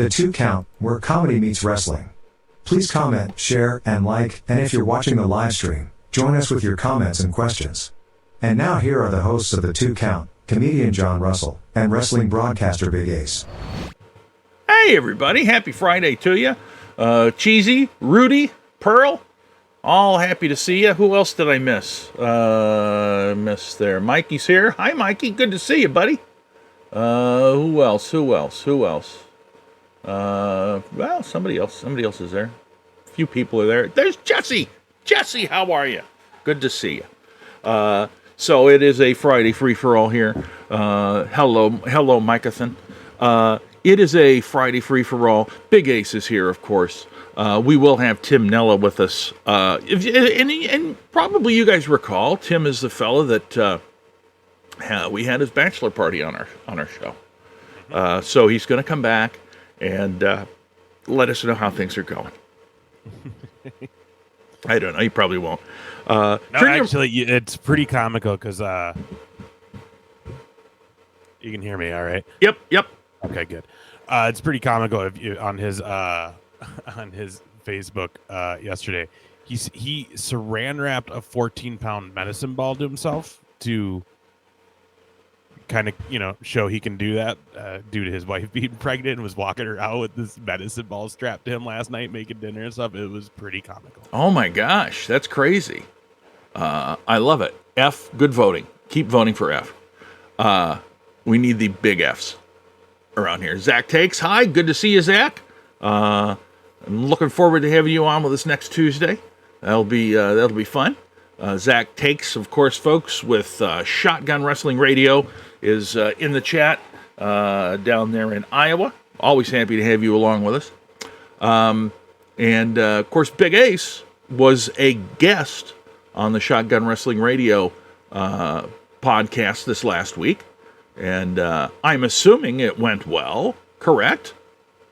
The Two Count, where comedy meets wrestling. Please comment, share, and like, and if you're watching the live stream, join us with your comments and questions. And now here are the hosts of The Two Count, comedian John Russell, and wrestling broadcaster Big Ace. Hey everybody, happy Friday to you. Cheesy, Rudy, Pearl, all happy to see you. Who else did I miss? Miss there. Mikey's here. Hi Mikey, good to see you, buddy. Who else? Well, somebody else is there. A few people are there. There's Jesse. Jesse, how are you? Good to see you. So it is a Friday free-for-all here. Hello, Micathan. It is a Friday free-for-all. Big Ace is here, of course. We will have Tim Nela with us. And probably you guys recall, Tim is the fellow that we had his bachelor party on our show. So he's going to come back and let us know how things are going. I don't know. He probably won't. No, actually, it's pretty comical because you can hear me, all right? Yep. Okay, good. It's pretty comical if you, on his Facebook yesterday. He saran wrapped a 14-pound medicine ball to himself to kind of, show he can do that due to his wife being pregnant, and was walking her out with this medicine ball strapped to him last night, making dinner and stuff. It was pretty comical. Oh my gosh, that's crazy. I love it. F, good voting. Keep voting for F. We need the big Fs around here. Zach Takes, hi, good to see you, Zach. I'm looking forward to having you on with us next Tuesday. That'll be fun. Zach Takes, of course, folks, with Shotgun Wrestling Radio is in the chat down there in Iowa. Always happy to have you along with us. And of course, Big Ace was a guest on the Shotgun Wrestling Radio podcast this last week. And I'm assuming it went well, correct?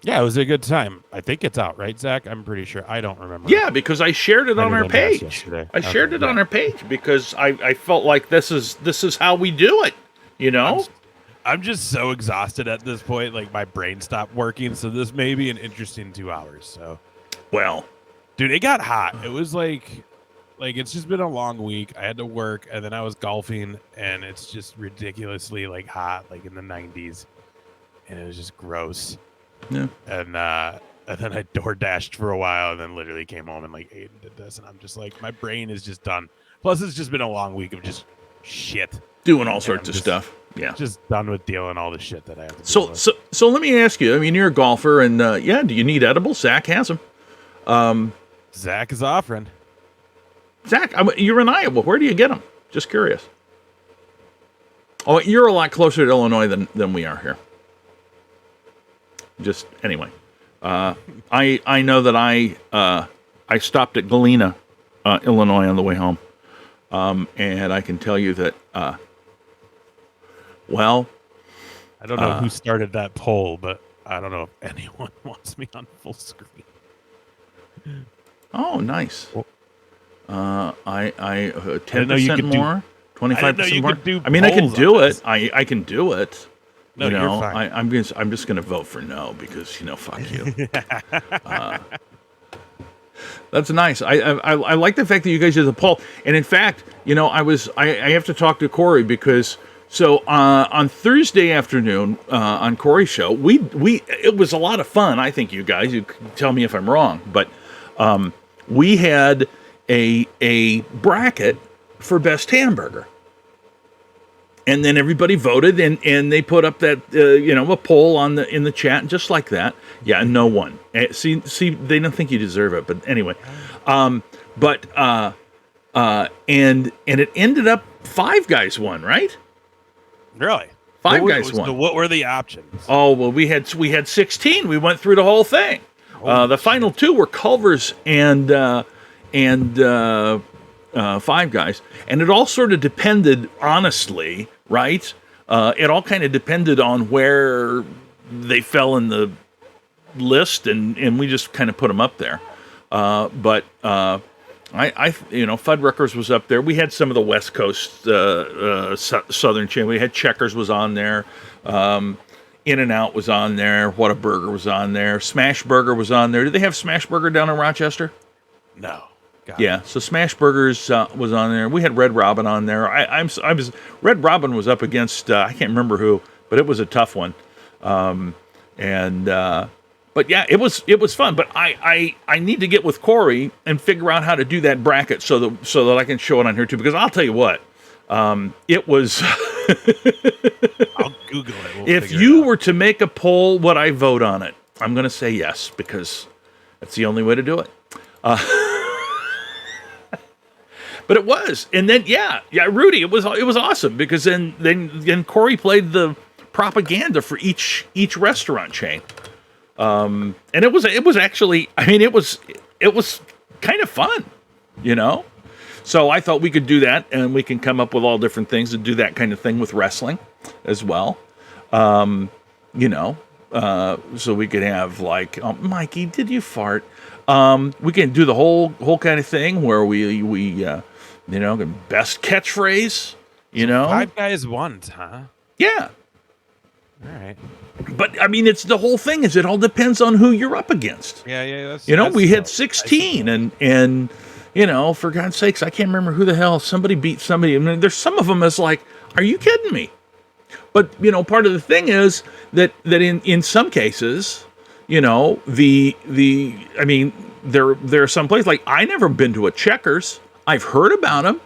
Yeah, it was a good time. I think it's out, right, Zach? I'm pretty sure. I don't remember. Yeah, because I shared it on our page. I shared it on our page because I felt like this is how we do it, I'm just so exhausted at this point. Like, my brain stopped working, so this may be an interesting 2 hours. So, well, dude, it got hot. It was like it's just been a long week. I had to work, and then I was golfing, and it's just ridiculously hot, like in the 90s, and it was just gross. Yeah. And then I door dashed for a while, and then literally came home and ate and did this, and I'm just like, my brain is just done. Plus, it's just been a long week of just shit, doing all sorts of stuff. Yeah, just done with dealing all the shit that I have to deal with. So let me ask you. I mean, you're a golfer, and do you need edibles? Zach has them. Zach is offering. Zach, you're in Iowa. Where do you get them? Just curious. Oh, you're a lot closer to Illinois than we are here. Just anyway, I know that I stopped at Galena, Illinois on the way home, and I can tell you that I don't know who started that poll, but I don't know if anyone wants me on full screen. Oh, nice. Well, I 10% more, 25% more. I mean, I can do it. I can do it. No, you're fine. I'm just going to vote for no because fuck you. That's nice. I like the fact that you guys did the poll, and in fact, I have to talk to Corey because on Thursday afternoon on Corey's show, it was a lot of fun. I think you guys, you can tell me if I'm wrong, but we had a bracket for best hamburger. And then everybody voted, and they put up that a poll in the chat, just like that. Yeah, and no one. See, they don't think you deserve it, but anyway. And it ended up Five Guys won, right? Really? Five Guys won. What were the options? Oh well, we had 16. We went through the whole thing. The final two were Culver's and Five Guys, and it all sort of depended, honestly, right? It all kind of depended on where they fell in the list, and we just kind of put them up there. But Fuddruckers was up there. We had some of the West Coast Southern chain. We had Checkers was on there, In-N-Out was on there. Whataburger was on there. Smash Burger was on there. Did they have Smash Burger down in Rochester? No. Yeah, so Smash Burgers was on there. We had Red Robin on there. Red Robin was up against I can't remember who, but it was a tough one. But yeah, it was fun. But I need to get with Corey and figure out how to do that bracket so that I can show it on here too. Because I'll tell you what, it was. I'll Google it. If you were to make a poll, would I vote on it? I'm going to say yes because that's the only way to do it. But it was, and then yeah, Rudy, it was awesome because then Corey played the propaganda for each restaurant chain, and it was actually, I mean, it was kind of fun, you know. So I thought we could do that, and we can come up with all different things and do that kind of thing with wrestling as well, you know. So we could have like, Mikey, did you fart? We can do the whole kind of thing where we you know, best catchphrase, you know. 5 guys once, huh? Yeah. All right. But I mean, it's the whole thing is it all depends on who you're up against. Yeah. That's, you know, that's we had 16 and you know, for God's sakes, I can't remember who the hell somebody beat somebody. I mean, there's some of them that's like, are you kidding me? But you know, part of the thing is that in some cases, you know, I mean, there are some places like I never been to a Checkers. I've heard about them.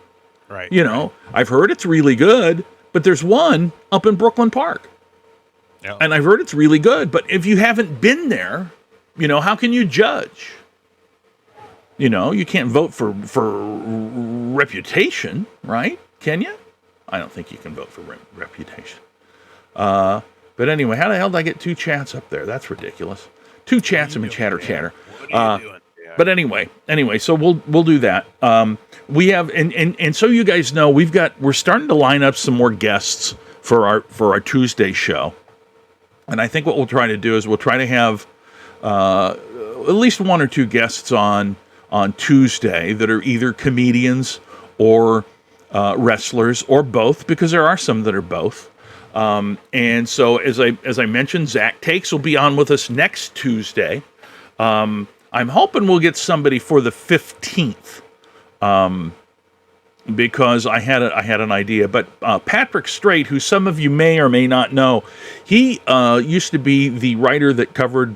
Right. You know, I've heard it's really good, but there's one up in Brooklyn Park. Yeah. And I've heard it's really good, but if you haven't been there, you know, how can you judge? You know, you can't vote for reputation, right? Can you? I don't think you can vote for reputation. But anyway, how the hell did I get 2 chats up there? That's ridiculous. 2 chats and chatter. What are you doing? But anyway, so we'll do that. We have and so you guys know we're starting to line up some more guests for our Tuesday show. And I think what we'll try to do is we'll try to have at least 1 or 2 guests on Tuesday that are either comedians or wrestlers or both, because there are some that are both. And so as I mentioned, Zach Takes will be on with us next Tuesday. I'm hoping we'll get somebody for the 15th, because I had an idea. But Patrick Strait, who some of you may or may not know, he used to be the writer that covered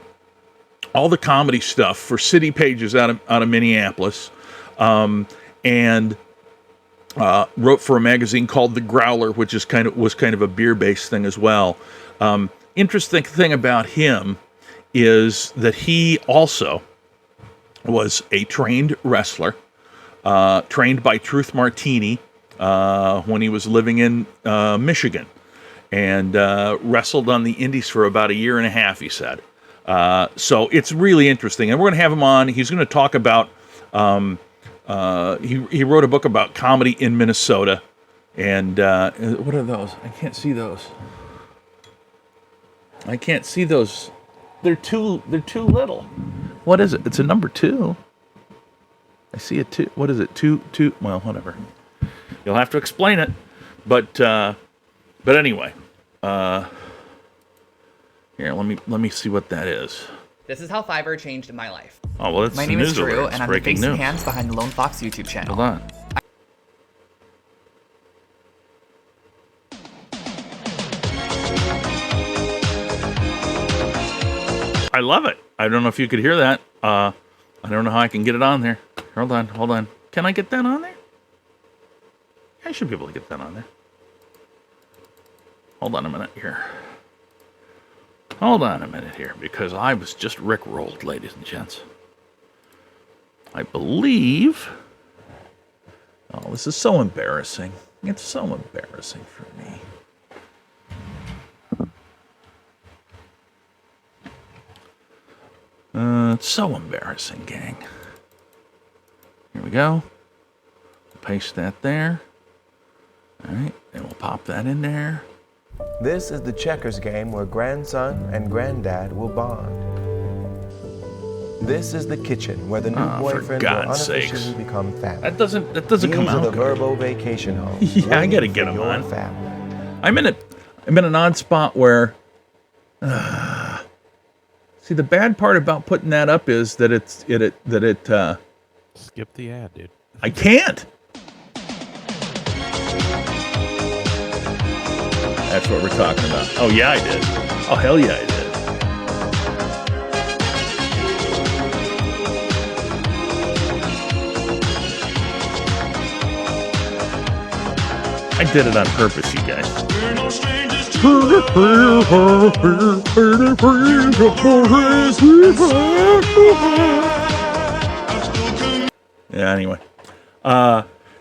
all the comedy stuff for City Pages out of Minneapolis, and wrote for a magazine called The Growler, which was kind of a beer-based thing as well. Interesting thing about him is that he also was a trained wrestler, trained by Truth Martini when he was living in Michigan, and wrestled on the indies for about 1.5 years, he said. So it's really interesting, and we're going to have him on. He's going to talk about, he wrote a book about comedy in Minnesota, and what are those? I can't see those. They're too little. What is it? It's a number 2. I see a 2. What is it? 2. Well, whatever. You'll have to explain it. But anyway, here, let me see what that is. This is how Fiverr changed my life. Oh well, it's my the name news is Drew, alert. and I'm the face and hands behind the Lone Fox YouTube channel. Hold on. I love it. I don't know if you could hear that. I don't know how I can get it on there. Hold on. Can I get that on there? I should be able to get that on there. Hold on a minute here. Because I was just rickrolled, ladies and gents. I believe... Oh, this is so embarrassing. It's so embarrassing for me. It's so embarrassing, gang. Here we go. Paste that there. All right, and we'll pop that in there. This is the checkers game where grandson and granddad will bond. This is the kitchen where the new boyfriend will unofficially become family. That doesn't come out. These are the Verbo vacation home. Yeah, I gotta get them on. Family. I'm in an odd spot where See, the bad part about putting that up is that Skip the ad, dude. I can't. That's what we're talking about. Oh, yeah, I did. Oh, hell yeah, I did. I did it on purpose, you guys. Yeah, anyway.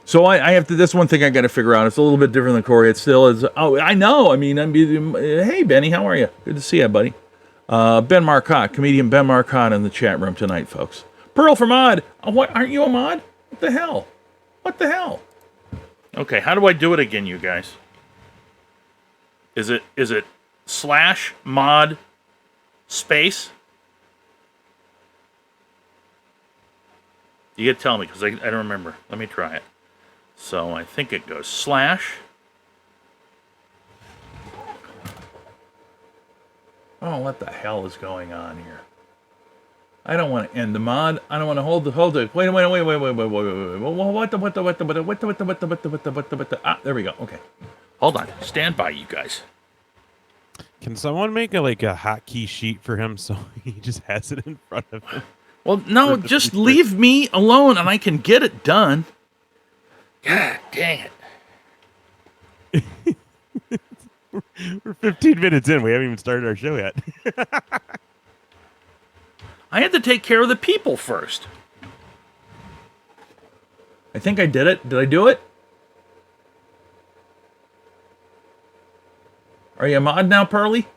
So I have to, that's one thing I got to figure out. It's a little bit different than Corey. It still is. Oh, I know. I mean, hey, Benny, how are you? Good to see you, buddy. Ben Marcotte, comedian Ben Marcotte in the chat room tonight, folks. Pearl from Mod. Oh, what? Aren't you a mod? What the hell? What the hell? Okay, how do I do it again, you guys? Is it /mod space? You gotta tell me, because I don't remember. Let me try it. So I think it goes / Oh, what the hell is going on here? I don't want to end the mod. I don't want to hold it. Wait. What the. Ah, there we go. Okay. Hold on. Stand by, you guys. Can someone make a hotkey sheet for him so he just has it in front of him? Well, no, just leave me alone and I can get it done. God dang it. We're 15 minutes in. We haven't even started our show yet. I had to take care of the people first. I think I did it. Did I do it? Are you a mod now, Pearly?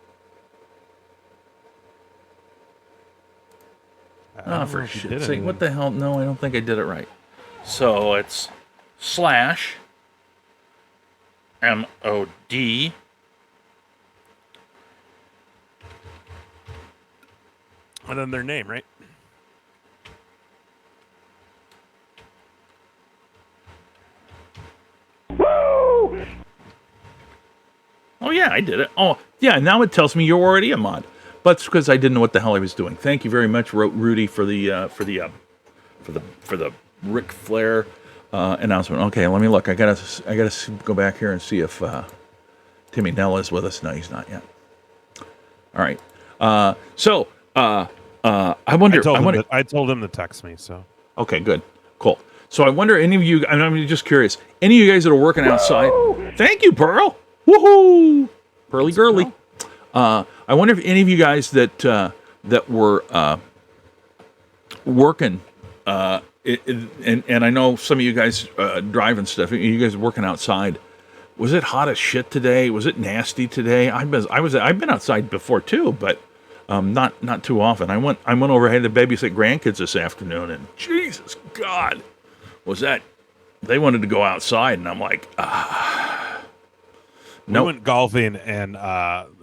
Oh, for shit's sake. What the hell? No, I don't think I did it right. So it's /MOD. And then their name, right? Woo! Oh, yeah, I did it. Oh, yeah, now it tells me you're already a mod. But it's because I didn't know what the hell I was doing. Thank you very much, Rudy, for the Ric Flair announcement. Okay, let me look. I gotta go back here and see if Timmy Nela is with us. No, he's not yet. All right. I wonder. I told him to text me. So okay, good, cool. So I wonder, any of you? I'm just curious. Any of you guys that are working outside? Thank you, Pearl. Woohoo, Pearly girly. I wonder if any of you guys that were working, and I know some of you guys drive and stuff. You guys working outside. Was it hot as shit today? Was it nasty today? I've been outside before too, but not too often. I went over, had to babysit grandkids this afternoon, and Jesus God, was that? They wanted to go outside, and I'm like, We went golfing, and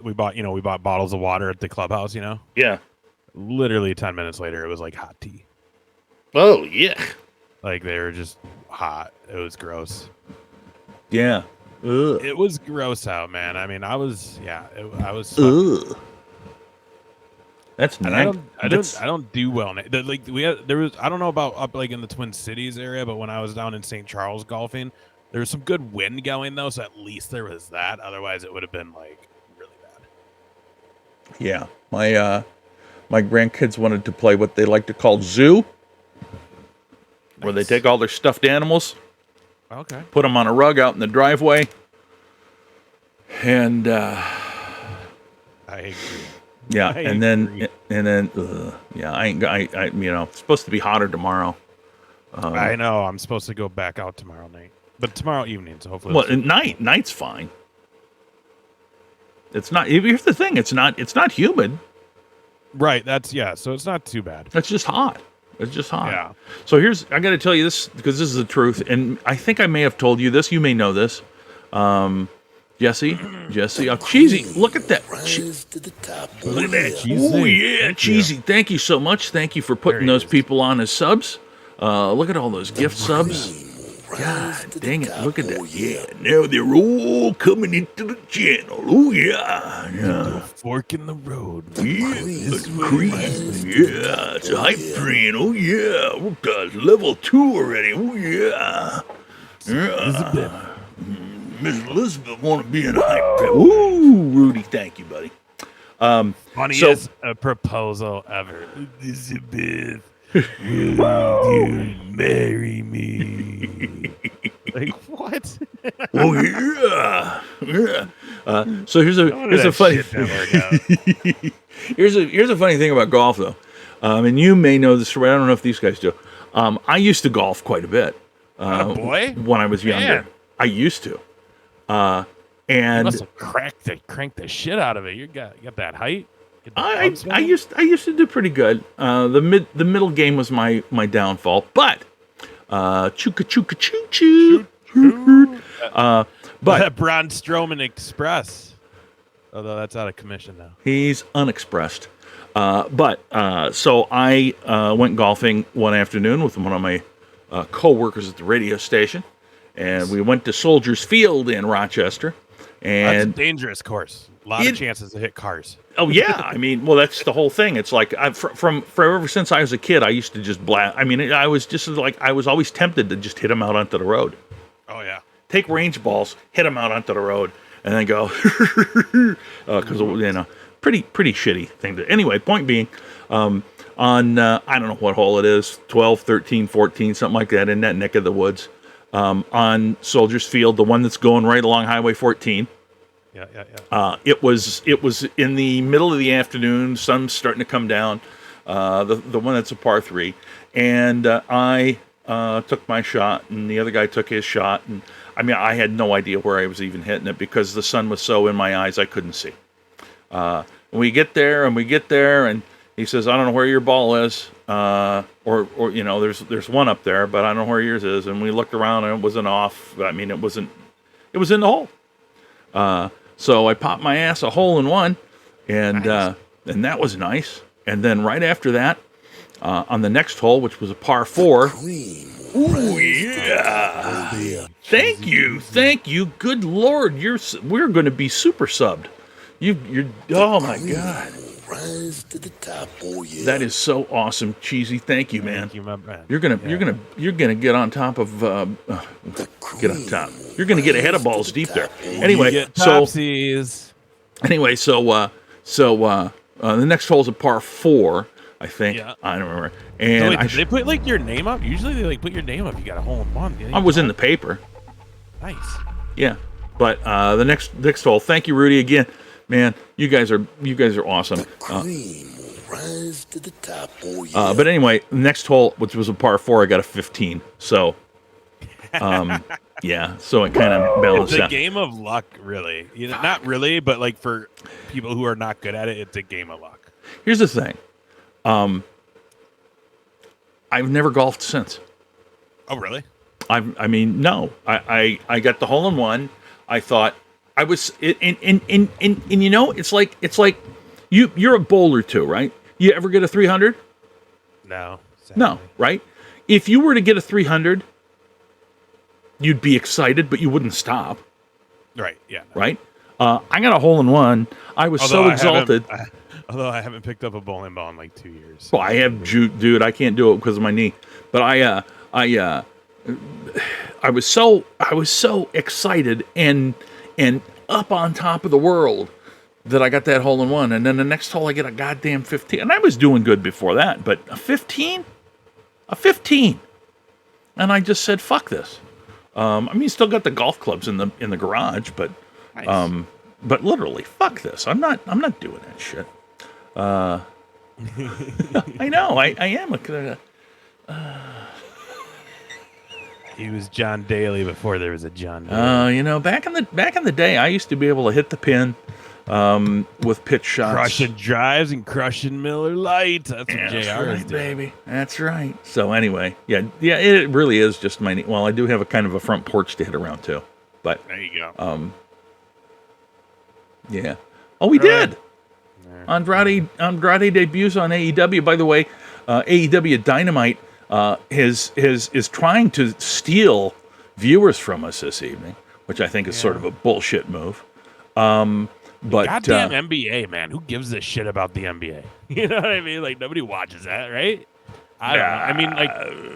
we bought bottles of water at the clubhouse. Yeah. Literally 10 minutes later, it was like hot tea. Oh yeah. Like they were just hot. It was gross. Yeah. Ugh. It was gross out, man. I mean, I was. Ugh. That's nice. I don't do well. I don't know about up in the Twin Cities area, but when I was down in St. Charles golfing, there was some good wind going though, so at least there was that. Otherwise, it would have been really bad. Yeah, my grandkids wanted to play what they like to call zoo, where they take all their stuffed animals, put them on a rug out in the driveway, and I agree. Yeah, and then it's supposed to be hotter tomorrow. I know. I'm supposed to go back out tomorrow night, but tomorrow evening. So hopefully, well, night's fine. It's not. Here's the thing. It's not humid. Right. So it's not too bad. It's just hot. Yeah. So I got to tell you this because this is the truth, and I think I may have told you this. You may know this. Jesse, oh, Cheesy, look at that. Look at that. Oh, yeah, Cheesy. Thank you so much. Thank you for putting those people on as subs. Look at all those gift subs. God dang it, look at that. Yeah, now they're all coming into the channel. Oh, yeah. Yeah. Fork in the road. Yeah, it's cream. Yeah, it's a hype train. Oh, yeah. We're got level 2 already. Oh, yeah. Elizabeth. Miss Elizabeth want to be in a hype train. Ooh, Rudy, thank you, buddy. Funniest proposal ever. Elizabeth, will you marry me? Like, what? Oh, yeah. Yeah. So here's a funny here's a funny thing about golf, though. And you may know this story. I don't know if these guys do. I used to golf quite a bit. Boy, when I was younger, man. I used to. You And must have cranked the shit out of it. You got that height. Get the I clubs going? used to do pretty good. The middle game was my downfall, but chooka chooka choo choo. But Braun Strowman Express. Although that's out of commission now. he's unexpressed. So I went golfing one afternoon with one of my co-workers at the radio station, and we went to Soldiers Field in Rochester. That's a And dangerous course. A lot of chances to hit cars. oh yeah, I mean, well, that's the whole thing. It's like from ever since I was a kid, I used to just blast. I mean, I was just like I was always tempted to just hit them out onto the road. Oh yeah. Take range balls, hit them out onto the road, and then go because pretty shitty thing to. Anyway, point being, on I don't know what hole it is, 12, 13, 14, something like that, in that neck of the woods, on Soldiers Field, the one that's going right along Highway 14. Yeah. It was in the middle of the afternoon, sun's starting to come down. The one that's a par 3, and I took my shot, and the other guy took his shot, and I mean I had no idea where I was even hitting it because the sun was so in my eyes I couldn't see. We get there, and he says, "I don't know where your ball is, or there's one up there, but I don't know where yours is." And we looked around, and it wasn't off. I mean, it was in the hole. So I popped my ass a hole in one, and that was nice. And then right after that, on the next hole, which was a par 4. Ooh, yeah. Thank you. Good Lord, we're going to be super subbed. You're oh my God. Rise to the top, oh yeah. That is so awesome, Cheesy. Thank you, man. Thank you, my man. You're gonna get on top of get on top. You're gonna get ahead of balls deep there. Anyway, Topsies. The next hole is a par 4, I think. Yeah. I don't remember. So And wait, did they put like your name up? Usually they like put your name up. You got a hole in one. I was in the paper. Nice. Yeah, but the next hole. Thank you, Rudy, again, man. You guys are awesome. Cream will rise to the top, oh yeah. But anyway, next hole, which was a par 4, I got a 15. So, yeah. So it kind of balanced It's a out. game of luck, really. Not really, but like for people who are not good at it, it's a game of luck. Here's the thing. I've never golfed since. Oh, really? I mean, no. I got the hole in one. I thought I was and it's like you're a bowler too, right? You ever get a 300? No. No, right? If you were to get a 300, you'd be excited, but you wouldn't stop, Right. Yeah. right? I got a hole in one. I was so exalted. Although I haven't picked up a bowling ball in like 2 years. Well, I have dude. I can't do it because of my knee. But I was so excited and up on top of the world that I got that hole in one, and then the next hole I get a goddamn 15, and I was doing good before that, but a 15, and I just said fuck this. I mean, still got the golf clubs in the garage, but Nice. but literally fuck this. I'm not doing that shit. I know. I am. He was John Daly before there was a John Daly. Back in the day, I used to be able to hit the pin with pitch shots. Crushing drives and crushing Miller Lite. That's what That's JR is right, doing. baby. That's right. So anyway, yeah, it really is just my knee. Well, I do have a kind of a front porch to hit around too, but There you go. yeah. Oh, we did. Andrade debuts on AEW. By the way, AEW Dynamite is trying to steal viewers from us this evening, which I think is sort of a bullshit move. But goddamn NBA, man, who gives a shit about the NBA? You know what I mean? Like nobody watches that, right? I don't know. I mean, like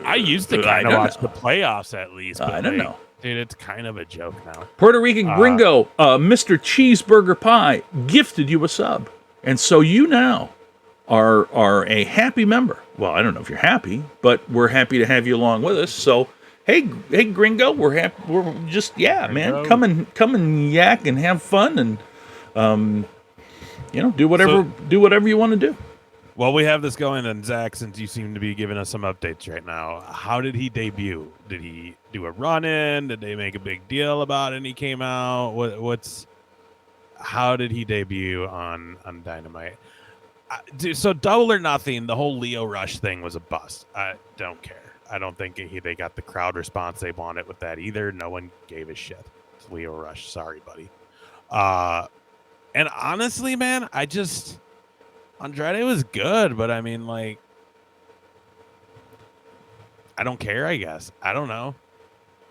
I used to kind of watch the playoffs at least, but I don't know. Dude, it's kind of a joke now. Puerto Rican Gringo, Mr. Cheeseburger Pie gifted you a sub, and so you now are a happy member. Well, I don't know if you're happy, but we're happy to have you along with us. So, hey, Gringo, we're happy. We're just man, come and yak and have fun and do whatever you want to do. Well, we have this going, and Zach, since you seem to be giving us some updates right now, how did he debut? Did he do a run-in? Did they make a big deal about it and he came out? How did he debut on Dynamite? So Double or Nothing, the whole Leo Rush thing was a bust. I don't care. I don't think they got the crowd response they wanted with that either. No one gave a shit. It's Leo Rush. Sorry, buddy. And honestly, man, Andrade was good, but I mean, like, I don't care, I guess. I don't know.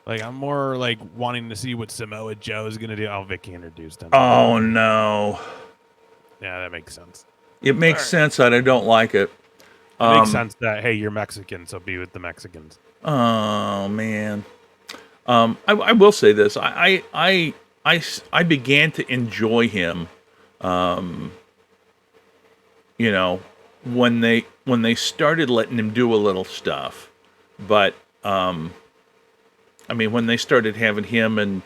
Like, I'm more like wanting to see what Samoa Joe is going to do. Oh, Vicky introduced him. Oh, no. Yeah, that makes sense. It makes sense that I don't like it. It makes sense that, hey, you're Mexican, so be with the Mexicans. Oh, man. I will say this. I began to enjoy him, when they started letting him do a little stuff. But, when they started having him and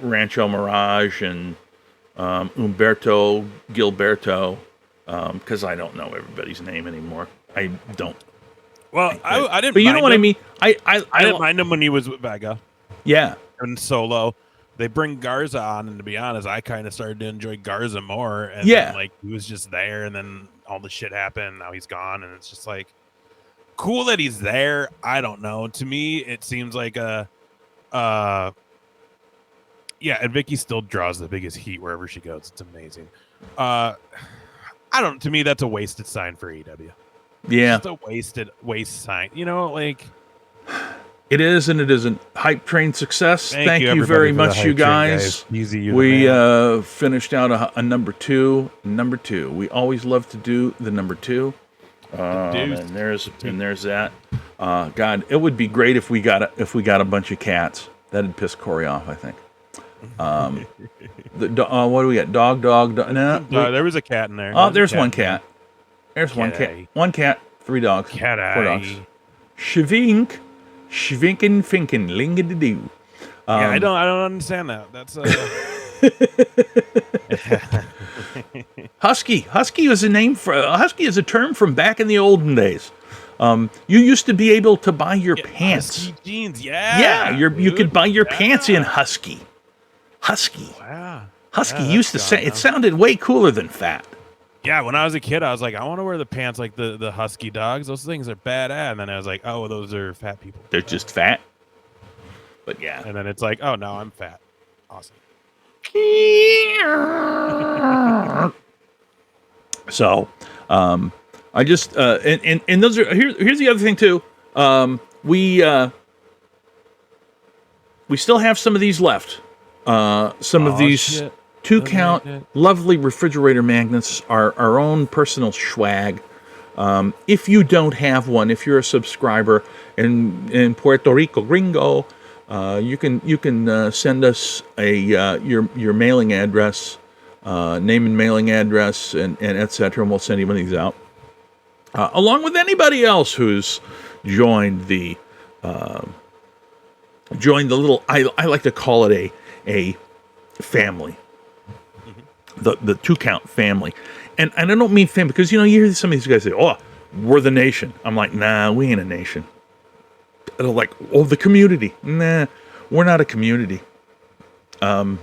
Rancho Mirage and Umberto Gilberto, because I don't know everybody's name anymore. I don't. Well, I didn't. But you know what I mean. I didn't mind him when he was with Vega. Yeah. And Solo. They bring Garza on, and to be honest, I kind of started to enjoy Garza more. And then, like, he was just there, and then all the shit happened. Now he's gone, and it's just like cool that he's there. I don't know. To me, it seems like and Vicky still draws the biggest heat wherever she goes. It's amazing. To me, that's a wasted sign for AEW. Yeah. It's just a waste sign. Like. It is and it isn't. Hype Train success. Thank you very much, you guys. Easy, we finished out a number 2. Number 2. We always love to do the number 2. And there's that. God, it would be great if we got a bunch of cats. That'd piss Corey off, I think. What do we got? Dog. No, there was a cat in there. Oh, there's one cat. There's one cat. One cat. 3 dogs. 4 dogs. Shvink. Shvinkin' finkin' lingity-doo. I don't understand that. That's Husky. Husky is a name for Husky is a term from back in the olden days. You used to be able to buy your pants. Husky jeans, yeah. You could buy your pants in Husky. Husky. Wow. Husky used to say it sounded way cooler than fat. Yeah, when I was a kid, I was like, I want to wear the pants like the Husky dogs. Those things are badass. And then I was like, oh, those are fat people. They're just fat. But yeah. And then it's like, oh, no, I'm fat. Awesome. So, I just and those are here's the other thing too. We still have some of these left. Some of these. Shit. 2-count lovely refrigerator magnets, our own personal swag. If you don't have one, if you're a subscriber in Puerto Rico Gringo, you can send us your mailing address, name and mailing address, and etc. And we'll send you one of these out, along with anybody else who's joined the little. I like to call it a family. The 2-count family, and I don't mean family because you hear some of these guys say, "Oh, we're the nation." I'm like, nah, we ain't a nation. They're like, oh, the community. Nah, we're not a community. Hold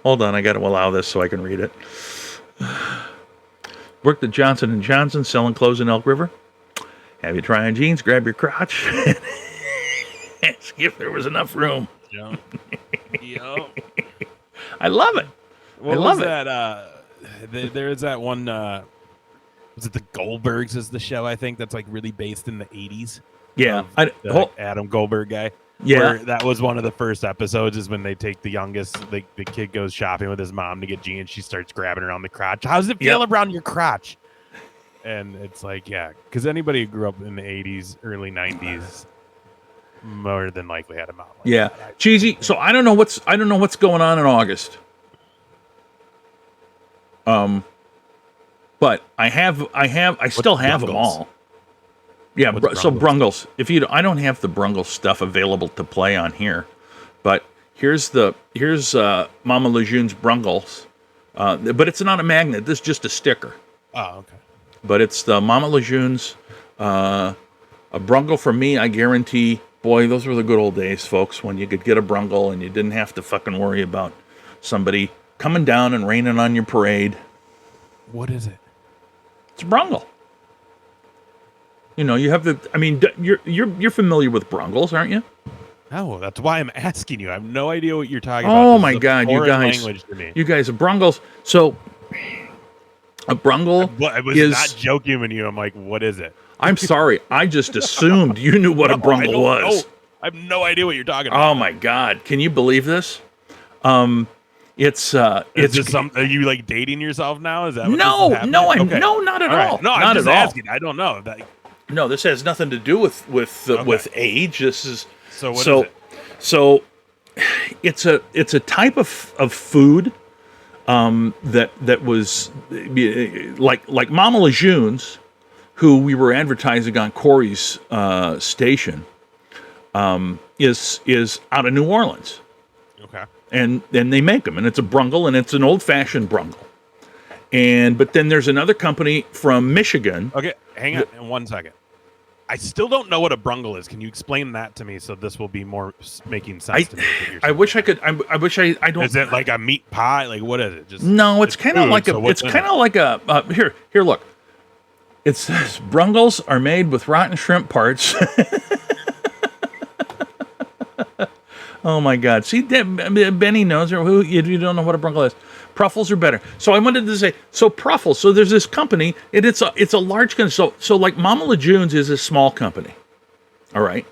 on, I got to allow this so I can read it. Worked at Johnson & Johnson selling clothes in Elk River. Have you try on jeans? Grab your crotch. Ask if there was enough room. Yo. I love it. What I love was that? There is that one Was it the Goldbergs is the show, I think, that's like really based in the 80s? Yeah. Adam Goldberg guy. Yeah. Where that was one of the first episodes is when they take the youngest, the kid goes shopping with his mom to get G and she starts grabbing her on the crotch. How's it feel around your crotch? And it's like, yeah, because anybody who grew up in the 80s, early 90s, more than likely had a mom. Cheesy. So I don't know what's going on in August. But I still have them all. Yeah, so Brungles. I don't have the Brungles stuff available to play on here, but here's Mama Lejeune's Brungles, but it's not a magnet. This is just a sticker. Oh, okay. But it's the Mama Lejeune's, a Brungle for me. I guarantee. Boy, those were the good old days, folks, when you could get a Brungle and you didn't have to fucking worry about somebody coming down and raining on your parade. What is it? It's a Brungle. You know, you have the. I mean, you're familiar with Brungles, aren't you? No, that's why I'm asking you. I have no idea what you're talking about. Oh my God, you guys! You guys are Brungles. So, a Brungle I was not joking with you. I'm like, what is it? I'm sorry. I just assumed you knew what a Brungle was. I have no idea what you're talking about. Oh my God! Can you believe this? It's just some. Are you like dating yourself now? Is that what no? This is No, okay. No, not at all. No, I'm not just at asking. I don't know. No, this has nothing to do with age. This is so. What is it? So it's a type of food that was like Mama Lejeune's, who we were advertising on Corey's station, is out of New Orleans. Okay. And they make them, and it's a Brungle, and it's an old-fashioned Brungle. But then there's another company from Michigan. Okay, hang on 1 second. I still don't know what a Brungle is. Can you explain that to me so this will be more making sense to me? I wish I could. I wish I don't. Is it like a meat pie? Like what is it? Just no, it's kind of like here. Look, it says Brungles are made with rotten shrimp parts. Oh my God! See, Benny knows who you don't know what a Brungle is. Pruffles are better. So I wanted to say, so Pruffles. So there's this company, and it's a large company. So like Mama Lejeune's is a small company, all right,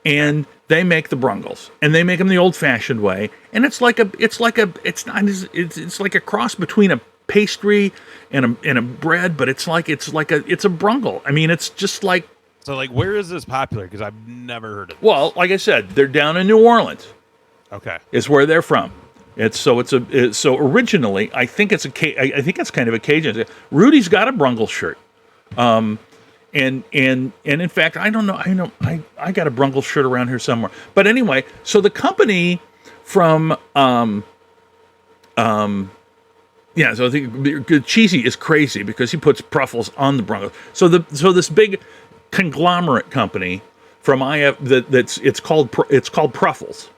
and they make the Brungles, and they make them the old-fashioned way, and it's like a cross between a pastry and a bread, but it's a Brungle. I mean, it's just like. So, like, where is this popular? Because I've never heard of it. Well, like I said, they're down in New Orleans. Okay, is where they're from. So originally, I think it's kind of a Cajun. Rudy's got a Brungle shirt, and in fact, I don't know. I got a Brungle shirt around here somewhere. But anyway, so the company from so I think Cheesy is crazy because he puts Pruffles on the Brungle. So this big conglomerate company from it's called Pruffles,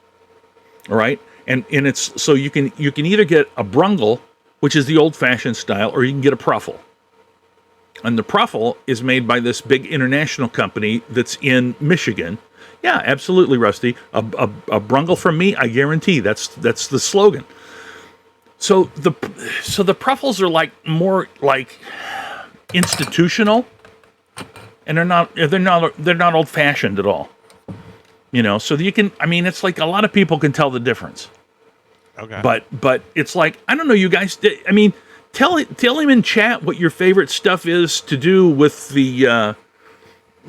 all right, and it's so you can either get a Brungle, which is the old-fashioned style, or you can get a Pruffle. And the Pruffle is made by this big international company that's in Michigan. Yeah, absolutely, Rusty. A Brungle from me, I guarantee. That's the slogan. So the Pruffles are like more like institutional. And they're not old-fashioned at all, you know. So you can, I mean, it's like a lot of people can tell the difference. Okay. But it's like I don't know, you guys. I mean, tell him in chat what your favorite stuff is to do with the,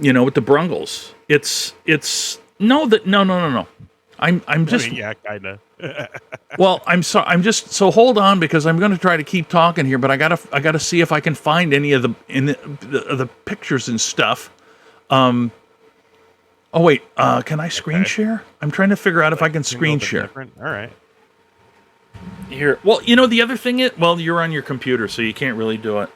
with the Brungles. No. I'm just. I mean, yeah, kinda. Well, I'm sorry. I'm just so hold on because I'm going to try to keep talking here, but I gotta see if I can find any of the pictures and stuff. Oh wait, can I screen share? I'm trying to figure out if I can screen share. Different. All right. Here. Well, the other thing is, well, you're on your computer, so you can't really do it.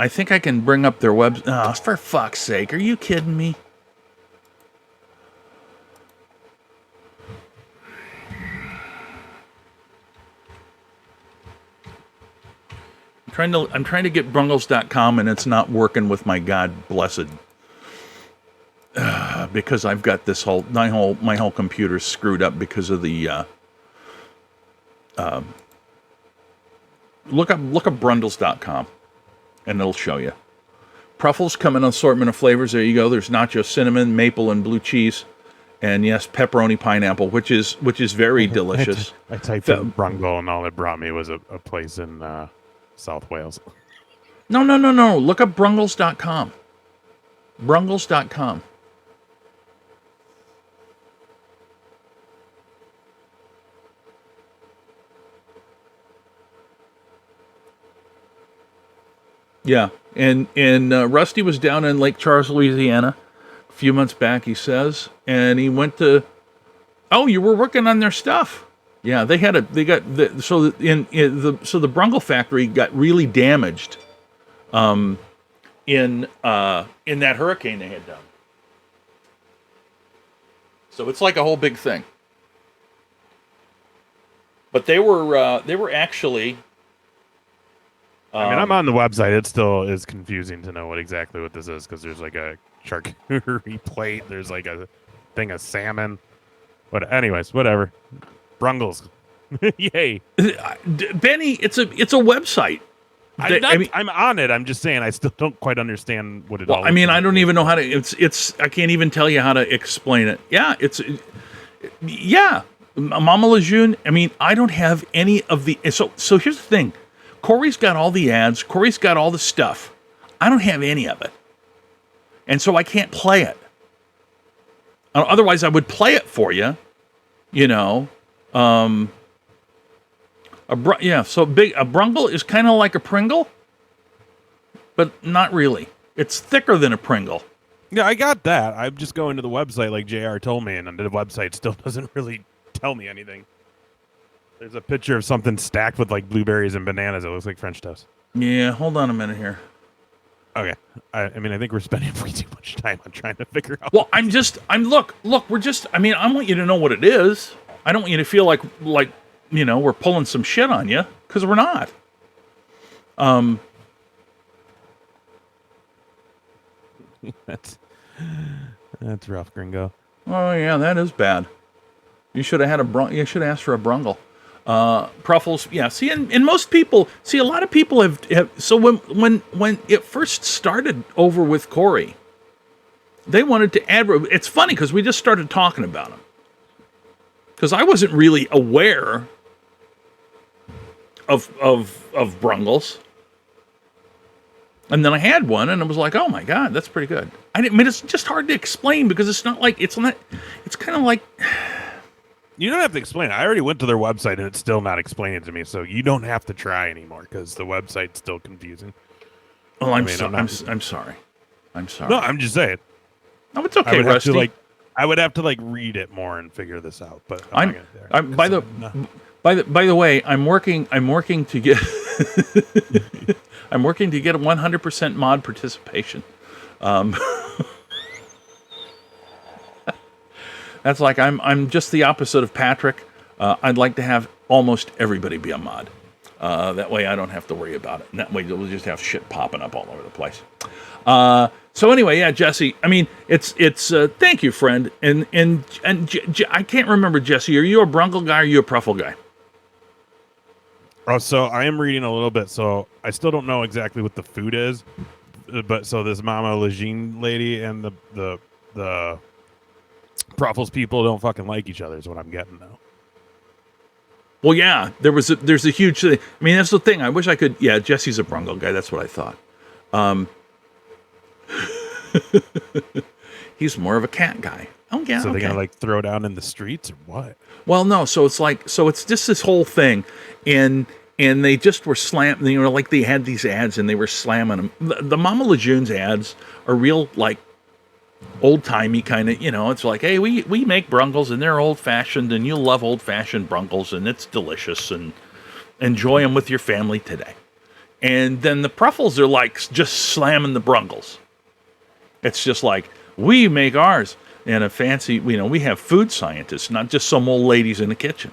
I think I can bring up their web. Oh, for fuck's sake. Are you kidding me? I'm trying to get Brungles.com and it's not working with my God blessed because I've got my whole computer screwed up because of the look up Brundles.com, and it'll show you. Truffles come in an assortment of flavors. There you go. There's nacho, cinnamon, maple, and blue cheese, and yes, pepperoni pineapple, which is very delicious. I typed in Brungle, and all it brought me was a place in South Wales. No. Look up Brungles.com. Brungles.com. Yeah, and Rusty was down in Lake Charles, Louisiana, a few months back. He says, and he went to. Oh, you were working on their stuff. Yeah, the Brungle factory got really damaged, in that hurricane they had done. So it's like a whole big thing. But they were actually. I mean, I'm on the website. It still is confusing to know what this is, because there's like a charcuterie plate. There's like a thing of salmon. But anyways, whatever. Brungles. Yay. Benny, it's a website. I'm on it. I'm just saying I still don't quite understand what it all is. I mean, I don't even know how to I can't even tell you how to explain it. Yeah, Mama Lejeune, I mean, I don't have any of the so here's the thing. Corey's got all the ads. Corey's got all the stuff. I don't have any of it. And so I can't play it. Otherwise, I would play it for you. You know. So a Brungle is kind of like a Pringle, but not really. It's thicker than a Pringle. Yeah, I got that. I'm just going to the website like JR told me, and the website still doesn't really tell me anything. There's a picture of something stacked with like blueberries and bananas. It looks like French toast. Yeah, hold on a minute here. Okay. I mean, I think we're spending way too much time on trying to figure out. Well, I want you to know what it is. I don't want you to feel like we're pulling some shit on you, because we're not. That's rough, Gringo. Oh yeah, that is bad. You should have had you should have asked for a Brungle. Truffles, yeah. See, and most people, a lot of people have. So when it first started over with Corey, they wanted to add. It's funny because we just started talking about him, because I wasn't really aware of Brungles, and then I had one, and I was like, oh my god, that's pretty good. I mean, it's just hard to explain because it's not like it's kind of like. You don't have to explain it. I already went to their website, and it's still not explaining to me, so you don't have to try anymore, because the website's still confusing. Oh, I'm sorry. I'm sorry. No, I'm just saying. No, it's okay, Rusty. I would have to read it more and figure this out, but by the way, I'm working to get I'm working to get a 100% mod participation. That's like I'm just the opposite of Patrick. I'd like to have almost everybody be a mod. That way I don't have to worry about it. And that way we'll just have shit popping up all over the place. So anyway, yeah, Jesse. I mean, it's. Thank you, friend. And I can't remember, Jesse. Are you a Brungle guy or are you a Pruffle guy? Oh, so I am reading a little bit. So I still don't know exactly what the food is, but so this Mama Lejeune lady and the Pruffles people don't fucking like each other is what I'm getting now. Well, yeah, there's a huge thing. I mean, that's the thing. I wish I could. Yeah, Jesse's a Brungle guy. That's what I thought. He's more of a cat guy. Oh yeah. So they're gonna throw down in the streets or what? Well, no. So it's just this whole thing, and they just were slamming. Like they had these ads and they were slamming them. The Mama Lejeune's ads are real old timey kind of. It's like, hey, we make Brungles and they're old fashioned and you'll love old fashioned Brungles and it's delicious and enjoy them with your family today. And then the Pruffles are just slamming the Brungles. It's just like, we make ours in a fancy, we have food scientists, not just some old ladies in the kitchen.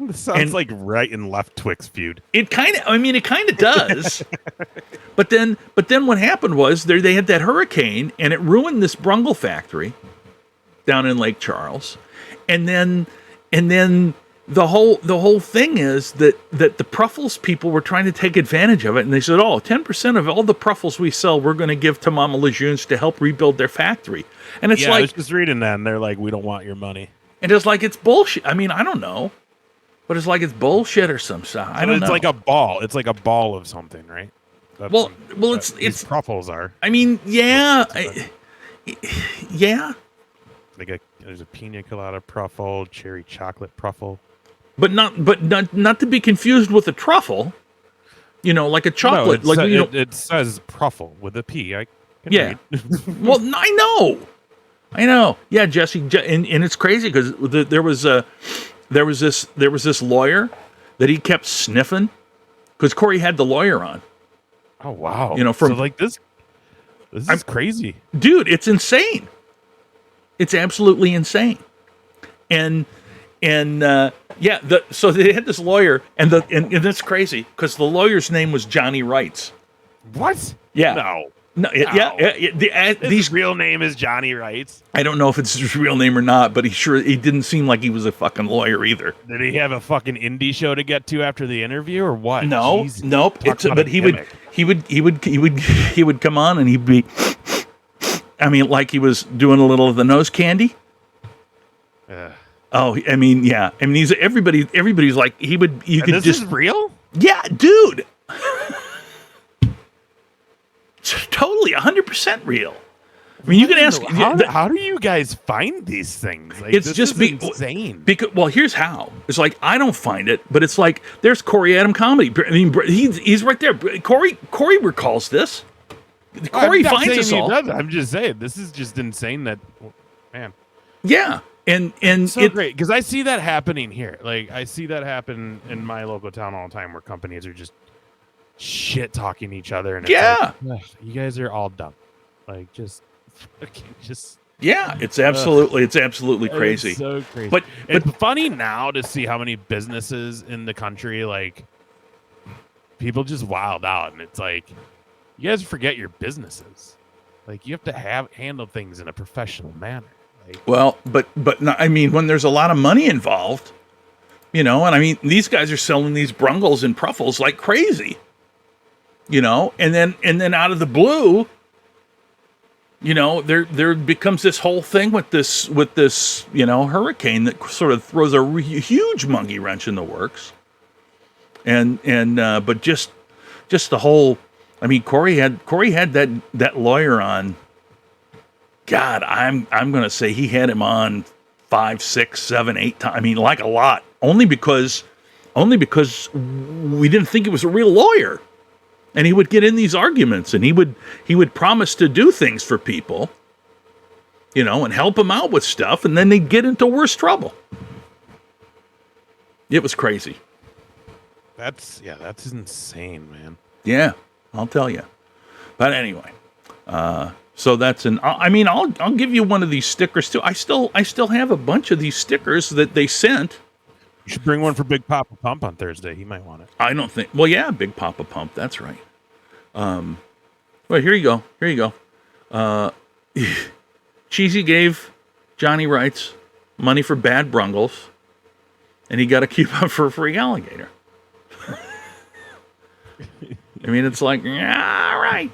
This sounds like right and left Twix feud. It kind of does. But then what happened was they had that hurricane and it ruined this Brungle factory down in Lake Charles. And then the whole thing is that the Pruffles people were trying to take advantage of it, and they said, 10% of all the Pruffles we sell, we're going to give to Mama Lejeune's to help rebuild their factory. And it's I was just reading that, and they're like, we don't want your money. And it's like, it's bullshit. I mean, I don't know, but it's like it's bullshit or some stuff. I don't know. It's like a ball. It's like a ball of something, right? Well, it's Pruffles are. I mean, yeah. There's a pina colada Pruffle, cherry chocolate Pruffle. But not to be confused with a truffle, like a chocolate. No, it says Pruffle with a P. I can read. Well, I know. Yeah, Jesse, and it's crazy because there was this lawyer that he kept sniffing because Corey had the lawyer on. Oh wow! So like this is crazy, dude. It's insane. It's absolutely insane, and. So they had this lawyer, and it's crazy because the lawyer's name was Johnny Wrights. What? Yeah. No. His real name is Johnny Wrights. I don't know if it's his real name or not, but he didn't seem like he was a fucking lawyer either. Did he have a fucking indie show to get to after the interview or what? No, Jesus. nope. But he would come on and he'd be, I mean, like he was doing a little of the nose candy. Oh, I mean, yeah. I mean, everybody's like, you could this just. Is real? Yeah, dude. It's totally 100% real. I mean, you can ask. How do you guys find these things? Like, it's just insane. Well, here's how. It's like, I don't find it, but it's like, there's Corey Adam Comedy. I mean, he's right there. Corey recalls this. Corey finds us all. I'm just saying, this is just insane that, man. Yeah. And so great because I see that happening here. Like I see that happen in my local town all the time, where companies are just shit talking each other. And it's like, you guys are all dumb. Like just. Yeah, it's absolutely crazy. It's so crazy. But it's funny now to see how many businesses in the country, like people just wild out, and it's like you guys forget your businesses. Like you have to handle things in a professional manner. Well, but not, I mean, when there's a lot of money involved, and I mean, these guys are selling these Brungles and Pruffles like crazy, and then out of the blue, there becomes this whole thing with this hurricane that sort of throws a huge monkey wrench in the works, but just the whole, I mean, Corey had that lawyer on. God, I'm going to say he had him on 5, 6, 7, 8 times. I mean, like a lot. Only because we didn't think he was a real lawyer. And he would get in these arguments, and he would promise to do things for people, and help them out with stuff, and then they'd get into worse trouble. It was crazy. That's insane, man. Yeah, I'll tell you. But anyway, so I'll give you one of these stickers too. I still have a bunch of these stickers that they sent. You should bring one for Big Papa Pump on Thursday. He might want it. I don't think. Well, yeah, Big Papa Pump. That's right. Well, here you go. Cheesy gave Johnny Wrights money for bad Brungles, and he got a coupon for a free alligator. I mean, it's like, yeah, all right.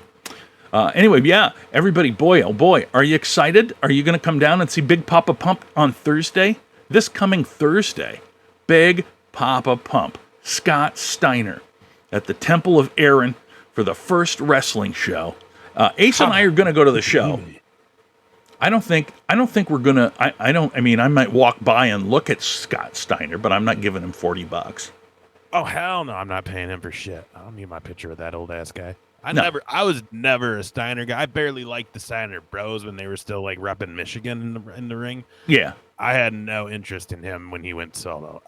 Anyway, yeah, everybody, boy, oh boy, are you excited? Are you going to come down and see Big Papa Pump on Thursday? This coming Thursday, Big Papa Pump, Scott Steiner, at the Temple of Aaron for the first wrestling show. Ace and I are going to go to the show. I don't think we're going to, I might walk by and look at Scott Steiner, but I'm not giving him $40. Oh, hell no, I'm not paying him for shit. I don't need my picture of that old ass guy. I was never a Steiner guy. I barely liked the Steiner Bros when they were still like repping Michigan in the ring. Yeah. I had no interest in him when he went solo.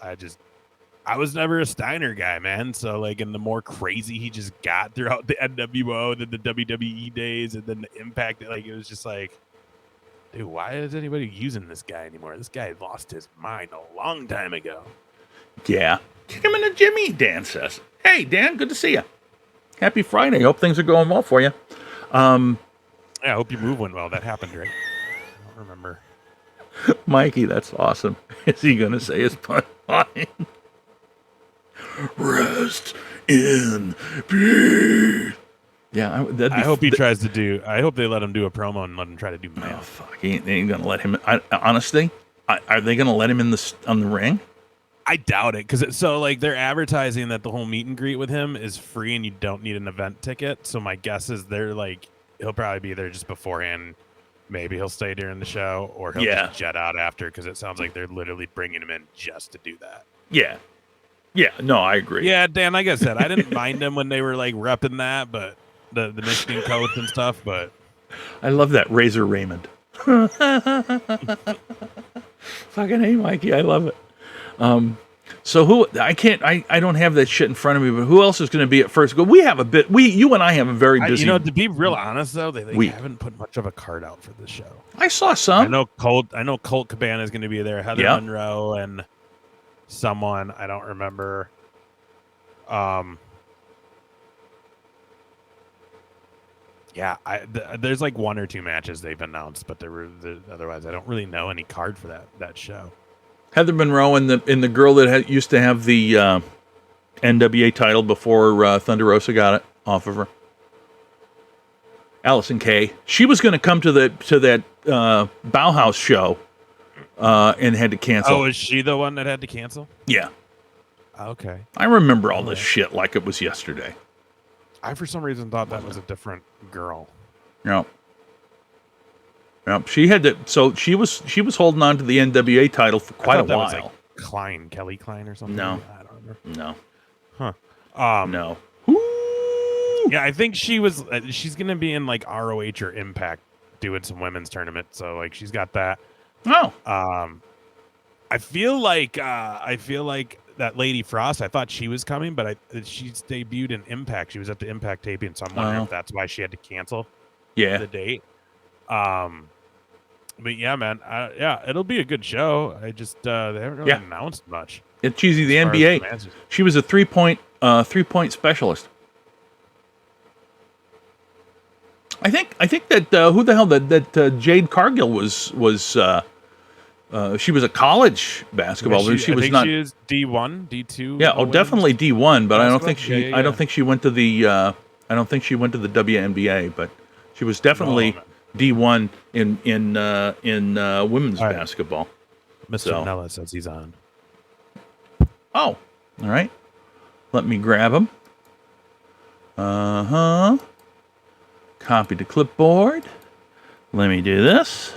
I was never a Steiner guy, man. So like, and the more crazy he just got throughout the NWO, then the WWE days, and then the Impact, like it was just like, dude, why is anybody using this guy anymore? This guy lost his mind a long time ago. Yeah. Kick him in the Jimmy, Dan says. Hey, Dan, good to see you. Happy Friday. Hope things are going well for you. Yeah, I hope your move went well. That happened, right? I don't remember. Mikey, that's awesome. Is he going to say his pun line? Rest in peace. Yeah, I hope he tries to do. I hope they let him do a promo and let him try to do math. Oh fuck! They ain't gonna let him. Honestly, are they gonna let him in on the ring? I doubt it, because like they're advertising that the whole meet and greet with him is free and you don't need an event ticket. So my guess is they're like he'll probably be there just beforehand. Maybe he'll stay during the show, or he'll just jet out after, because it sounds like they're literally bringing him in just to do that. Yeah. No, I agree. Yeah, Dan. Like I said, I didn't mind him when they were like repping that, but the Michigan coach and stuff. But I love that Razor Raymond. Fucking hey, Mikey, I love it. So who I don't have that shit in front of me, but who else is going to be at first? We have a bit. You and I have a very busy. To be real honest though, they haven't put much of a card out for this show. I saw some. I know Colt Cabana is going to be there. Heather Monroe and someone I don't remember. There's like one or two matches they've announced, but otherwise I don't really know any card for that show. Heather Monroe and the girl that used to have the NWA title before Thunder Rosa got it off of her. Allison Kay. She was going to come to that Bauhaus show and had to cancel. Oh, is she the one that had to cancel? Yeah. Okay. I remember all this shit like it was yesterday. I for some reason thought that was a different girl. Yep. She had to. So she was holding on to the NWA title for quite a while. Was like Kelly Klein or something. No, I don't remember. No. Huh. No. Yeah, I think she's gonna be in like ROH or Impact doing some women's tournament. So like she's got that. Oh. I feel like that Lady Frost. I thought she was coming, but she's debuted in Impact. She was at the Impact taping, so I'm wondering if that's why she had to cancel. The date. But yeah, man. It'll be a good show. I just they haven't really announced much. It's cheesy. The NBA. She was a 3-point specialist. I think that who the hell that Jade Cargill was she was a college basketball. Yeah, she was not. She is D1, D2. Yeah, definitely D1. But I don't think she. I don't think she went to the. I don't think she went to the WNBA. But she was definitely D1 in women's basketball. Mr. Nela says he's on. Oh, all right. Let me grab him. Copy to clipboard. Let me do this.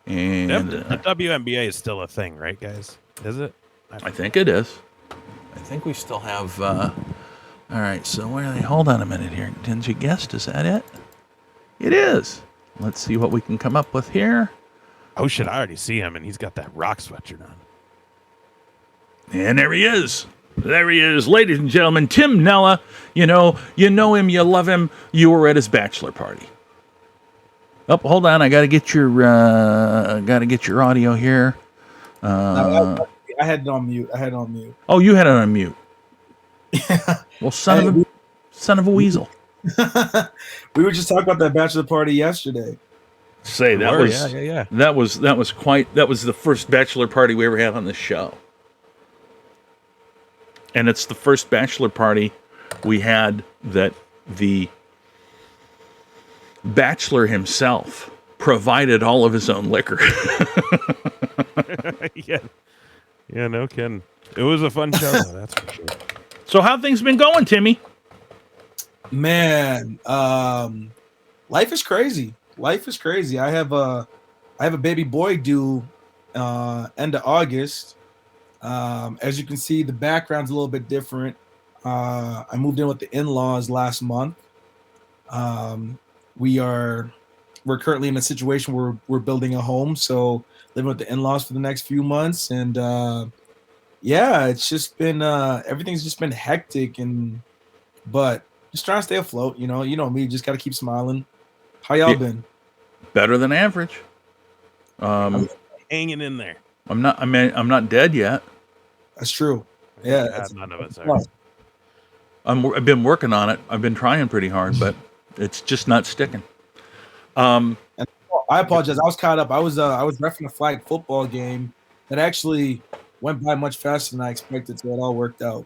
And the WNBA is still a thing, right, guys? Is it? I think it is. I think we still have. All right. So where are they? Hold on a minute here. Didn't you guess? Is that it? It is. Let's see what we can come up with here. Oh shit! I already see him, and he's got that rock sweatshirt on. And there he is. There he is, ladies and gentlemen. Tim Nela. You know him. You love him. You were at his bachelor party. Oh, hold on. I got to get your audio here. I had it on mute. Oh, you had it on mute. Well, son of a weasel. We were just talking about that bachelor party yesterday. That was the first bachelor party we ever had on this show. And it's the first bachelor party we had that the bachelor himself provided all of his own liquor. Yeah, no kidding. It was a fun show, that's for sure. So how things been going, Timmy? Man, life is crazy. I have a baby boy due end of August. As you can see, the background's a little bit different. I moved in with the in-laws last month. We're currently in a situation where we're building a home, so living with the in-laws for the next few months, and it's just been everything's just been hectic, but just trying to stay afloat. You know me, just got to keep smiling. How y'all been? Better than average. I'm hanging in there. I'm not dead yet. That's true. Yeah, none of us are. I've been working on it. I've been trying pretty hard, but it's just not sticking. I apologize. I was caught up. I was reffing a flag football game that actually went by much faster than I expected, so it all worked out.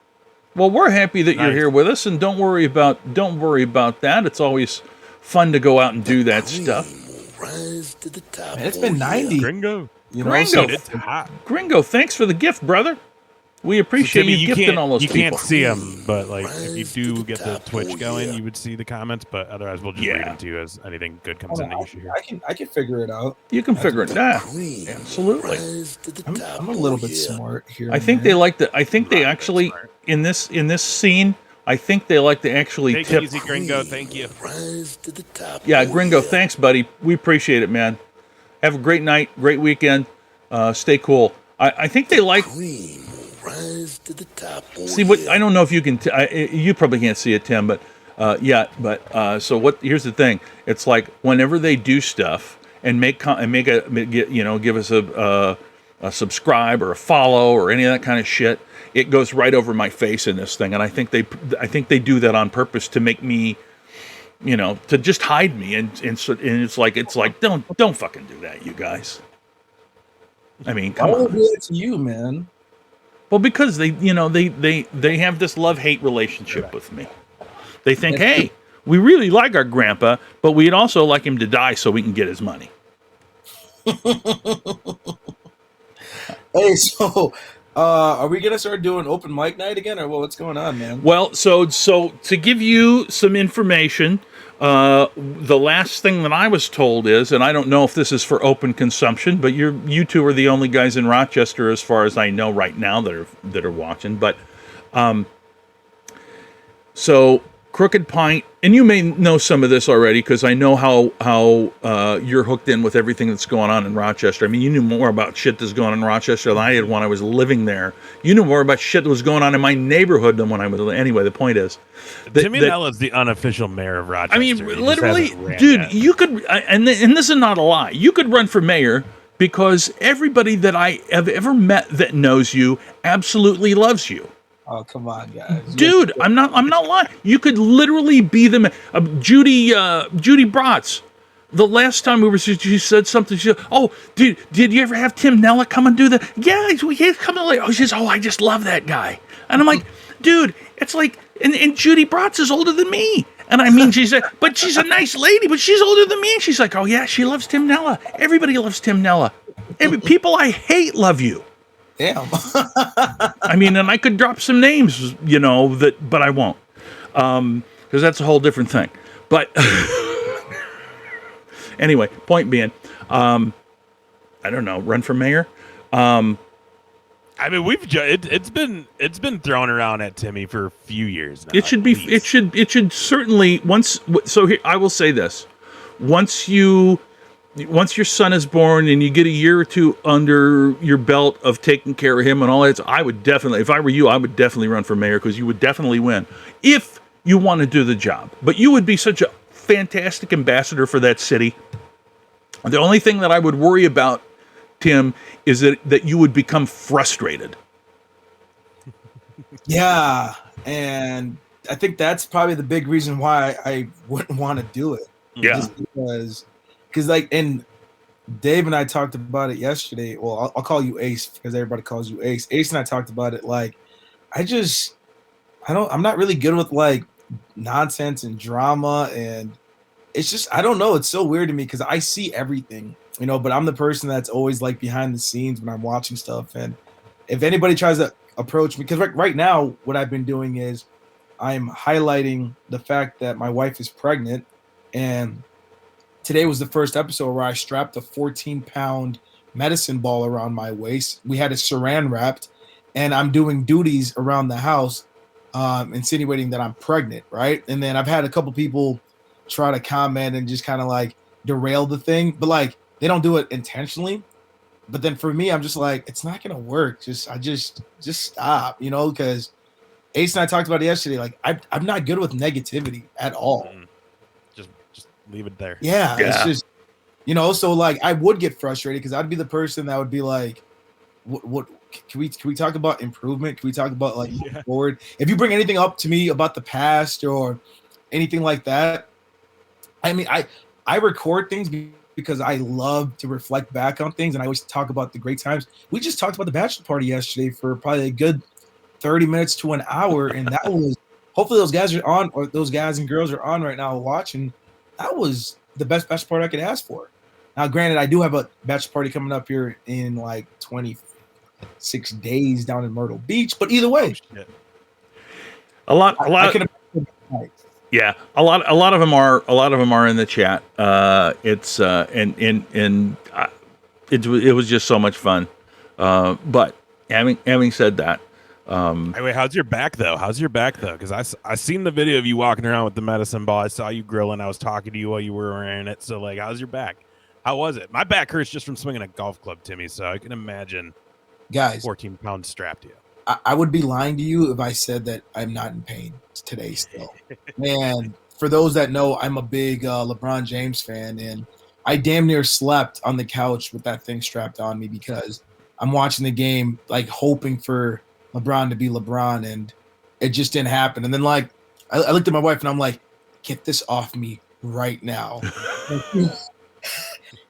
Well, we're happy that you're Nice. here with us, and don't worry about that. It's always fun to go out and do that stuff. Rise to the top. Man, it's been 90. Gringo. You know, Gringo, so It's hot. Gringo, thanks for the gift, brother. We appreciate Timmy, you gifting can't, all those you people. can't see them, but like if you Rise do to the get the top, Twitch oh, going, yeah. you would see the comments. But otherwise, we'll just read Yeah. them to you as anything good comes in that you should hear. I can figure it out. You can figure it out. Queen. Absolutely. Rise to the I'm top, a little oh, bit yeah. smart here. I think they like the. I think they actually in this scene. I think they like to actually Take tip. it easy, Gringo. Thank you. Rise to the top. Yeah, oh, Gringo, yeah. thanks, buddy. We appreciate it, man. Have a great night, great weekend. Stay cool. I think they like. Queen. Rise to the top. Oh, See what yeah. I don't know if you can. You probably can't see it, Tim, but so what? Here's the thing. It's like whenever they do stuff and give us a subscribe or a follow or any of that kind of shit, it goes right over my face in this thing, and I think they do that on purpose to make me, to just hide me, and it's like don't fucking do that, you guys. I mean, come Why would on. they do it to you, man? Well, because they have this love-hate relationship with me. They think, hey, we really like our grandpa, but we'd also like him to die so we can get his money. Hey, so are we gonna start doing open mic night again, or what's going on, man? Well, so to give you some information, the last thing that I was told is, and I don't know if this is for open consumption, but you two are the only guys in Rochester, as far as I know right now, that are watching. But so Crooked Pint, and you may know some of this already because I know how you're hooked in with everything that's going on in Rochester. I mean, you knew more about shit that's going on in Rochester than I did when I was living there. You knew more about shit that was going on in my neighborhood than when I was. Anyway, the point is, Timmy Nela is the unofficial mayor of Rochester. I mean, He just literally, hasn't ran dude, yet. you could, and this is not a lie. You could run for mayor because everybody that I have ever met that knows you absolutely loves you. Oh, come on, guys. Dude, I'm not lying. You could literally be the Judy Bratz. The last time we were, she said something. She said, "Oh, did you ever have Tim Nela come and do the?" Yeah, he's coming. Like, oh, she says, "Oh, I just love that guy." And I'm like, dude, it's like, and Judy Bratz is older than me. And I mean, she's a nice lady, but she's older than me. And she's like, "Oh yeah, she loves Tim Nela. Everybody loves Tim Nela. People I hate love you." Damn. I mean, and I could drop some names, but I won't, because that's a whole different thing. But anyway, point being, I don't know, run for mayor. I mean, it's been thrown around at Timmy for a few years now. It should be. It should certainly once. So here, I will say this: once your son is born and you get a year or two under your belt of taking care of him and all that, I would definitely, if I were you, I would definitely run for mayor because you would definitely win if you want to do the job. But you would be such a fantastic ambassador for that city. The only thing that I would worry about, Tim, is that you would become frustrated. Yeah, and I think that's probably the big reason why I wouldn't want to do it. Yeah. Just because like, and Dave and I talked about it yesterday. Well, I'll call you Ace because everybody calls you Ace. Ace and I talked about it. Like, I'm not really good with like nonsense and drama, and it's just, I don't know. It's so weird to me because I see everything, but I'm the person that's always like behind the scenes when I'm watching stuff. And if anybody tries to approach me, because right now what I've been doing is I'm highlighting the fact that my wife is pregnant, and today was the first episode where I strapped a 14-pound medicine ball around my waist. We had it saran wrapped, and I'm doing duties around the house, insinuating that I'm pregnant, right? And then I've had a couple people try to comment and just kind of like derail the thing, but like they don't do it intentionally. But then for me, I'm just like, it's not gonna work. Just stop, because Ace and I talked about it yesterday. Like I'm not good with negativity at all. Just leave it there. Yeah. It's just, so like I would get frustrated because I'd be the person that would be like, what can we talk about improvement? Can we talk about like moving forward? If you bring anything up to me about the past or anything like that, I mean, I record things because I love to reflect back on things, and I always talk about the great times. We just talked about the bachelor party yesterday for probably a good 30 minutes to an hour, and that was hopefully those guys are on, or those guys and girls are on right now watching. That was the best bachelor party I could ask for. Now, granted, I do have a bachelor party coming up here in like 26 days down in Myrtle Beach, but either way, A lot. Yeah, a lot of them are in the chat. It was just so much fun. But having said that, Hey, wait, how's your back though? Because I seen the video of you walking around with the medicine ball. I saw you grilling. I was talking to you while you were wearing it. So like, how's your back? How was it? My back hurts just from swinging a golf club, Timmy. So I can imagine, guys, 14 pounds strapped to you. I would be lying to you if I said that I'm not in pain today still. And for those that know, I'm a big LeBron James fan, and I damn near slept on the couch with that thing strapped on me because I'm watching the game, like hoping for LeBron to be LeBron, and it just didn't happen. And then like I looked at my wife and I'm like, get this off me right now.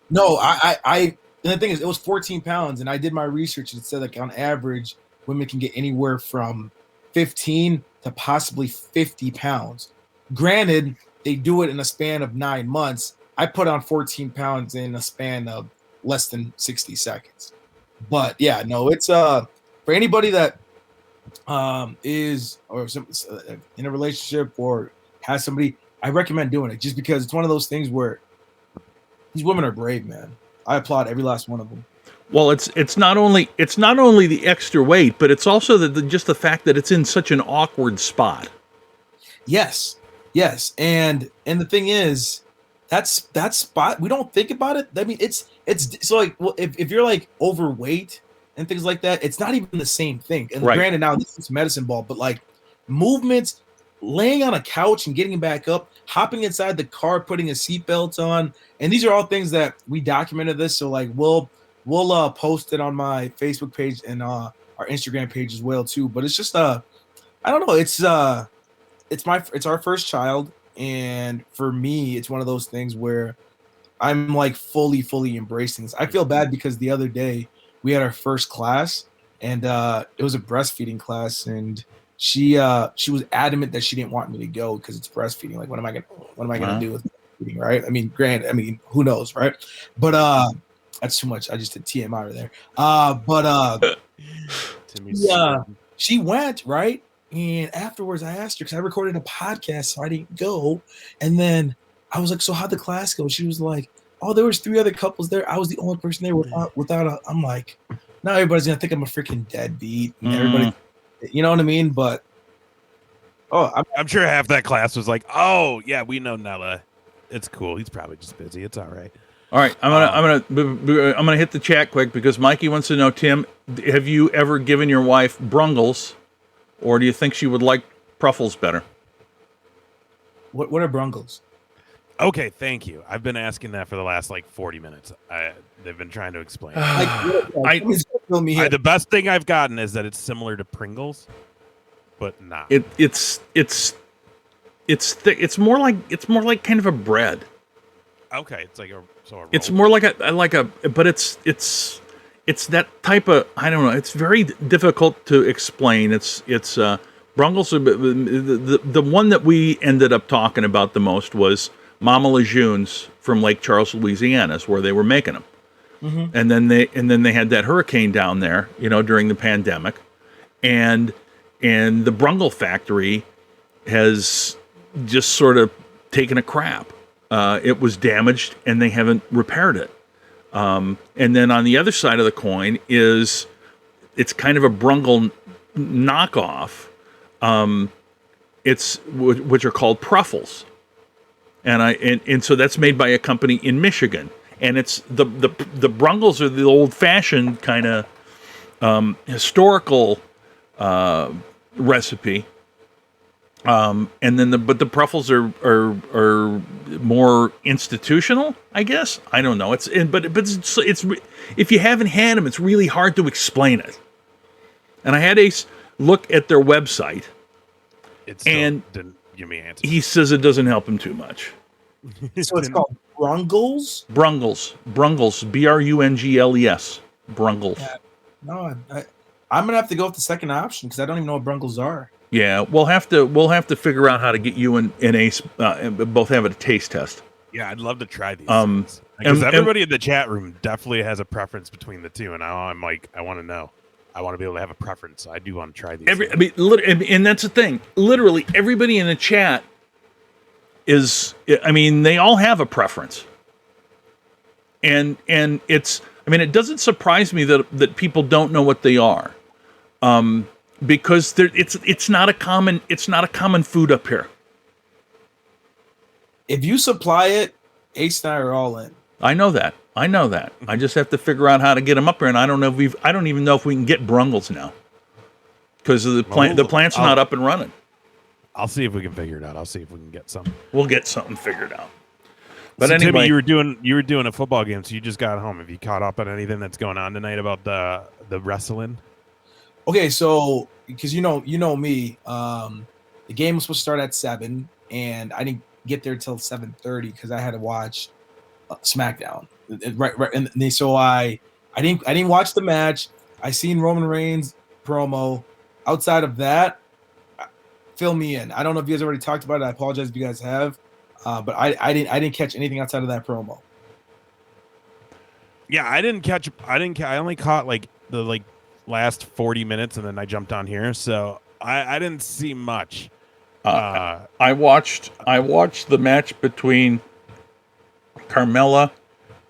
No, I and the thing is, it was 14 pounds, and I did my research and it said like on average, women can get anywhere from 15 to possibly 50 pounds. Granted, they do it in a span of 9 months. I put on 14 pounds in a span of less than 60 seconds. But yeah, no, it's for anybody that is or in a relationship or has somebody, I recommend doing it just because it's one of those things where these women are brave, man. I applaud every last one of them. Well, it's not only the extra weight, but it's also just the fact that it's in such an awkward spot. Yes, and the thing is, that spot, we don't think about it. I mean, it's so like, well, if you're like overweight and things like that, it's not even the same thing. And right. Granted, now this is medicine ball, but like movements, laying on a couch and getting back up, hopping inside the car, putting a seatbelt on, and these are all things that we documented this. So like we'll post it on my Facebook page and our Instagram page as well too. But it's just I don't know. It's our first child, and for me, it's one of those things where I'm like fully embracing this. I feel bad because the other day we had our first class, and it was a breastfeeding class, and she was adamant that she didn't want me to go because it's breastfeeding. Like, what am I gonna do with breastfeeding, right? I mean, who knows, right? But that's too much. I just did TMI there. She went, right? And afterwards I asked her, because I recorded a podcast, so I didn't go. And then I was like, so how'd the class go? She was like, oh, there was 3 other couples there. I was the only person there without a, I'm like, now everybody's going to think I'm a freaking deadbeat. And everybody, you know what I mean? But, I'm sure half that class was like, oh, yeah, we know Nela. It's cool. He's probably just busy. It's all right. All right, I'm gonna hit the chat quick because Mikey wants to know, Tim, have you ever given your wife brungles, or do you think she would like Pruffles better? What are brungles? Okay, thank you. I've been asking that for the last like 40 minutes. They've been trying to explain. The best thing I've gotten is that it's similar to Pringles, but not. It's thick. It's more like kind of a bread. Okay, it's like a roll. It's more like a, but it's that type of, I don't know. It's very difficult to explain. It's Brungles. The one that we ended up talking about the most was Mama Lejeune's from Lake Charles, Louisiana, is where they were making them. Mm-hmm. And then they had that hurricane down there, during the pandemic, and the Brungle factory has just sort of taken a crap. It was damaged, and they haven't repaired it. And then on the other side of the coin it's kind of a Brungle knockoff. Which are called Pruffles, and so that's made by a company in Michigan, and it's the Brungles are the old-fashioned kind of historical recipe. And then the Pruffles are more institutional, I guess. I don't know. It's if you haven't had them, it's really hard to explain it. And I had Ace look at their website, and didn't give me answers. He says it doesn't help him too much. So it's called Brungles. Brungles, Brungles, Brungles, Brungles. Yeah. No, I'm gonna have to go with the second option because I don't even know what Brungles are. Yeah, we'll have to figure out how to get you and Ace both have a taste test. Yeah, I'd love to try these. And- Because and- everybody in the chat room definitely has a preference between the two, and I'm like, I want to know. I want to be able to have a preference. So I do want to try these. And that's the thing. Literally, everybody in the chat is. I mean, they all have a preference, and it's. I mean, it doesn't surprise me that people don't know what they are, because it's not a common food up here. If you supply it, Ace and I are all in. I know that. I just have to figure out how to get them up here, and I don't even know if we can get Brungles now because the plant's not up and running. I'll see if we can figure it out. I'll see if we can get some. We'll get something figured out. But so, anyway, Timmy, you were doing a football game, so you just got home. Have you caught up on anything that's going on tonight about the wrestling? Okay, so because you know me, the game was supposed to start at 7, and I didn't get there till 7:30 because I had to watch SmackDown. Right, and so I didn't watch the match. I seen Roman Reigns promo. Outside of that, fill me in. I don't know if you guys already talked about it. I apologize if you guys have, but I didn't catch anything outside of that promo. Yeah, I only caught the last 40 minutes, and then I jumped on here, so I didn't see much. I watched the match between Carmella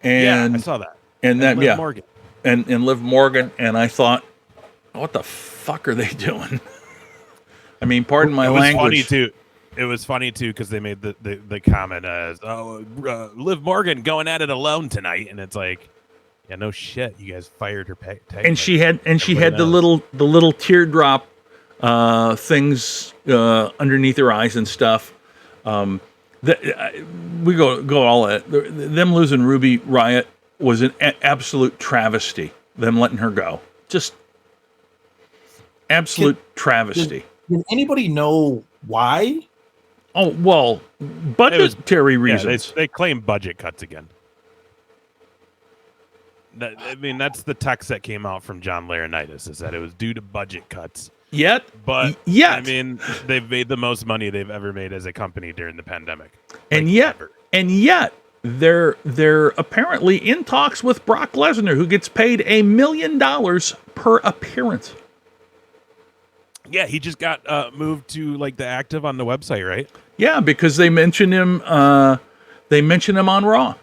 and I saw that. And then Liv Morgan. and Liv Morgan, and I thought, what the fuck are they doing? I mean, pardon my language. It was funny too because they made the comment as, Liv Morgan going at it alone tonight, and it's like, yeah, no shit, you guys fired her tag. And she had the little teardrop things underneath her eyes and stuff. We go all that. Them losing Ruby Riott was an absolute travesty. Them letting her go, just absolute travesty. Did anybody know why? Oh well, budgetary reasons. Yeah, they claim budget cuts again. I mean, that's the text that came out from John Laurinaitis, is that it was due to budget cuts. But I mean, they've made the most money they've ever made as a company during the pandemic. And yet they're apparently in talks with Brock Lesnar, who gets paid $1 million per appearance. Yeah, he just got moved to the active on the website, right? Yeah, because they mention him. They mention him on Raw,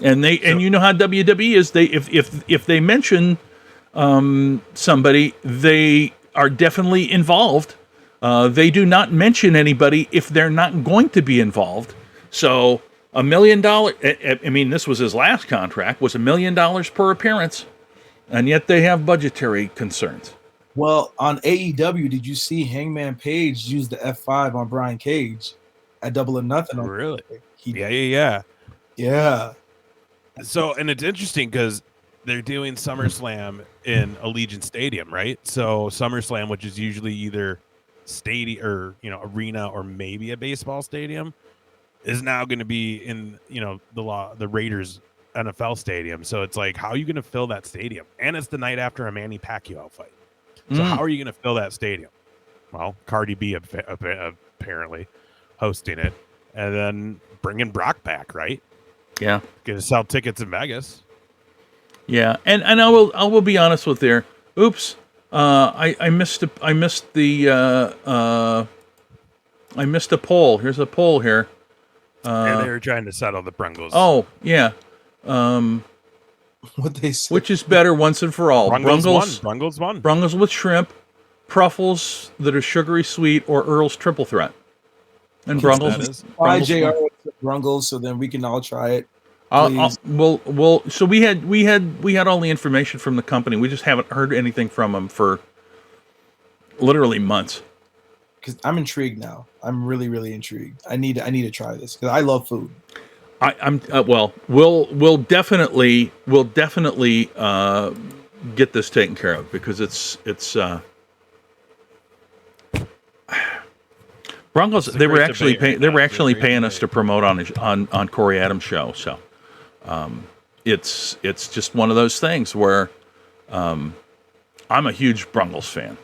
and you know how WWE is. They if they mention somebody, they are definitely involved. They do not mention anybody if they're not going to be involved. So $1 million. I mean, this was his last contract. Was $1 million per appearance, and yet they have budgetary concerns. Well, on AEW, did you see Hangman Page use the F5 on Brian Cage at Double or Nothing? Really? Yeah. So, and it's interesting because they're doing SummerSlam in Allegiant Stadium, right? So SummerSlam, which is usually either stadium or arena or maybe a baseball stadium, is now going to be in the Raiders NFL stadium. So it's like, how are you going to fill that stadium? And it's the night after a Manny Pacquiao fight. So how are you going to fill that stadium? Well, Cardi B apparently hosting it, and then bringing Brock back, right? Yeah, going to sell tickets in Vegas. Yeah, and I will be honest with you. Oops, I missed a poll. Here's a poll here. And they were trying to settle the Brungles. Oh yeah. What they say? Which is better once and for all? Brungles won. Brungles with shrimp, Pruffles that are sugary sweet, or Earl's Triple Threat. And Brungles. Try JR with Brungles, so then we can all try it. So we had all the information from the company. We just haven't heard anything from them for literally months. Because I'm intrigued now. I'm really, really intrigued. I need to try this because I love food. We'll definitely get this taken care of because it's Broncos. It's a They were great actually debate right they now. were It's a actually great paying us debate. to promote on Corey Adams' show. So it's just one of those things where I'm a huge Broncos fan,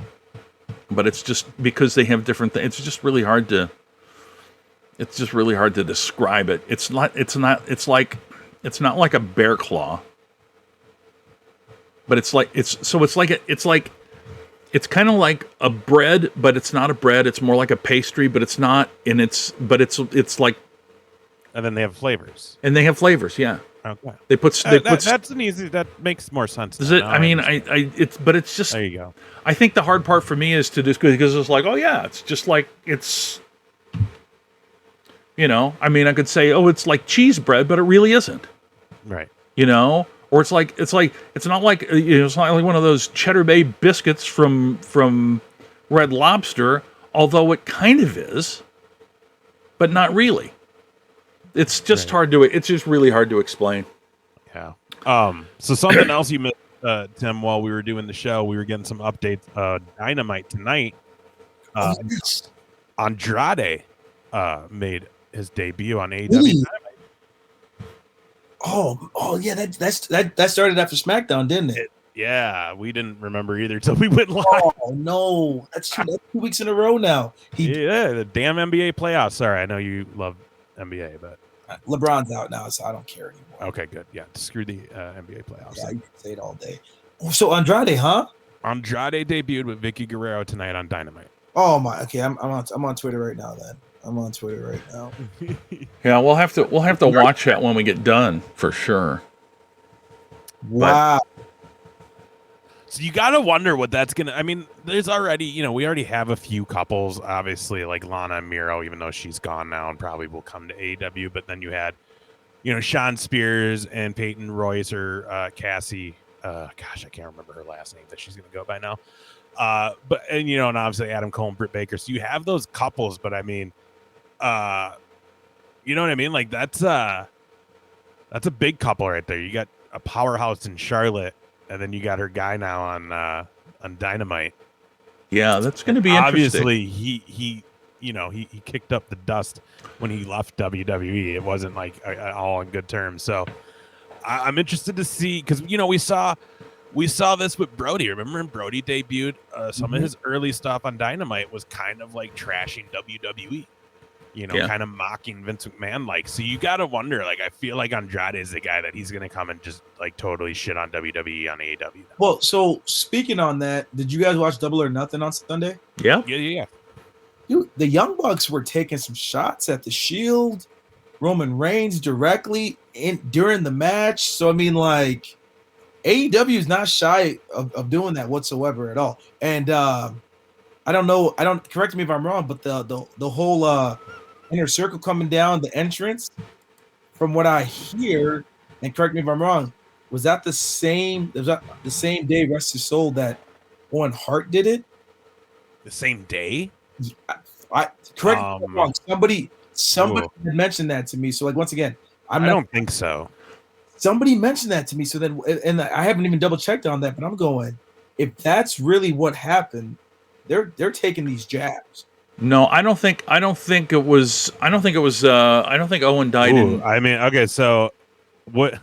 but it's just because they have different things. It's just really hard to describe it. It's not like a bear claw, but it's kind of like a bread, but it's not a bread. It's more like a pastry, but it's not. And it's like, And then they have flavors. and they have flavors. Yeah, Okay. they put That's an easy. That makes more sense. Is now. it? Now I mean, understand. it's just. There you go. I think the hard part for me is to just because it's like, oh yeah, it's just like it's. I mean, I could say, oh, it's like cheese bread, but it really isn't. Right. Or it's not like it's not like one of those Cheddar Bay biscuits from Red Lobster, although it kind of is, but not really. It's just it's just really hard to explain. Yeah. So something else you missed, Tim, while we were doing the show, we were getting some updates. Dynamite tonight. Andrade made his debut on AEW. Really? Oh yeah, that started after SmackDown, didn't it? Yeah, we didn't remember either till we went live. Oh no, that's true. That's 2 weeks in a row now. Yeah, the damn NBA playoffs. Sorry, I know you love NBA, but LeBron's out now, so I don't care anymore. okay, good. Yeah, screw the NBA playoffs. Yeah, you can say it all day. So Andrade, huh? Andrade debuted with Vicky Guerrero tonight on Dynamite. Oh my. Okay, I'm on Twitter right now. Then I'm on Twitter right now. Yeah, we'll have to watch that when we get done for sure. Wow. So you got to wonder what that's going to, I mean, there's already, we already have a few couples, obviously, like Lana and Miro, even though she's gone now and probably will come to AEW. But then you had, Sean Spears and Peyton Royce or Cassie. Gosh, I can't remember her last name that she's going to go by now. And obviously Adam Cole and Britt Baker. So you have those couples, but I mean, you know what I mean? Like that's a big couple right there. You got a powerhouse in Charlotte, and then you got her guy now on Dynamite. Yeah, that's going to be interesting. Obviously, he kicked up the dust when he left WWE. It wasn't like all on good terms. So I'm interested to see because we saw this with Brody. Remember when Brody debuted? Some of his early stuff on Dynamite was kind of like trashing WWE. Kind of mocking Vince McMahon. Like, so you got to wonder, like, I feel like Andrade is the guy that he's going to come and just like totally shit on WWE on AEW. Now. Well, so speaking on that, did you guys watch Double or Nothing on Sunday? Yeah. Dude, the Young Bucks were taking some shots at the Shield, Roman Reigns directly during the match. So, I mean, like, AEW is not shy of doing that whatsoever at all. And I don't know. Correct me if I'm wrong, but the whole Inner Circle coming down the entrance, from what I hear, and correct me if I'm wrong, was that the same? Was that the same day? Rest his soul that Owen Hart did it. The same day. I correct me if I'm wrong. Somebody had mentioned that to me. So like once again, I don't think so. Somebody mentioned that to me. So then, and I haven't even double checked on that, but I'm going, if that's really what happened, they're taking these jabs. No, I don't think it was. I don't think Owen died in. I mean, okay, so what?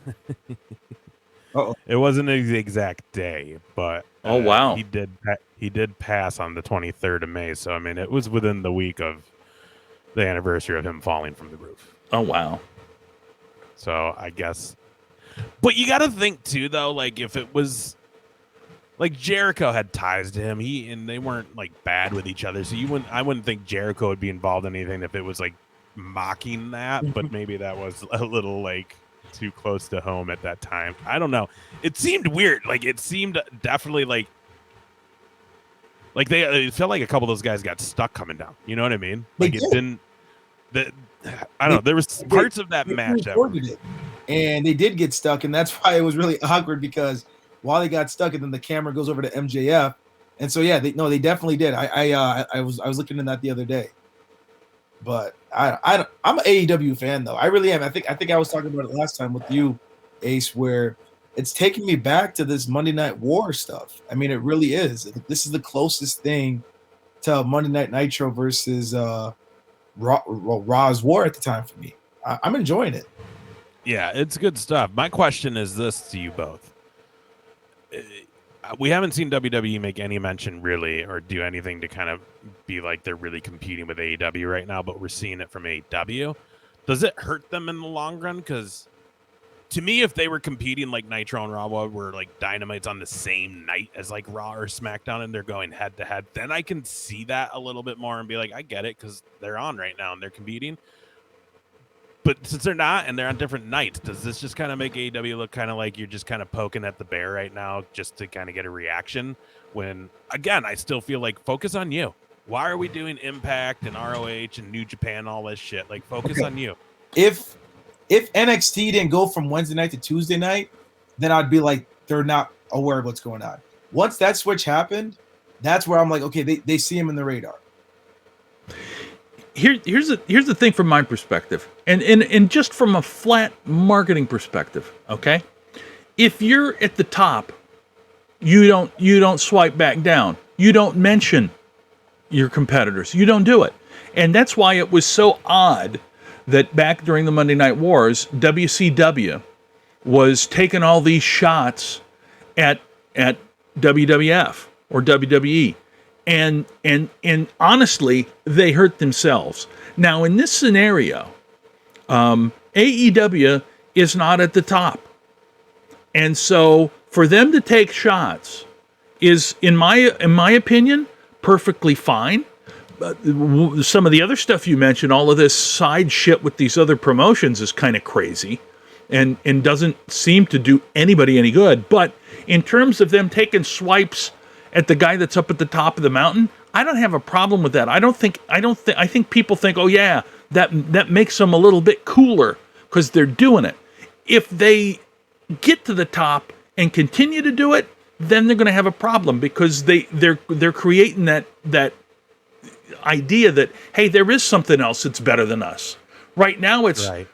It wasn't the exact day, but oh wow, he did pass on the 23rd of May. So I mean, it was within the week of the anniversary of him falling from the roof. Oh wow. So I guess, but you got to think too, though. Like if it was. Like Jericho had ties to him, and they weren't like bad with each other. So I wouldn't think Jericho would be involved in anything if it was like mocking that. But maybe that was a little like too close to home at that time. I don't know. It seemed weird. Like it seemed definitely like it felt like a couple of those guys got stuck coming down. You know what I mean? Like it didn't. I don't know. There was parts of that match that were, and they did get stuck, and that's why it was really awkward because. While they got stuck, and then the camera goes over to MJF, and so yeah, they definitely did. I was looking at that the other day, but I'm an AEW fan though. I really am. I think I was talking about it last time with you, Ace, where it's taking me back to this Monday Night War stuff. I mean, it really is. This is the closest thing to Monday Night Nitro versus Raw's war at the time for me. I'm enjoying it. Yeah, it's good stuff. My question is this to you both. We haven't seen WWE make any mention really or do anything to kind of be like they're really competing with AEW right now, but we're seeing it from AEW. Does it hurt them in the long run? Because to me, if they were competing like Nitro and Raw were like Dynamite's on the same night as like Raw or SmackDown and they're going head to head, then I can see that a little bit more and be like, I get it because they're on right now and they're competing. But since they're not and they're on different nights, does this just kind of make AEW look kind of like you're just kind of poking at the bear right now just to kind of get a reaction? When, again, I still feel like focus on you. Why are we doing Impact and ROH and New Japan, all this shit? Like, focus on you. If NXT didn't go from Wednesday night to Tuesday night, then I'd be like, they're not aware of what's going on. Once that switch happened, that's where I'm like, okay, they see him in the radar. Here's the thing from my perspective, and just from a flat marketing perspective, okay? If you're at the top, you don't swipe back down. You don't mention your competitors. You don't do it. And that's why it was so odd that back during the Monday Night Wars, WCW was taking all these shots at WWF or WWE. And honestly, they hurt themselves. Now, in this scenario, AEW is not at the top. And so for them to take shots is, in my opinion, perfectly fine. Some of the other stuff you mentioned, all of this side shit with these other promotions is kind of crazy and doesn't seem to do anybody any good. But in terms of them taking swipes at the guy that's up at the top of the mountain, I don't have a problem with that. I think people think, oh yeah, that makes them a little bit cooler because they're doing it. If they get to the top and continue to do it, then they're going to have a problem because they're creating that idea that, hey, there is something else that's better than us. Right now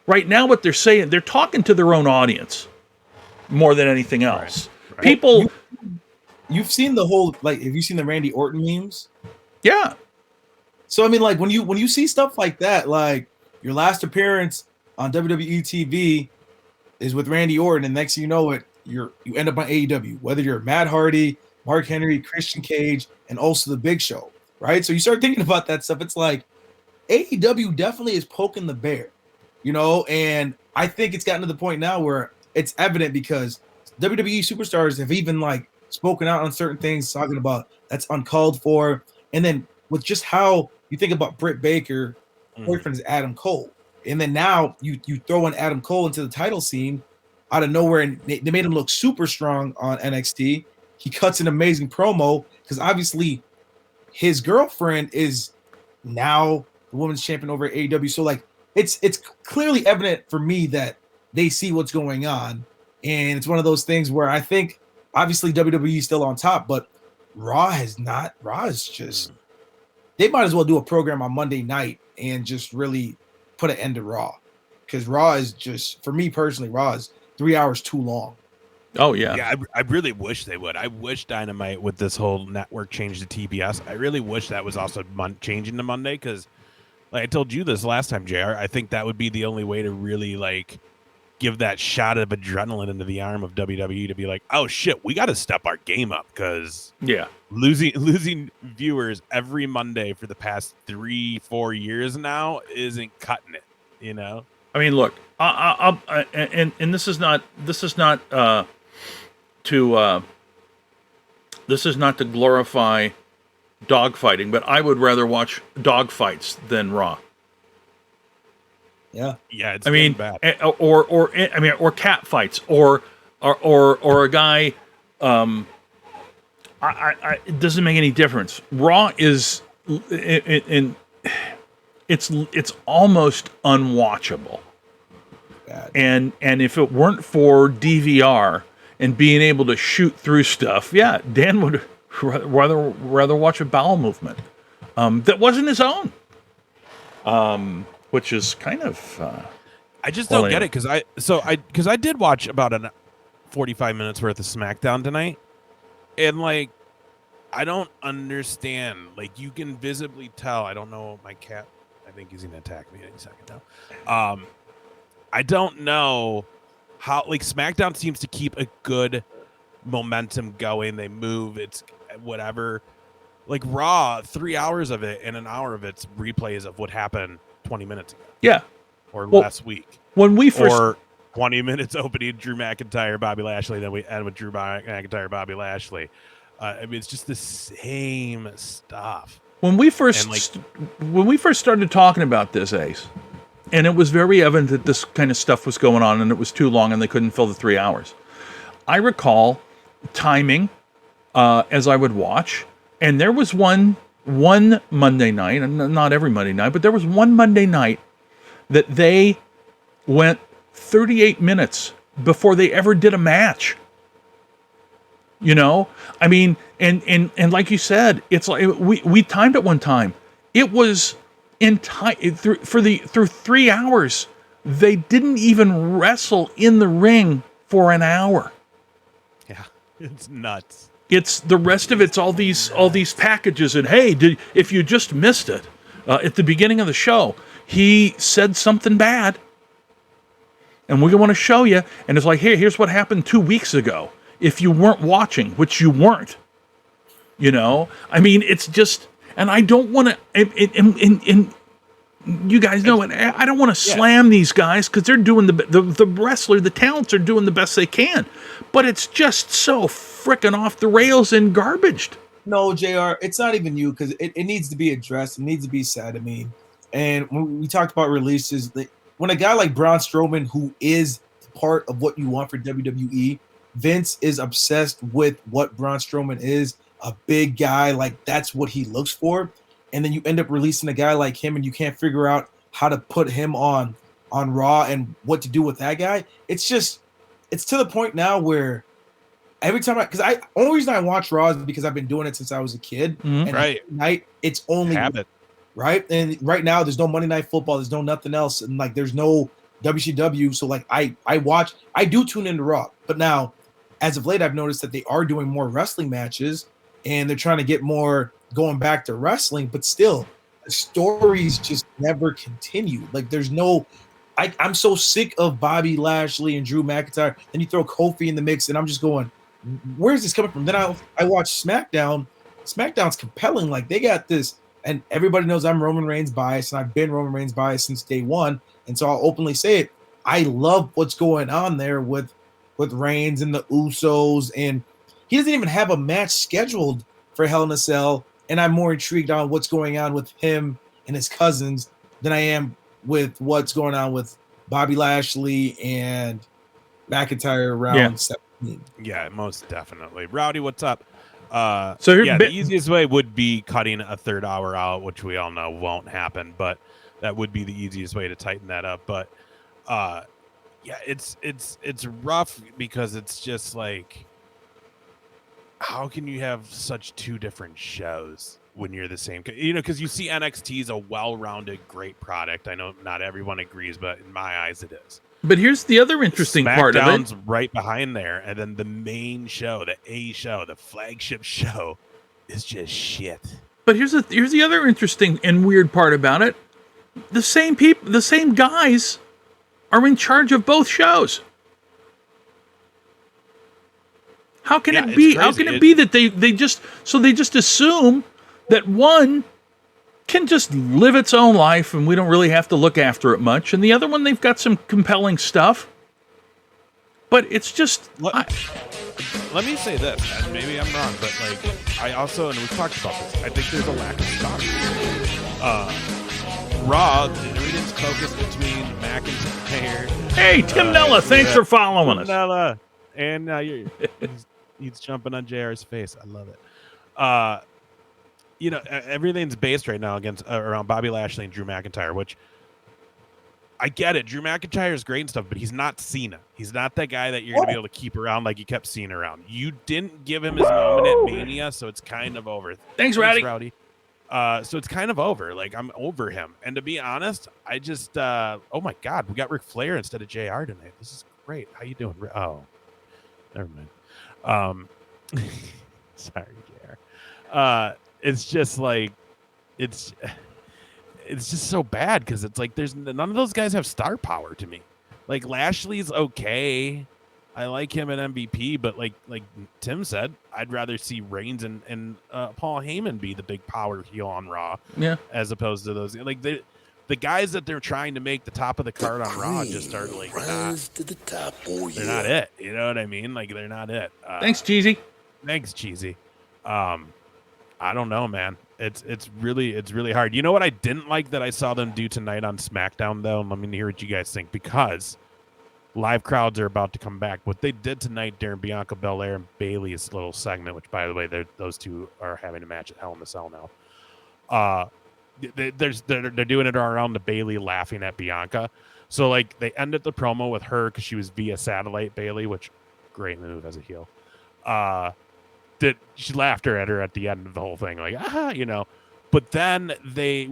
right now what they're saying, they're talking to their own audience more than anything else. Right. People. You've seen the whole, like, have you seen the Randy Orton memes? Yeah. So I mean, like, when you see stuff like that, like your last appearance on WWE TV is with Randy Orton, and next thing you know it, you end up on AEW, whether you're Matt Hardy, Mark Henry, Christian Cage, and also the Big Show, right? So you start thinking about that stuff. It's like AEW definitely is poking the bear, and I think it's gotten to the point now where it's evident because WWE superstars have even like spoken out on certain things, talking about that's uncalled for. And then with just how you think about Britt Baker, boyfriend is Adam Cole. And then now you throw in Adam Cole into the title scene out of nowhere, and they made him look super strong on NXT. He cuts an amazing promo because obviously his girlfriend is now the women's champion over at AEW. So like it's clearly evident for me that they see what's going on. And it's one of those things where I think obviously WWE is still on top, but Raw is not. Raw is just, they might as well do a program on Monday night and just really put an end to Raw. Because Raw is just, for me personally, Raw is 3 hours too long. Oh, yeah. Yeah, I really wish they would. I wish Dynamite with this whole network change to TBS. I really wish that was also changing to Monday because, like I told you this last time, JR, I think that would be the only way to really, like, give that shot of adrenaline into the arm of WWE to be like, oh shit, we got to step our game up because losing viewers every Monday for the past 3-4 years now isn't cutting it. I mean, look, and this is not to glorify dogfighting, but I would rather watch dogfights than Raw. Yeah. It's bad. Or cat fights, or a guy. It doesn't make any difference. Raw is, it's almost unwatchable. Bad. And if it weren't for DVR and being able to shoot through stuff, yeah, Dan would rather watch a bowel movement that wasn't his own. Which is kind of, I just don't get it because I did watch about 45 minutes worth of SmackDown tonight, and like I don't understand. Like you can visibly tell. I don't know, my cat I think he's gonna attack me any second now. I don't know how, like, SmackDown seems to keep a good momentum going. They move, it's whatever. Like Raw, 3 hours of it and an hour of it's replays of what happened 20 minutes ago. Yeah. Or last week. When we first or 20 minutes opening Drew McIntyre, Bobby Lashley, then we end with Drew McIntyre, Bobby Lashley. I mean, it's just the same stuff. When we first started talking about this, Ace, and it was very evident that this kind of stuff was going on and it was too long and they couldn't fill the 3 hours. I recall timing as I would watch, and there was one Monday night, and not every Monday night, but there was one Monday night that they went 38 minutes before they ever did a match. You know, I mean, and like you said, it's like we timed it one time. It was in time through 3 hours. They didn't even wrestle in the ring for an hour. Yeah, it's nuts. It's the rest of it's all these packages. And hey, if you just missed it at the beginning of the show, he said something bad, and we want to show you. And it's like, here's what happened 2 weeks ago. If you weren't watching, which you weren't, you know, I mean, it's just, and I don't want to, and you guys know it. I don't want to slam these guys because they're doing the wrestler, the talents are doing the best they can, but it's just so freaking off the rails and garbaged. No, JR, it's not even you, because it needs to be addressed. It needs to be said. I mean, and when we talked about releases, when a guy like Braun Strowman, who is part of what you want for WWE, Vince is obsessed with what Braun Strowman is, a big guy, like that's what he looks for. And then you end up releasing a guy like him and you can't figure out how to put him on Raw and what to do with that guy. It's to the point now where every time only reason I watch Raw is because I've been doing it since I was a kid. Mm-hmm. And right. night it's only habit. Right. And right now there's no Monday Night Football, there's no nothing else, and like there's no WCW. So like I do tune into Raw, but now as of late, I've noticed that they are doing more wrestling matches and they're trying to get more going back to wrestling, but still the stories just never continue. Like there's no, I'm so sick of Bobby Lashley and Drew McIntyre. Then you throw Kofi in the mix and I'm just going, where's this coming from? Then I watch SmackDown. SmackDown's compelling. Like they got this, and everybody knows I'm Roman Reigns biased and I've been Roman Reigns biased since day one. And so I'll openly say it. I love what's going on there with Reigns and the Usos, and he doesn't even have a match scheduled for Hell in a Cell, and I'm more intrigued on what's going on with him and his cousins than I am with what's going on with Bobby Lashley and McIntyre around 17. Yeah, most definitely. Rowdy, what's up? The easiest way would be cutting a third hour out, which we all know won't happen, but that would be the easiest way to tighten that up. But yeah, it's rough because it's just like, how can you have such two different shows when you're the same? You know, because you see NXT is a well-rounded, great product. I know not everyone agrees, but in my eyes, it is. But here's the other interesting part of it. Right behind there, and then the main show, the flagship show, is just shit. But here's the other interesting and weird part about it. The same people, the same guys are in charge of both shows. How can it be? How can it be that they just assume that one can just live its own life and we don't really have to look after it much, and the other one they've got some compelling stuff. But it's just let me say this, and maybe I'm wrong, but like I also, and we've talked about this, I think there's a lack of stock. Raw, everything's focused between McIntyre. Hey, Tim Nela, thanks for following us. Nela, and he's jumping on JR's face. I love it. You know, everything's based right now around Bobby Lashley and Drew McIntyre, which I get it. Drew McIntyre is great and stuff, but he's not Cena. He's not that guy that you're going to be able to keep around like you kept Cena around. You didn't give him his moment at Mania, so it's kind of over. Thanks, Rowdy. So it's kind of over. Like, I'm over him. And to be honest, I just, oh my God, we got Ric Flair instead of JR tonight. This is great. How you doing? Oh, never mind. Sorry, JR. It's just like, it's just so bad because it's like there's none of those guys have star power to me. Like Lashley's okay. I like him at MVP, but like Tim said, I'd rather see Reigns and Paul Heyman be the big power heel on Raw, as opposed to those like the guys that they're trying to make the top of the card on Raw just are like they're not it. You know what I mean? Like they're not it. Thanks, Cheesy. Thanks, Cheesy. I don't know, man. It's really hard. You know what I didn't like that I saw them do tonight on SmackDown though? And let me hear what you guys think, because live crowds are about to come back. What they did tonight during Bianca Belair and Bayley's little segment, which by the way, those two are having a match at Hell in a Cell now. They're doing it around the Bayley laughing at Bianca. So like they ended the promo with her because she was via satellite Bayley, which great move as a heel. That she laughed at her at the end of the whole thing, like you know. But then they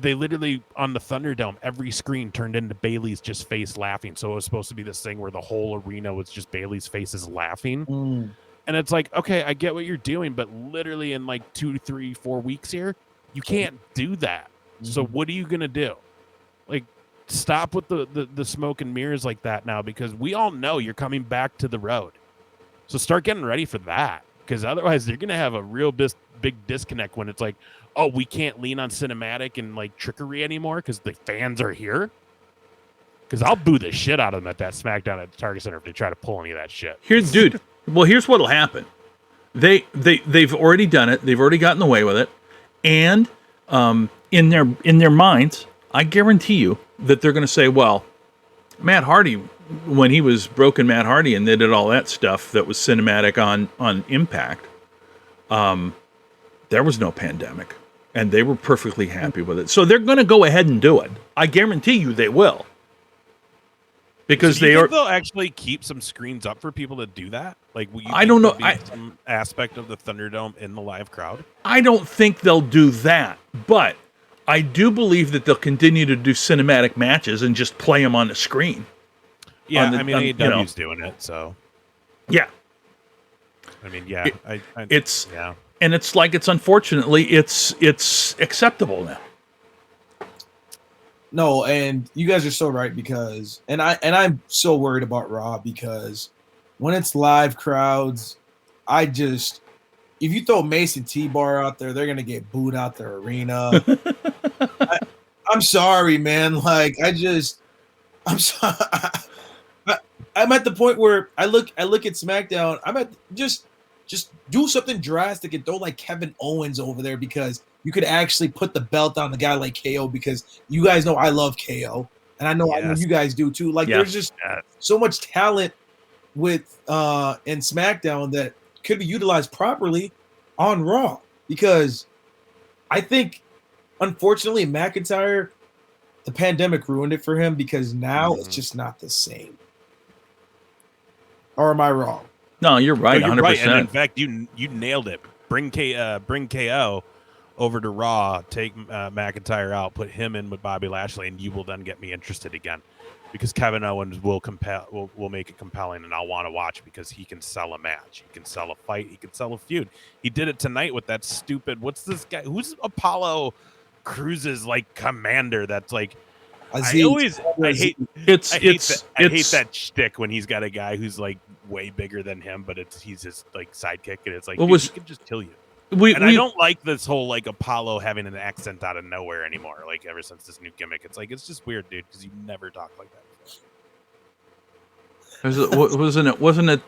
literally on the Thunderdome, every screen turned into Bayley's just face laughing. So it was supposed to be this thing where the whole arena was just Bayley's faces laughing. And it's like, okay, I get what you're doing, but literally in like 2, 3, 4 weeks here, you can't do that. So what are you gonna do? Like, stop with the smoke and mirrors like that now, because we all know you're coming back to the road. So start getting ready for that, because otherwise they're gonna have a real big disconnect when it's like, oh, we can't lean on cinematic and like trickery anymore because the fans are here. Because I'll boo the shit out of them at that SmackDown at the Target Center if they try to pull any of that shit. Here's what'll happen. They've already done it. They've already gotten away with it, and in their minds, I guarantee you that they're going to say, well, Matt Hardy, when he was Broken Matt Hardy and they did all that stuff that was cinematic on Impact, there was no pandemic. And they were perfectly happy with it. So they're going to go ahead and do it. I guarantee you they will. Because they'll actually keep some screens up for people to do that? Like, I don't know. Some aspect of the Thunderdome in the live crowd? I don't think they'll do that. But I do believe that they'll continue to do cinematic matches and just play them on the screen. Yeah, AEW's doing it, so. Yeah. I mean, yeah. And it's like, unfortunately, it's acceptable now. No, and you guys are so right, because I'm so worried about Raw, because when it's live crowds, if you throw Mason T-Bar out there, they're gonna get booed out their arena. I'm sorry, man. Like I'm sorry. I'm at the point where I look at SmackDown. I'm at just do something drastic and throw like Kevin Owens over there, because you could actually put the belt on the guy like KO, because you guys know I love KO, and I know you guys do too. Like there's just so much talent with in SmackDown that could be utilized properly on Raw, because I think unfortunately McIntyre, the pandemic ruined it for him, because now it's just not the same. Or am I wrong? No, you're right, 100%. Right. And in fact, you nailed it. Bring KO over to Raw, take McIntyre out, put him in with Bobby Lashley, and you will then get me interested again, because Kevin Owens will make it compelling, and I'll want to watch, because he can sell a match, he can sell a fight, he can sell a feud. He did it tonight with that stupid, what's this guy? Who's Apollo Cruz's like commander? That's like, I hate that shtick when he's got a guy who's like way bigger than him, but he's his like sidekick, and it's like, he can just kill you. I don't like this whole like Apollo having an accent out of nowhere anymore. Like ever since this new gimmick, it's just weird, dude, because you never talk like that. Wasn't it?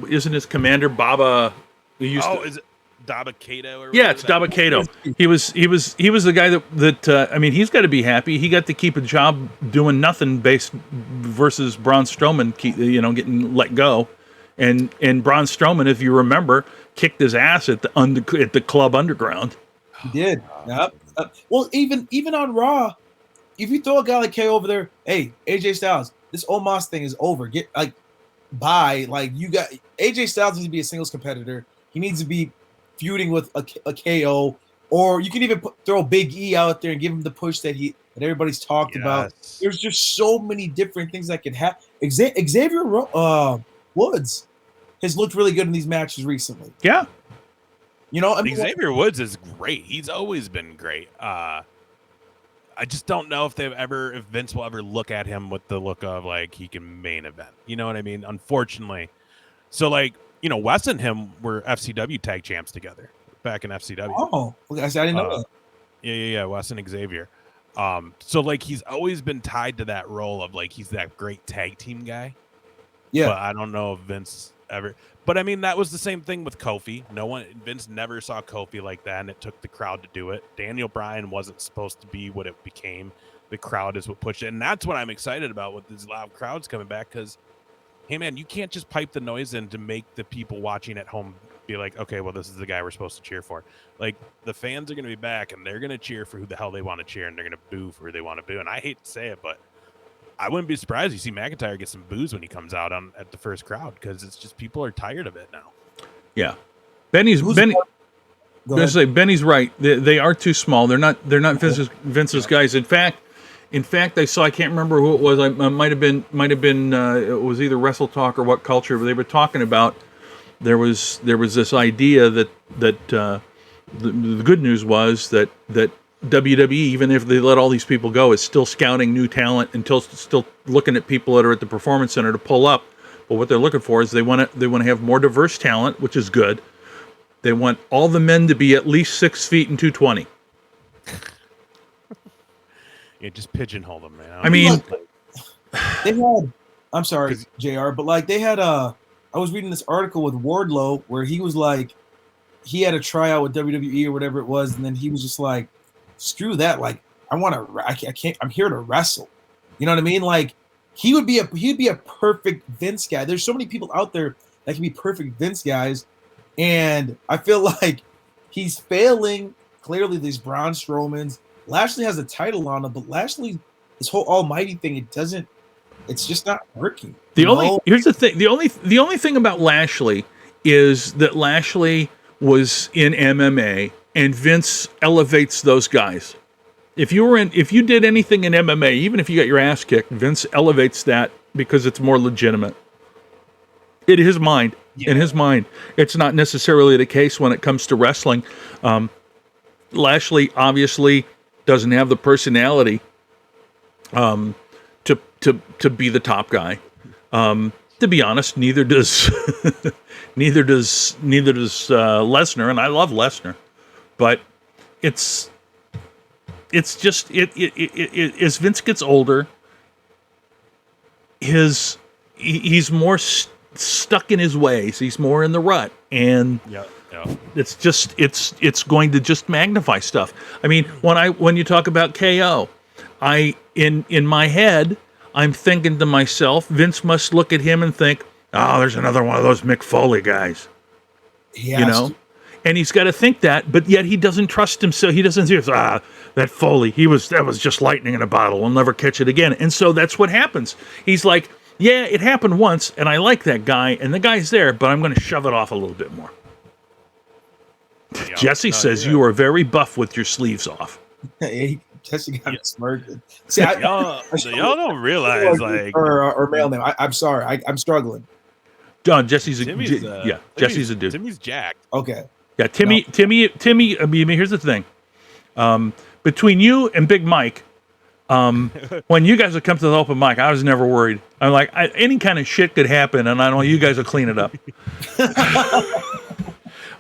Isn't his commander Baba? Is it Daba Kato? Yeah, it's Daba Kato. He was the guy that I mean, he's got to be happy. He got to keep a job doing nothing versus Braun Strowman, getting let go. And Braun Strowman, if you remember, kicked his ass at the Club Underground. He did. Yep. Well, even on Raw, if you throw a guy like KO over there, hey, AJ Styles, this Omos thing is over. Get bye. Like you got AJ Styles needs to be a singles competitor. He needs to be feuding with a KO, or you can even throw Big E out there and give him the push that everybody's talked about. There's just so many different things that could happen. Xavier Woods has looked really good in these matches recently. Yeah. You know, I mean, Xavier Woods is great. He's always been great. I just don't know if Vince will ever look at him with the look of like he can main event. You know what I mean? Unfortunately. So like, Wes and him were FCW tag champs together back in FCW. oh, I didn't know that. Yeah. Wes and Xavier. So like he's always been tied to that role of like he's that great tag team guy. Yeah. But I don't know if Vince ever. But I mean, that was the same thing with Kofi. Vince never saw Kofi like that, and it took the crowd to do it. Daniel Bryan wasn't supposed to be what it became. The crowd is what pushed it, and that's what I'm excited about with these loud crowds coming back. Because, hey man, you can't just pipe the noise in to make the people watching at home be like, okay, well, this is the guy we're supposed to cheer for. Like the fans are going to be back, and they're going to cheer for who the hell they want to cheer, and they're going to boo for who they want to boo. And I hate to say it, but I wouldn't be surprised you see McIntyre get some boos when he comes out at the first crowd, because it's just people are tired of it now. Yeah, Benny's right. They are too small. They're not Vince's guys. In fact, I saw, I can't remember who it was. I might have been it was either Wrestle Talk or What Culture, but they were talking about there was this idea that the good news was that WWE, even if they let all these people go, is still scouting new talent and still looking at people that are at the Performance Center to pull up. But what they're looking for is they want to have more diverse talent, which is good. They want all the men to be at least 6 feet and 220. Yeah, just pigeonhole them, man. I mean, they had. I'm sorry, JR, but like they had I was reading this article with Wardlow where he was like, he had a tryout with WWE or whatever it was, and then he was just like, screw that, like I can't, I'm here to wrestle. You know what I mean? Like he'd be a perfect Vince guy. There's so many people out there that can be perfect Vince guys, and I feel like he's failing. Clearly, these Braun Strowmans. Lashley has a title on him, but Lashley, this whole almighty thing, it's just not working. Here's the thing. The only thing about Lashley is that Lashley was in MMA, and Vince elevates those guys. If you did anything in MMA, even if you got your ass kicked, Vince elevates that because it's more legitimate. In his mind, it's not necessarily the case when it comes to wrestling. Lashley obviously doesn't have the personality to be the top guy. To be honest, neither does Lesnar, and I love Lesnar, but it's just as Vince gets older, he's more stuck in his ways. He's more in the rut, and it's going to just magnify stuff. I mean, when you talk about KO, in my head, I'm thinking to myself, Vince must look at him and think, oh, there's another one of those Mick Foley guys. And he's got to think that, but yet he doesn't trust himself. He doesn't say, that Foley, that was just lightning in a bottle. We'll never catch it again. And so that's what happens. He's like, yeah, it happened once, and I like that guy, and the guy's there, but I'm going to shove it off a little bit more. Jesse says you are very buff with your sleeves off. Jesse got smirked. See, y'all don't realize, like, or male name. I'm sorry, I'm struggling. Jesse's a dude. Timmy's jacked. Okay. Yeah, Timmy. I mean, here's the thing. Between you and Big Mike, when you guys would come to the open mic, I was never worried. I'm like, any kind of shit could happen, and I know you guys will clean it up.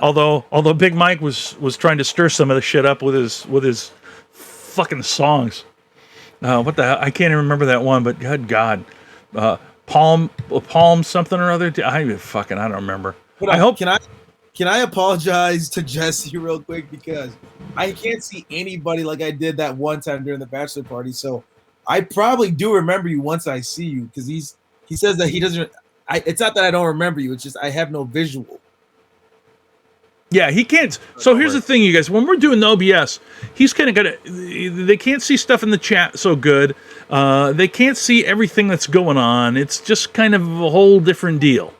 Although Big Mike was trying to stir some of the shit up with his fucking songs. What the hell? I can't even remember that one, but good God, Palm something or other. I don't remember. But can I apologize to Jesse real quick, because I can't see anybody like I did that one time during the bachelor party. So I probably do remember you once I see you, because he says that he doesn't. It's not that I don't remember you. It's just I have no visual. Yeah, he can't. So here's the thing, you guys. When we're doing the OBS, he's kind of got to. They can't see stuff in the chat so good. They can't see everything that's going on. It's just kind of a whole different deal.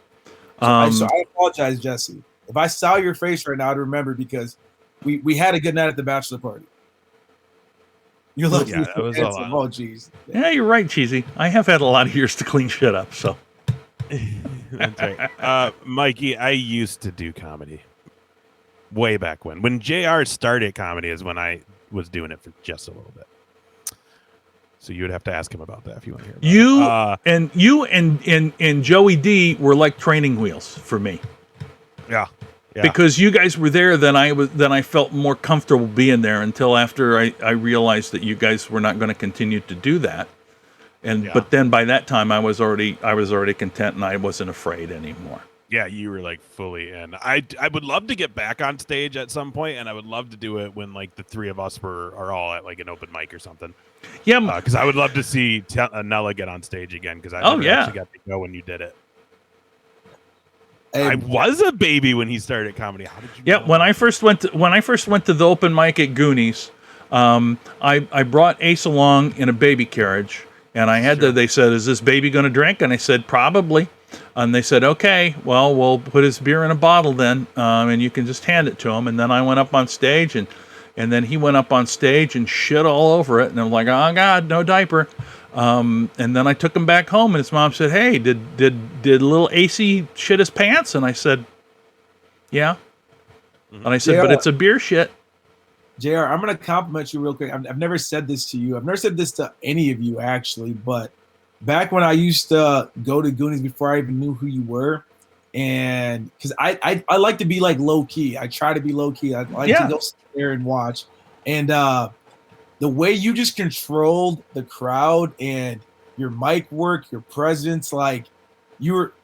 So I apologize, Jesse. If I saw your face right now, I'd remember, because we had a good night at the bachelor party. You're looking. Yeah, that was a lot. Oh, geez. Yeah, you're right, Cheesy. I have had a lot of years to clean shit up. So, that's right. Mikey, I used to do comedy. way back when JR started comedy is when I was doing it for just a little bit. So you would have to ask him about that if you want to hear about it. You and Joey D were like training wheels for me. Yeah. Because you guys were there, then I felt more comfortable being there until after I realized that you guys were not going to continue to do that. But then by that time I was already content and I wasn't afraid anymore. Yeah, you were like fully in. I would love to get back on stage at some point, and I would love to do it when like the three of us are all at like an open mic or something. Yeah, because I would love to see Nela get on stage again because I never actually got to go when you did it. I was a baby when he started comedy. How did you? Yeah, when I first went to the open mic at Goonies, I brought Ace along in a baby carriage, and I had to. They said, "Is this baby going to drink?" And I said, "Probably." And they said, "Okay, well, we'll put his beer in a bottle then, and you can just hand it to him." And then I went up on stage, and then he went up on stage and shit all over it. And I'm like, "Oh God, no diaper." And then I took him back home, and his mom said, "Hey, did little AC shit his pants?" And I said, "Yeah." And I said, "But it's a beer shit." JR, I'm going to compliment you real quick. I've never said this to you. I've never said this to any of you, actually. But back when I used to go to Goonies before I even knew who you were, and because I like to be like low key. I try to be low key. I like to go sit there and watch. And the way you just controlled the crowd and your mic work, your presence, like you were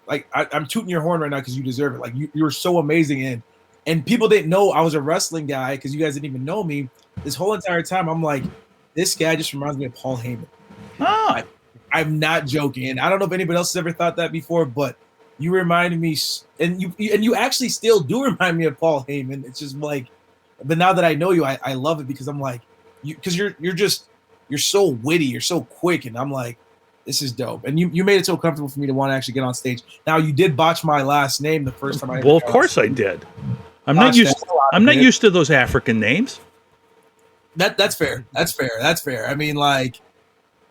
like I'm tooting your horn right now because you deserve it. Like you were so amazing. And people didn't know I was a wrestling guy because you guys didn't even know me. This whole entire time, I'm like, this guy just reminds me of Paul Heyman. Oh. I'm not joking. And I don't know if anybody else has ever thought that before, but you reminded me, and you actually still do remind me of Paul Heyman. It's just like, but now that I know you, I love it because I'm like, because you're so witty, you're so quick, and I'm like, this is dope. And you made it so comfortable for me to want to actually get on stage. Now you did botch my last name the first time I. Well, of course I did. I'm not used to those African names. That's fair. That's fair. I mean, like,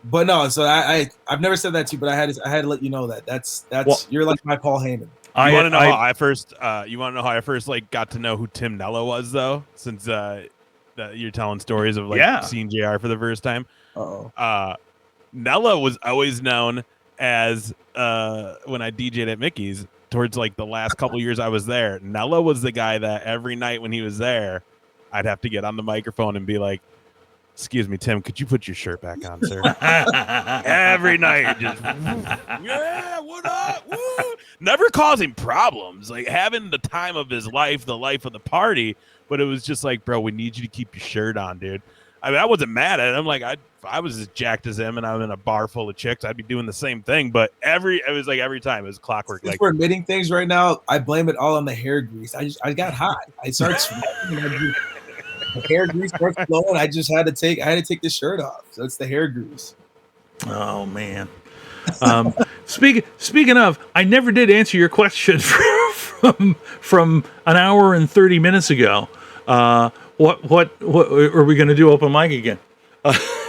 but no. So I've never said that to you, but I had to let you know that's you're like my Paul Heyman. You want to know how I first? You want to know how I first like got to know who Tim Nela was though? Since you're telling stories of like seeing JR for the first time. Nela was always known as when I DJ'd at Mickey's. Towards like the last couple years I was there, Nela was the guy that every night when he was there, I'd have to get on the microphone and be like, "Excuse me, Tim, could you put your shirt back on, sir?" Every night, just yeah, what up? Woo? Never causing problems, like having the time of his life, the life of the party. But it was just like, bro, we need you to keep your shirt on, dude. I mean, I wasn't mad at him. Like if I was as jacked as him and I'm in a bar full of chicks, I'd be doing the same thing. But every time it was clockwork. Since we're admitting things right now, I blame it all on the hair grease. I got hot. I started sweating. The hair grease starts flowing. I had to take the shirt off. So it's the hair grease. Oh man. Speaking of, I never did answer your question from an hour and 30 minutes ago. What are we going to do open mic again?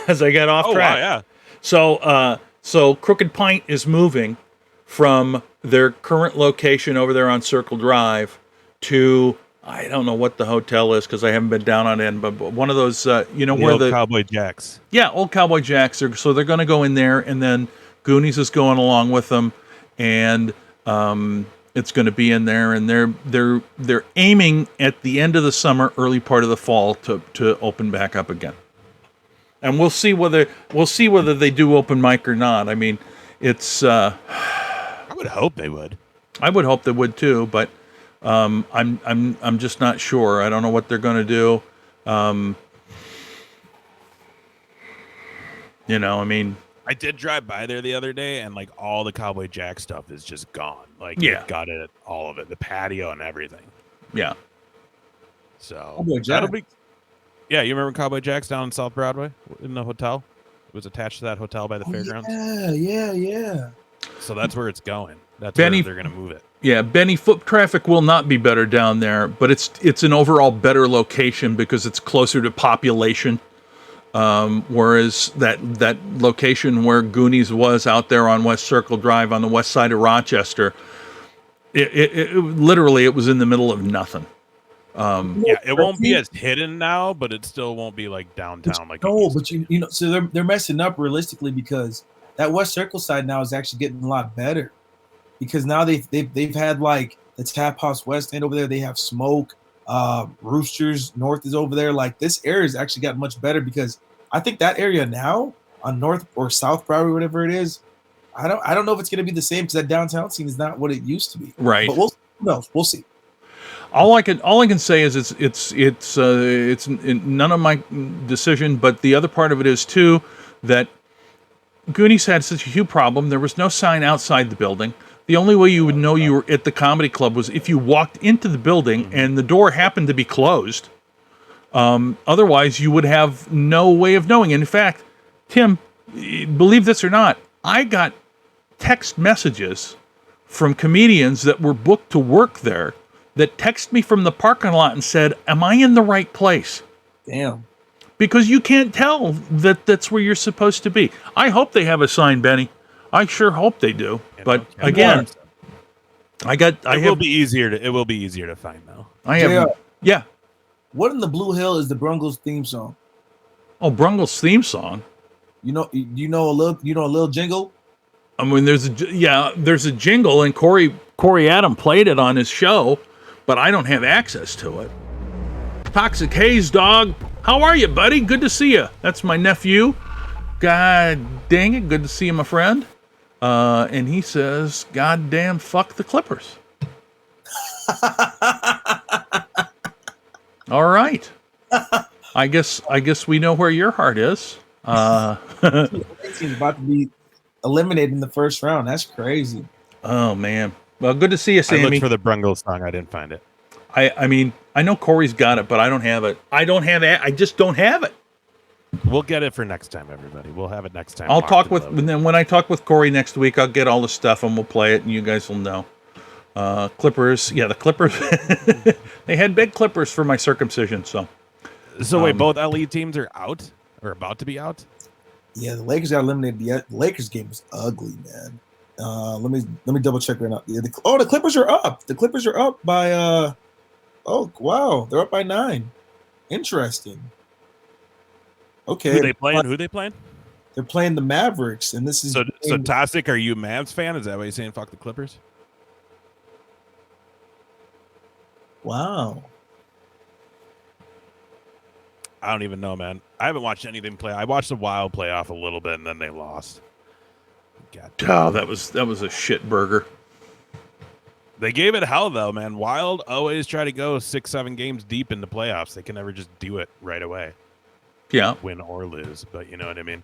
As I got off track. Wow, yeah. So Crooked Pint is moving from their current location over there on Circle Drive to, I don't know what the hotel is because I haven't been down on it, but one of those, where the Cowboy Jacks. Yeah, old Cowboy Jacks. So they're going to go in there, and then Goonies is going along with them, and it's going to be in there, and they're aiming at the end of the summer, early part of the fall to open back up again. And we'll see whether they do open mic or not. I mean, it's. I would hope they would. I would hope they would too, but I'm just not sure. I don't know what they're going to do. I mean. I did drive by there the other day, and like all the Cowboy Jack stuff is just gone. Like, got it, all of it, the patio and everything. Yeah. So that'll be. Yeah, you remember Cowboy Jack's down in South Broadway in the hotel? It was attached to that hotel by the fairgrounds. Yeah. So that's where it's going. That's where they're going to move it. Yeah, Benny, foot traffic will not be better down there, but it's an overall better location because it's closer to population. Whereas that location where Goonies was out there on West Circle Drive on the west side of Rochester, it literally was in the middle of nothing. Yeah, it won't be as hidden now, but it still won't be like downtown. Like no, but you know, so they're messing up realistically because that West Circle side now is actually getting a lot better because now they've had like the Tap House West End over there. They have Smoke, Roosters North is over there. Like this area has actually gotten much better because I think that area now on North or South Broward, whatever it is, I don't know if it's going to be the same because that downtown scene is not what it used to be. Right. But we'll see. All I can say is it's none of my decision, but the other part of it is too that Goonies had such a huge problem. There was no sign outside the building. The only way you would know you were at the comedy club was if you walked into the building and the door happened to be closed. Otherwise, you would have no way of knowing. And in fact, Tim, believe this or not, I got text messages from comedians that were booked to work there that text me from the parking lot and said, "Am I in the right place?" Damn. Because you can't tell that that's where you're supposed to be. I hope they have a sign, Benny. I sure hope they do. But again, it will be easier to find now. I have, yeah. What in the Blue Hill is the Brungles theme song? Oh, Brungles theme song. You know a little jingle. I mean, there's a jingle, and Corey Adam played it on his show, but I don't have access to it. Toxic Haze Dog, how are you, buddy? Good to see you. That's my nephew. God dang it, good to see you, my friend. And he says, "God damn, fuck the Clippers." All right. I guess we know where your heart is. He's about to be eliminated in the first round. That's crazy. Oh man. Well, good to see you, Sammy. I looked for the Brungles song. I didn't find it. I mean, I know Corey's got it, but I don't have it. I just don't have it. We'll get it for next time, everybody. We'll have it next time. I'll talk with, and then when I talk with Corey next week, I'll get all the stuff and we'll play it, and you guys will know. Clippers, yeah, the Clippers. They had big Clippers for my circumcision, so. So wait, both LE teams are out or about to be out? Yeah, the Lakers got eliminated. The Lakers game was ugly, man. Let me double check right now. Yeah, the Clippers are up. The Clippers are up by oh wow, they're up by 9. Interesting. Okay. Who they playing? They're playing the Mavericks, and this is so Toxic. Are you a Mavs fan? Is that why you're saying fuck the Clippers? Wow. I don't even know, man. I haven't watched anything play. I watched the Wild play off a little bit, and then they lost. God. Oh, that was a shit burger. They gave it hell, though, man. Wild always try to go 6-7 games deep in the playoffs. They can never just do it right away. Yeah. Win or lose, but you know what I mean?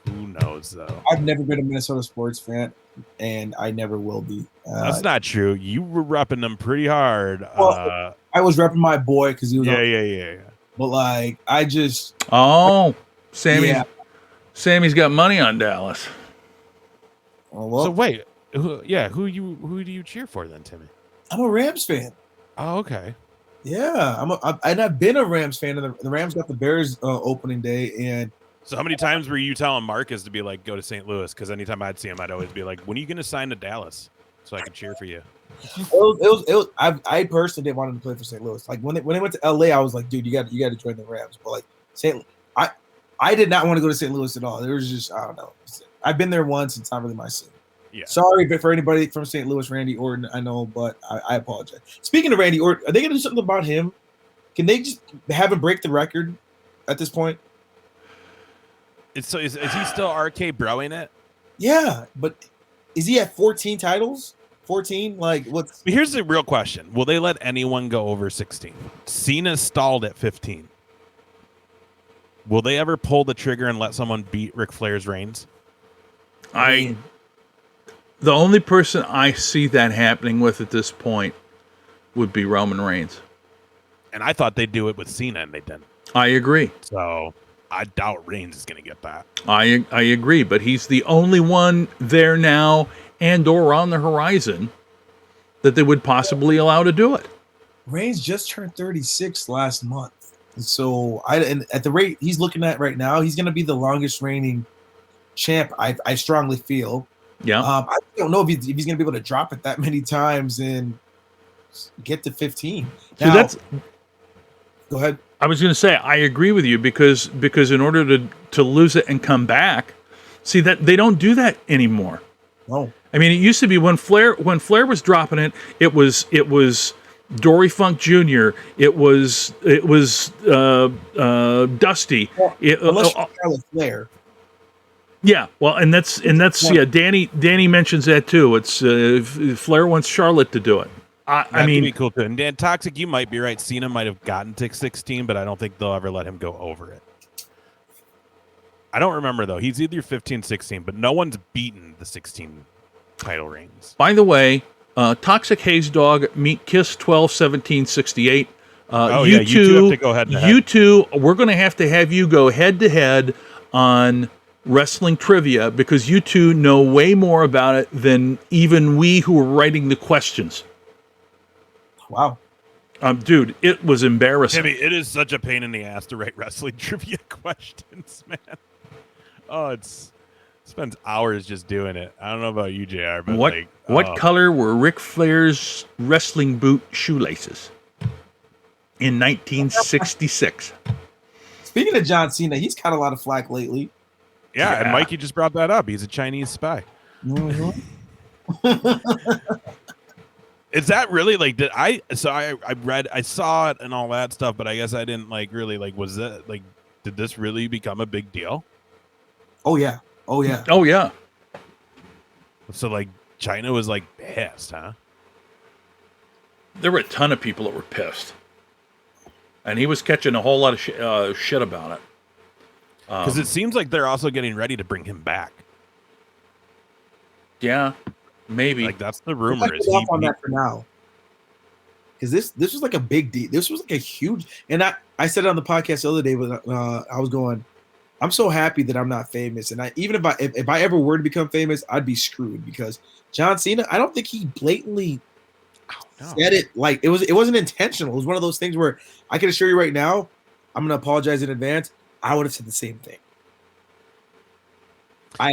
Who knows, though? I've never been a Minnesota sports fan, and I never will be. That's not true. You were repping them pretty hard. Well, I was repping my boy because he was Yeah. But like, I just Sammy's got money on Dallas. Oh, well, so wait, who do you cheer for then, Timmy? I'm a Rams fan. Oh, okay. Yeah, I've been a Rams fan. And the Rams got the Bears opening day, and so how many times were you telling Marcus to be like, go to St. Louis? Because anytime I'd see him, I'd always be like, when are you going to sign to Dallas so I can cheer for you? It was. I personally didn't want him to play for St. Louis. Like when they went to LA, I was like, dude, you got to join the Rams. But like I did not want to go to St. Louis at all. There was just, I don't know. I've been there once. It's not really my scene. Yeah. Sorry, but for anybody from St. Louis, Randy Orton, I know, but I apologize. Speaking of Randy Orton, are they going to do something about him? Can they just have him break the record at this point? Is he still RK broing it? Yeah, but is he at 14 titles? 14? Like, what's... Here's the real question. Will they let anyone go over 16? Cena stalled at 15. Will they ever pull the trigger and let someone beat Ric Flair's reigns? The only person I see that happening with at this point would be Roman Reigns. And I thought they'd do it with Cena, and they didn't. I agree. So I doubt Reigns is going to get that. I agree, but he's the only one there now and or on the horizon that they would possibly allow to do it. Reigns just turned 36 last month. So and at the rate he's looking at right now, he's going to be the longest reigning champ. I strongly feel. Yeah. I don't know if he's going to be able to drop it that many times. And get to 15. So Now, that's. go ahead. I was going to say I agree with you because in order to lose it and come back, see that they don't do that anymore. No. I mean, it used to be when Flair was dropping it, it was Dory Funk Jr. It was Dusty. Well, unless you Charlotte Flair. Yeah, well, and that's Danny mentions that too. It's Flair wants Charlotte to do it. I mean, be cool too. And Dan Toxic, you might be right. Cena might have gotten to 16, but I don't think they'll ever let him go over it. I don't remember though. He's either 15, 16, but no one's beaten the 16 title reigns. By the way, Toxic Haze Dog, meet Kiss 12, 17, 68. You two have to go head to head. You two, we're going to have you go head to head on wrestling trivia because you two know way more about it than even we who are writing the questions. Wow. Dude, it was embarrassing. Timmy, it is such a pain in the ass to write wrestling trivia questions, man. Oh, spends hours just doing it. I don't know about you, JR, but what color were Ric Flair's wrestling boot shoelaces in 1966? Speaking of John Cena, he's caught a lot of flack lately. Yeah, and Mikey just brought that up. He's a Chinese spy. Mm-hmm. Is that really I read, I saw it and all that stuff, but I guess I didn't really was that did this really become a big deal? Oh yeah. Oh yeah. So China was pissed, huh? There were a ton of people that were pissed, and he was catching a whole lot of shit about it. Because it seems like they're also getting ready to bring him back. Yeah, maybe. That's the rumor. Is off on that for now? Because this was a big deal. This was a huge. And I said it on the podcast the other day, but I was going, I'm so happy that I'm not famous. And even if I ever were to become famous, I'd be screwed because John Cena, I don't think he blatantly said it it wasn't intentional. It was one of those things where I can assure you right now, I'm gonna apologize in advance. I would have said the same thing.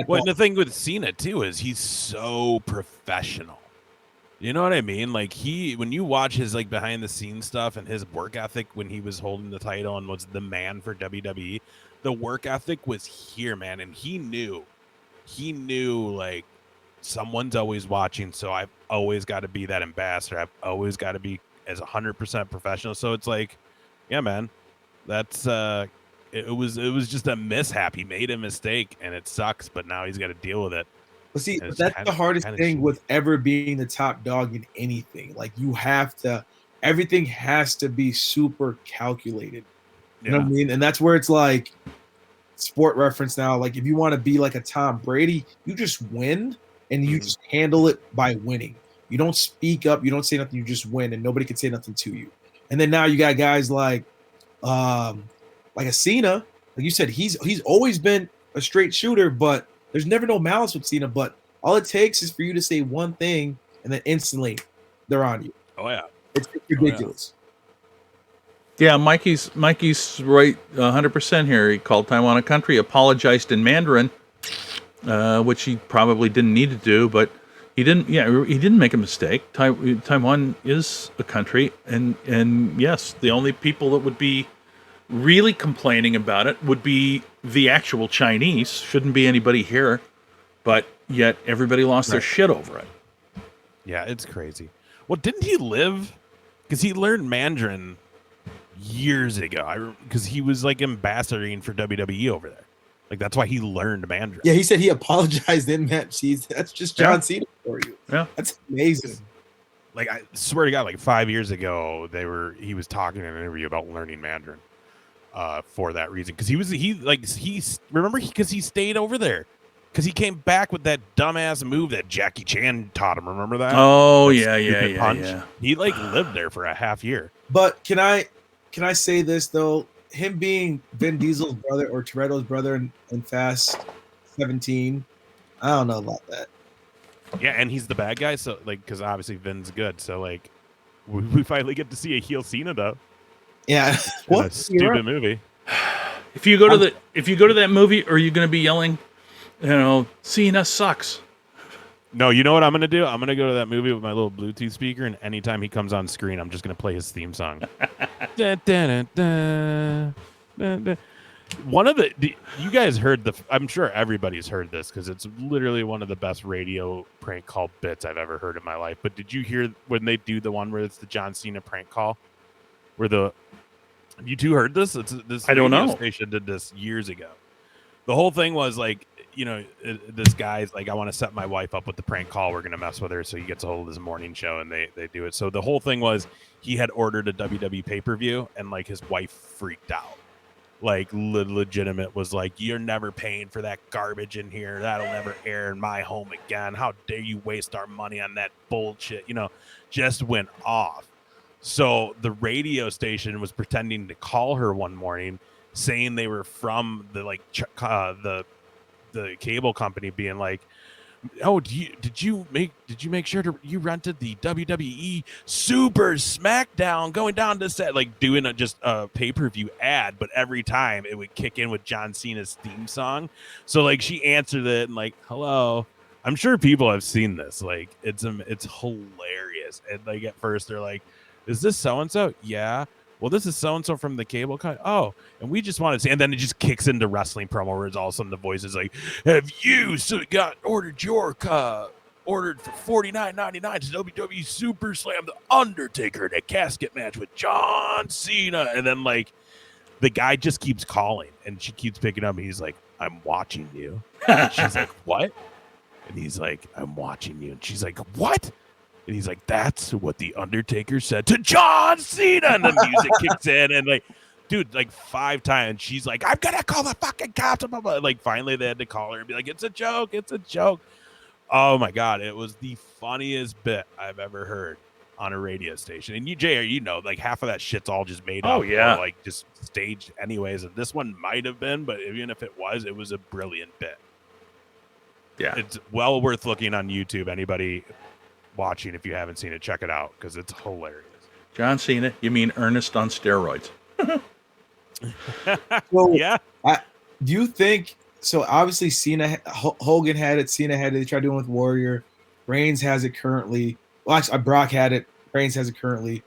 Well, the thing with Cena too is he's so professional. You know what I mean? When you watch his behind the scenes stuff and his work ethic when he was holding the title and was the man for WWE, the work ethic was here, man. And he knew someone's always watching. So I've always got to be that ambassador. I've always got to be as 100% professional. So it's yeah, man, that's, it was just a mishap. He made a mistake and it sucks, but now he's got to deal with it. But see, that's the hardest thing with ever being the top dog in anything. Everything has to be super calculated. You know what I mean? And that's where it's sport reference now. If you want to be like a Tom Brady, you just win and you just handle it by winning. You don't speak up, you don't say nothing, you just win, and nobody can say nothing to you. And then now you got guys like a Cena. Like you said, he's always been a straight shooter, but there's never no malice with Cena. But all it takes is for you to say one thing, and then instantly they're on you. Oh yeah, it's ridiculous. Yeah, Mikey's right 100% here. He called Taiwan a country, apologized in Mandarin, which he probably didn't need to do, but he didn't. Yeah, he didn't make a mistake. Taiwan is a country, and yes, the only people that would be really complaining about it would be the actual Chinese. Shouldn't be anybody here, but yet everybody lost their shit over it. Yeah, it's crazy. Well, didn't he live? Because he learned Mandarin years ago. Because he was ambassadoring for WWE over there. That's why he learned Mandarin. Yeah, he said he apologized in that. That's just John Cena for you. Yeah, that's amazing. I swear to God, 5 years ago, he was talking in an interview about learning Mandarin. For that reason, because he stayed over there because he came back with that dumbass move that Jackie Chan taught him. Remember that? Oh yeah. He lived there for a half year. But can I say this though? Him being Vin Diesel's brother or Toretto's brother in Fast 17, I don't know about that. Yeah, and he's the bad guy, so because obviously Vin's good, so we finally get to see a heel Cena though. Yeah, what a stupid movie. If you go to that movie, are you going to be yelling, Cena sucks? No, you know what I'm gonna do? I'm gonna go to that movie with my little Bluetooth speaker, and anytime he comes on screen, I'm just gonna play his theme song. Dun, dun, dun, dun, dun, dun. One of you guys heard I'm sure everybody's heard this because it's literally one of the best radio prank call bits I've ever heard in my life. But did you hear when they do the one where it's the John Cena prank call? Where you two heard this? This I don't radio know. station did this years ago. The whole thing was like, this guy's like, I want to set my wife up with the prank call. We're going to mess with her. So he gets a hold of this morning show and they do it. So the whole thing was he had ordered a WWE pay-per-view and like his wife freaked out. Like legitimate was like, you're never paying for that garbage in here. That'll never air in my home again. How dare you waste our money on that bullshit? Just went off. So the radio station was pretending to call her one morning saying they were from the cable company, being like, oh, did you make sure you rented the WWE Super SmackDown going down to set, like doing just a pay-per-view ad, but every time it would kick in with John Cena's theme song. So like she answered it and like, hello. I'm sure people have seen this. Like it's hilarious. And like at first they're like, is this so-and-so? Yeah. Well, this is so-and-so from the cable cut. Oh, and we just wanted to see. And then it just kicks into wrestling promo where it's all of a sudden the voice is like, have you ordered for $49.99 to WWE Super Slam The Undertaker in a casket match with John Cena? And then like the guy just keeps calling and she keeps picking up. And he's like, I'm watching you. And she's like, what? And he's like, I'm watching you. And she's like, what? And he's like, that's what The Undertaker said to John Cena. And the music kicks in. And like, dude, like 5 times, she's like, I'm going to call the fucking cops. Like, finally, they had to call her and be like, it's a joke. It's a joke. Oh, my God. It was the funniest bit I've ever heard on a radio station. And Jay, like half of that shit's all just made up. Oh, yeah. Or, like, just staged anyways. And this one might have been, but even if it was a brilliant bit. Yeah. It's well worth looking on YouTube. Anybody watching, if you haven't seen it, check it out because it's hilarious. John Cena, you mean Ernest on steroids? Well, yeah. Do you think so? Obviously, Hogan had it. Cena had it. They tried doing it with Warrior. Reigns has it currently. Well, actually, Brock had it. Reigns has it currently.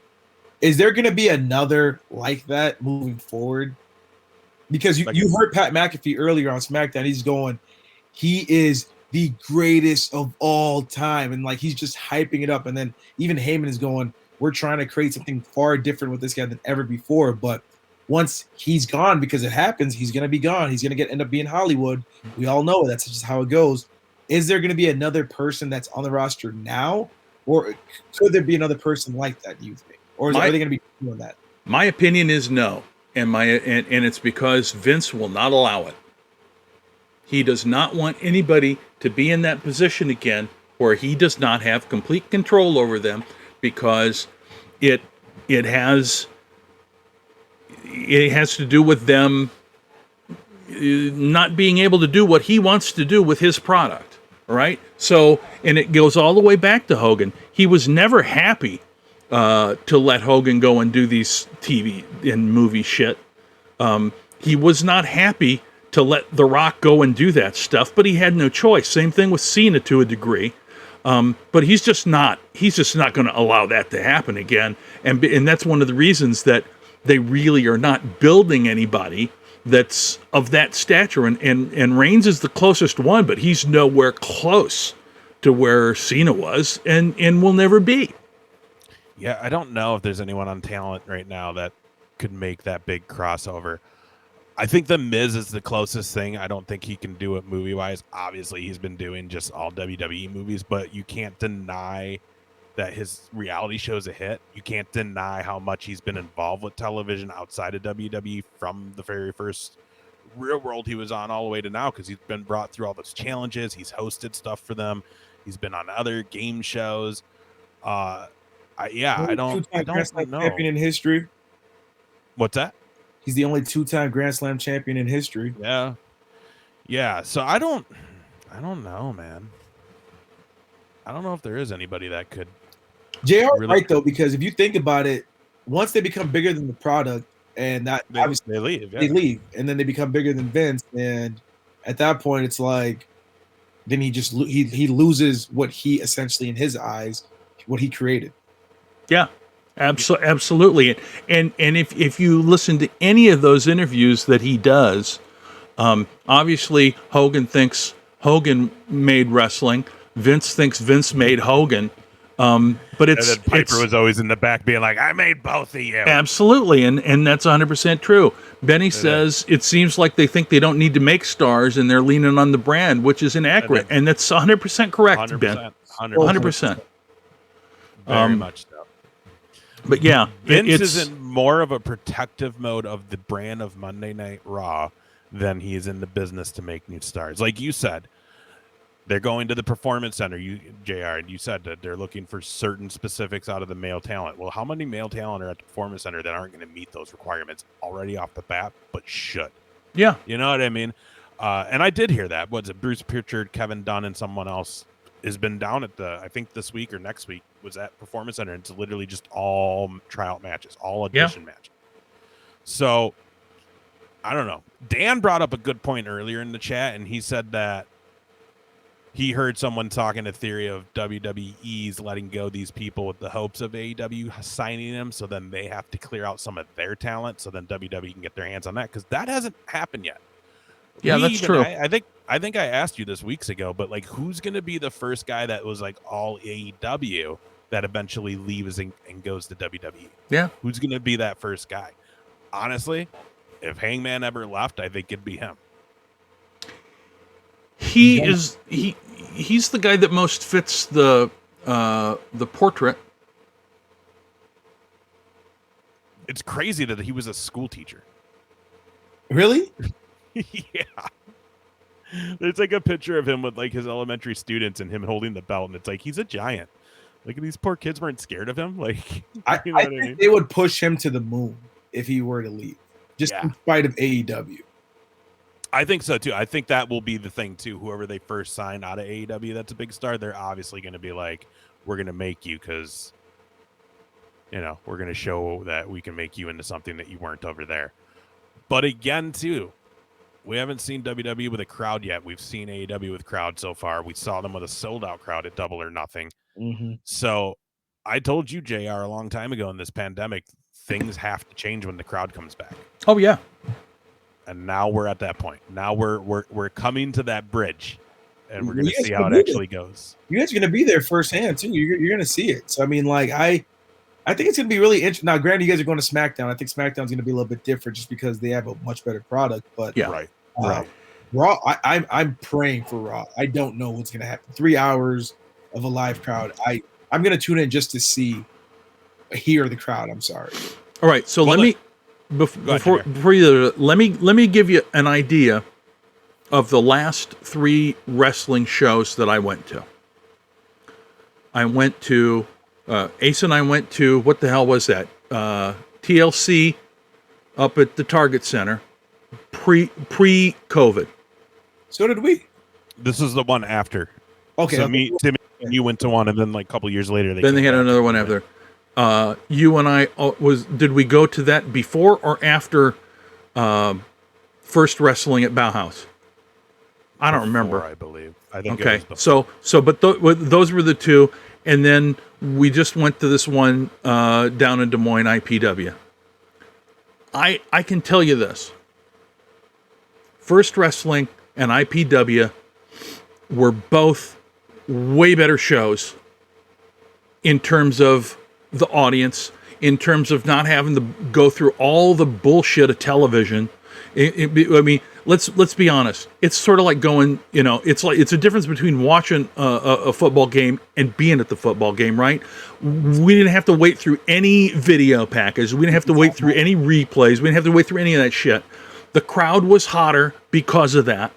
Is there going to be another like that moving forward? Because you heard Pat McAfee earlier on SmackDown. He's going, he is the greatest of all time. And like, he's just hyping it up. And then even Heyman is going, we're trying to create something far different with this guy than ever before. But once he's gone, because it happens, he's going to be gone. He's going to end up being Hollywood. We all know that's just how it goes. Is there going to be another person that's on the roster now? Or could there be another person like that, you think? Or are they going to be doing that? My opinion is no. And it's because Vince will not allow it. He does not want anybody to be in that position again where he does not have complete control over them, because it has to do with them not being able to do what he wants to do with his product. All right. So, and it goes all the way back to Hogan. He was never happy to let Hogan go and do these TV and movie shit. He was not happy to let The Rock go and do that stuff, but he had no choice. Same thing with Cena to a degree. But he's just not going to allow that to happen again. And that's one of the reasons that they really are not building anybody that's of that stature. And Reigns is the closest one, but he's nowhere close to where Cena was and will never be. Yeah, I don't know if there's anyone on talent right now that could make that big crossover. I think The Miz is the closest thing. I don't think he can do it movie-wise. Obviously, he's been doing just all WWE movies, but you can't deny that his reality show's a hit. You can't deny how much he's been involved with television outside of WWE from the very first Real World he was on all the way to now, because he's been brought through all those challenges. He's hosted stuff for them. He's been on other game shows. I don't know. Champion in history. What's that? He's the only 2-time Grand Slam champion in history. Yeah. So I don't know, man. I don't know if there is anybody that could. JR right though, because if you think about it, once they become bigger than the product, and that obviously they leave, they leave, and then they become bigger than Vince, and at that point it's like then he loses what he essentially, in his eyes, what he created. Yeah, absolutely. And if you listen to any of those interviews that he does, obviously Hogan thinks Hogan made wrestling. Vince thinks Vince made Hogan. But And then Piper was always in the back being like, I made both of you. Absolutely, and that's 100% true. Benny says it seems like they think they don't need to make stars and they're leaning on the brand, which is inaccurate. And that's 100% correct, 100%, Ben. 100%. Very much so. But yeah, Vince is in more of a protective mode of the brand of Monday Night Raw than he is in the business to make new stars. Like you said, they're going to the Performance Center, JR, and you said that they're looking for certain specifics out of the male talent. Well, how many male talent are at the Performance Center that aren't going to meet those requirements already off the bat, but should? Yeah. You know what I mean? And I did hear that. What's it? Bruce Pritchard, Kevin Dunn, and someone else has been down at I think this week or next week, was at Performance Center. And it's literally just all tryout matches, all audition matches. So, I don't know. Dan brought up a good point earlier in the chat, and he said that he heard someone talking a theory of WWE's letting go these people with the hopes of AEW signing them, so then they have to clear out some of their talent, so then WWE can get their hands on that, because that hasn't happened yet. Yeah, that's true. I think I asked you this weeks ago, but like, who's going to be the first guy that was like all AEW that eventually leaves and goes to WWE? Yeah, who's going to be that first guy? Honestly, if Hangman ever left, I think it'd be him. He's the guy that most fits the portrait. It's crazy that he was a school teacher. Really? Yeah. There's like a picture of him with like his elementary students and him holding the belt, and it's like he's a giant. Like, these poor kids weren't scared of him. Like, I think they would push him to the moon if he were to leave, just in spite of AEW. I think so too. I think that will be the thing too. Whoever they first sign out of AEW that's a big star, they're obviously going to be like, we're going to make you, because, you know, we're going to show that we can make you into something that you weren't over there. But again, too, we haven't seen WWE with a crowd yet. We've seen AEW with crowd so far. We saw them with a sold-out crowd at Double or Nothing. Mm-hmm. So I told you, JR, a long time ago in this pandemic, things have to change when the crowd comes back. Oh, yeah. And now we're at that point. Now we're coming to that bridge, and we're going to see how it actually goes. You guys are going to be there firsthand, too. You're going to see it. So, I mean, like, I think it's going to be really interesting. Now, granted, you guys are going to SmackDown. I think SmackDown's going to be a little bit different just because they have a much better product. But yeah, right. Raw, I'm praying for Raw. I don't know what's going to happen. 3 hours of a live crowd. I'm going to tune in just to hear the crowd. I'm sorry. All right, so let me before you let me give you an idea of the last 3 wrestling shows that I went to. I went to Ace and I went to, what the hell was that? TLC up at the Target Center pre-COVID. So did we. This is the one after. Okay. So Tim and you went to one, and then like a couple years later they had another one after. You and I did we go to that before or after first wrestling at Bauhaus? I don't remember. I believe. I think. Okay. But those were the 2, and then we just went to this one down in Des Moines, IPW. I can tell you this. First Wrestling and IPW were both way better shows in terms of the audience, in terms of not having to go through all the bullshit of television. I mean, let's be honest. It's sort of like going, you know, it's a difference between watching a football game and being at the football game, right? We didn't have to wait through any video package. We didn't have to wait through any replays. We didn't have to wait through any of that shit. The crowd was hotter because of that.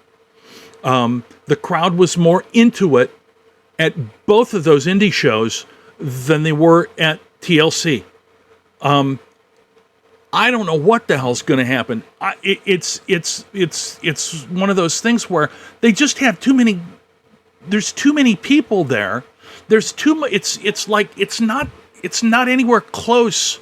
The crowd was more into it at both of those indie shows than they were at TLC. I don't know what the hell's going to happen. It's one of those things where they just have too many. There's too many people there. There's too much. It's like it's not anywhere close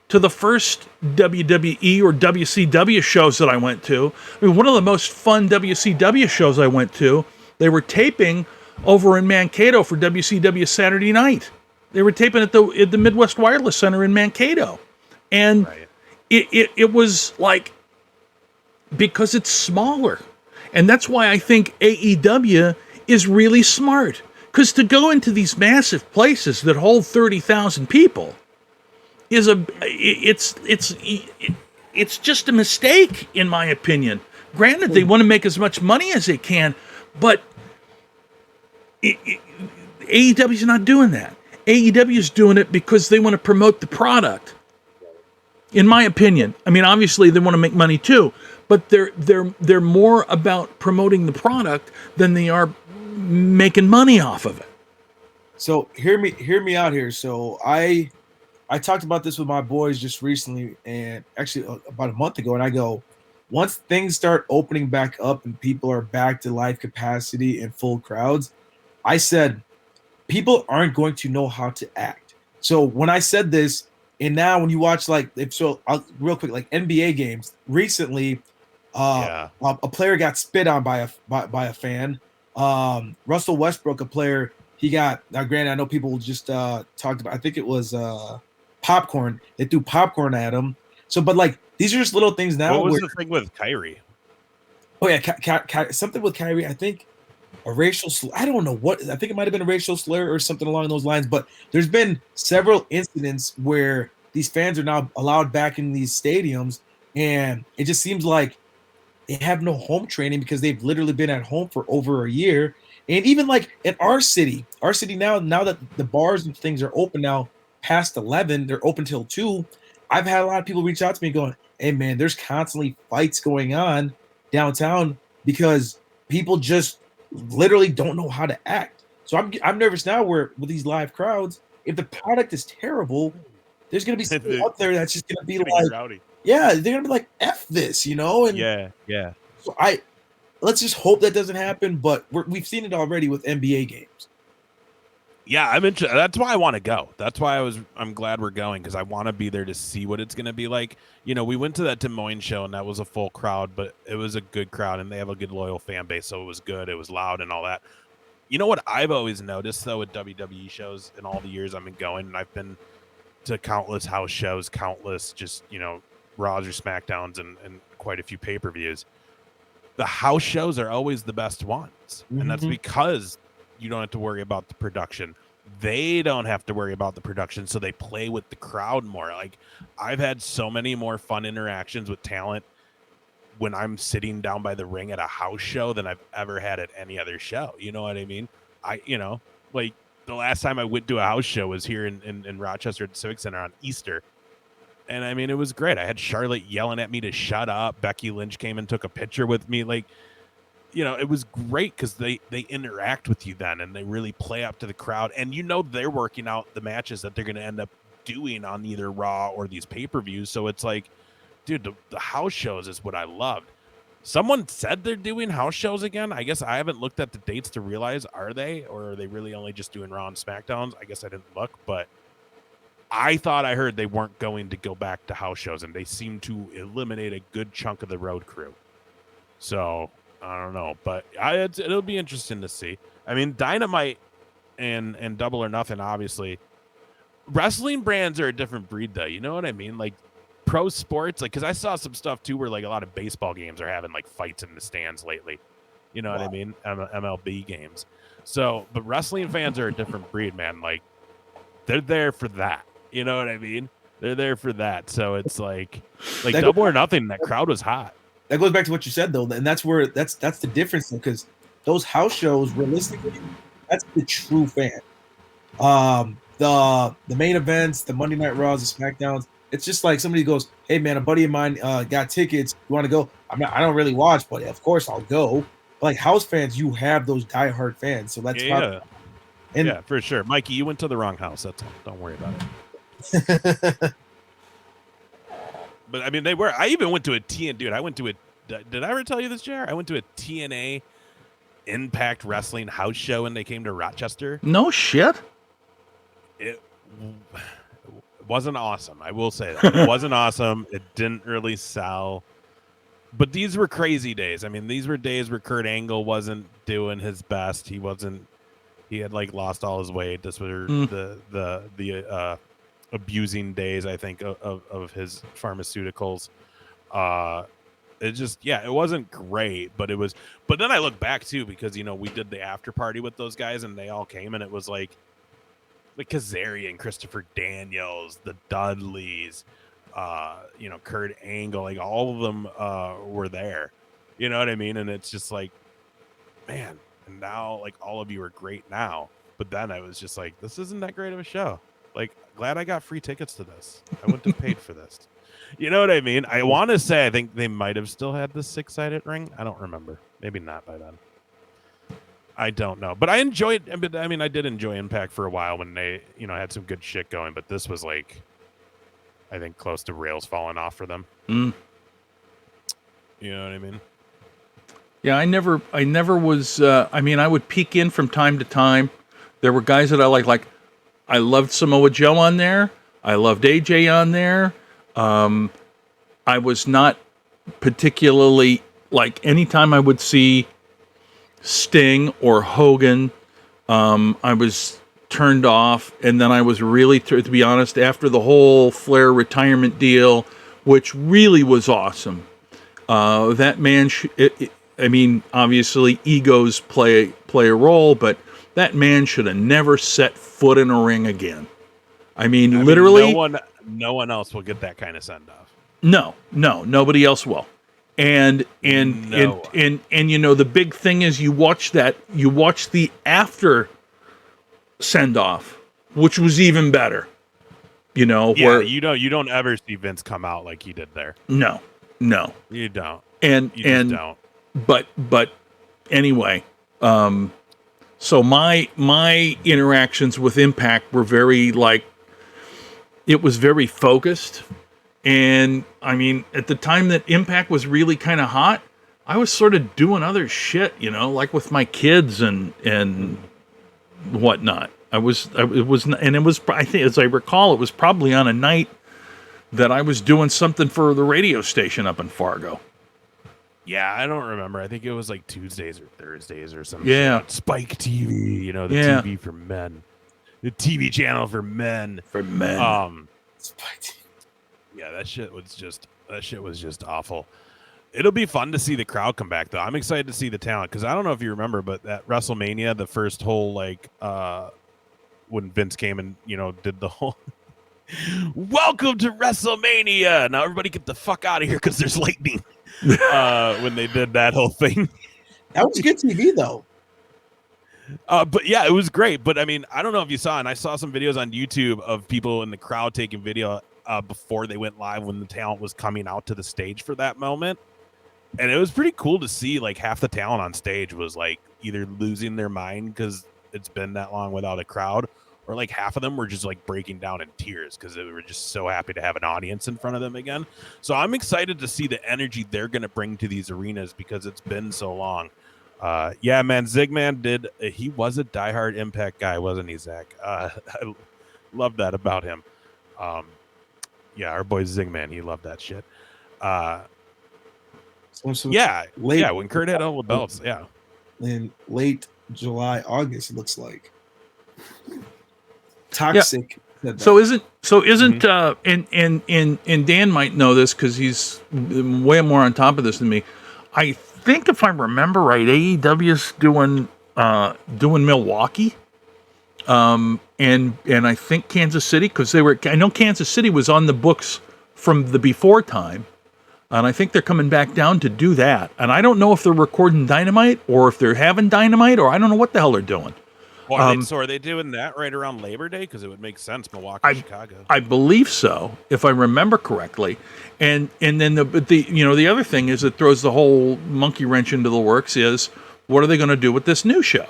to the first WWE or WCW shows that I went to. I mean, one of the most fun WCW shows I went to They were taping over in Mankato for WCW Saturday Night. They were taping at the Midwest Wireless Center in Mankato. And it was like, because it's smaller. And that's why I think AEW is really smart. Because to go into these massive places that hold 30,000 people it's just a mistake, in my opinion. Granted, they want to make as much money as they can, but AEW is not doing that. AEW is doing it because they want to promote the product. In my opinion, I mean, obviously they want to make money too, but they're more about promoting the product than they are making money off of it. So hear me out here. So I talked about this with my boys just recently, and actually about a month ago, and I go, once things start opening back up and people are back to live capacity and full crowds, I said people aren't going to know how to act. So when I said this, and now when you watch real quick, like NBA games recently, a player got spit on by a fan. Russell Westbrook, a player, he got, now granted, I know people just talked about, I think it was popcorn. They threw popcorn at him. So, but like, these are just little things now. What was the thing with Kyrie? Oh yeah, something with Kyrie. I think a racial slur. I don't know what. I think it might have been a racial slur or something along those lines. But there's been several incidents where these fans are now allowed back in these stadiums, and it just seems like they have no home training because they've literally been at home for over a year. And even like in our city now that the bars and things are open now past 11, they're open till 2. I've had a lot of people reach out to me going, hey man, there's constantly fights going on downtown because people just literally don't know how to act. So I'm nervous now where with these live crowds, if the product is terrible, there's going to be something out there that's just going to be like, rowdy. Yeah, they're going to be like, F this, you know? And yeah. So let's just hope that doesn't happen, but we've seen it already with NBA games. Yeah, I'm interested. That's why I want to go. That's why I'm glad we're going, because I want to be there to see what it's going to be like. You know, we went to that Des Moines show, and that was a full crowd, but it was a good crowd, and they have a good, loyal fan base, so it was good. It was loud and all that. You know what I've always noticed, though, with WWE shows in all the years I've been going, and I've been to countless house shows, countless just, you know, Raws or SmackDowns, and quite a few pay-per-views. The house shows are always the best ones, and that's because you don't have to worry about the production. They don't have to worry about the production, so they play with the crowd more. Like, I've had so many more fun interactions with talent when I'm sitting down by the ring at a house show than I've ever had at any other show. You know what I mean? Like the last time I went to a house show was here in Rochester at the Civic Center on Easter. And I mean, it was great. I had Charlotte yelling at me to shut up. Becky Lynch came and took a picture with me. Like, you know, it was great because they interact with you then, and they really play up to the crowd. And you know they're working out the matches that they're going to end up doing on either Raw or these pay-per-views. So it's like, dude, the house shows is what I loved. Someone said they're doing house shows again. I guess I haven't looked at the dates to realize, are they? Or are they really only just doing Raw and SmackDowns? I guess I didn't look, but I thought I heard they weren't going to go back to house shows, and they seem to eliminate a good chunk of the road crew. So I don't know, but it'll be interesting to see. I mean, Dynamite and Double or Nothing, obviously. Wrestling brands are a different breed, though. You know what I mean? Like pro sports, like, because I saw some stuff too where like a lot of baseball games are having like fights in the stands lately. You know what I mean? MLB games. So, but wrestling fans are a different breed, man. Like, they're there for that. You know what I mean? They're there for that. So it's like Double or Nothing. That crowd was hot. That goes back to what you said, though, and that's where that's the difference, because those house shows, realistically, that's the true fan. The main events, the Monday Night Raws, the SmackDowns, it's just like somebody goes, "Hey man, a buddy of mine got tickets. You want to go?" I don't really watch, but of course I'll go. But like house fans, you have those diehard fans, so that's yeah, for sure. Mikey, you went to the wrong house. That's all. Don't worry about it. But I mean, I even went to a dude. I went to a. Did I ever tell you this, JR? I went to a TNA Impact Wrestling house show when they came to Rochester. No shit. It wasn't awesome. I will say that. It wasn't awesome. It didn't really sell. But these were crazy days. I mean, these were days where Kurt Angle wasn't doing his best. He had like lost all his weight. This were the abusing days, I think, of his pharmaceuticals. It just, it wasn't great, but then I look back too, because, we did the after party with those guys and they all came, and it was like Kazarian, Christopher Daniels, the Dudleys, Kurt Angle, like all of them were there. You know what I mean? And it's just like, man, and now like all of you are great now. But then I was just like, this isn't that great of a show. Like, glad I got free tickets to this. I wouldn't have paid for this. You know what I mean? I want to say I think they might have still had the 6-sided ring. I don't remember. Maybe not by then. I don't know. But I enjoyed, I mean, I did enjoy Impact for a while when they, had some good shit going. But this was like, I think close to rails falling off for them. Mm. You know what I mean? Yeah, I never was, I would peek in from time to time. There were guys that I like I loved Samoa Joe on there. I loved AJ on there. I was not particularly, like, anytime I would see Sting or Hogan, I was turned off. And then I was really, to be honest, after the whole Flair retirement deal, which really was awesome. That man, obviously egos play a role, but that man should have never set foot in a ring again. Literally, no one else will get that kind of send off. No, nobody else will. And the big thing is you watch the after send off, which was even better. Where you don't ever see Vince come out like he did there. No, you don't. You don't. But anyway, so my interactions with Impact were very it was very focused. And at the time that Impact was really kind of hot, I was sort of doing other shit, like with my kids and whatnot. I think, as I recall, it was probably on a night that I was doing something for the radio station up in Fargo. Yeah, I don't remember. I think it was like Tuesdays or Thursdays or something. Yeah. Spike TV, the TV for men. The TV channel for men. For men. Spike TV. Yeah, that shit was just awful. It'll be fun to see the crowd come back, though. I'm excited to see the talent, because I don't know if you remember, but at WrestleMania, the first whole, when Vince came and, did the whole welcome to WrestleMania. Now everybody get the fuck out of here because there's lightning. When they did that whole thing. That was good TV, though. But yeah, it was great. But I don't know if you saw, and I saw some videos on YouTube of people in the crowd taking video before they went live when the talent was coming out to the stage for that moment. And it was pretty cool to see half the talent on stage was either losing their mind because it's been that long without a crowd, or half of them were just breaking down in tears because they were just so happy to have an audience in front of them again. So I'm excited to see the energy they're going to bring to these arenas because it's been so long. Yeah, man, Zigman he was a diehard Impact guy, wasn't he, Zach? I love that about him. Yeah, our boy Zigman, he loved that shit. When Kurt had all the belts, yeah. In late July, August, it looks like. Toxic. Yeah. So isn't and Dan might know this because he's way more on top of this than me. I think if I remember right, AEW's doing Milwaukee, and I think Kansas City, because I know Kansas City was on the books from the before time, and I think they're coming back down to do that. And I don't know if they're recording Dynamite or if they're having Dynamite, or I don't know what the hell they're doing. Well, so are they doing that right around Labor Day? Because it would make sense, Milwaukee, Chicago. I believe so, if I remember correctly. And then the other thing is that throws the whole monkey wrench into the works is, what are they going to do with this new show?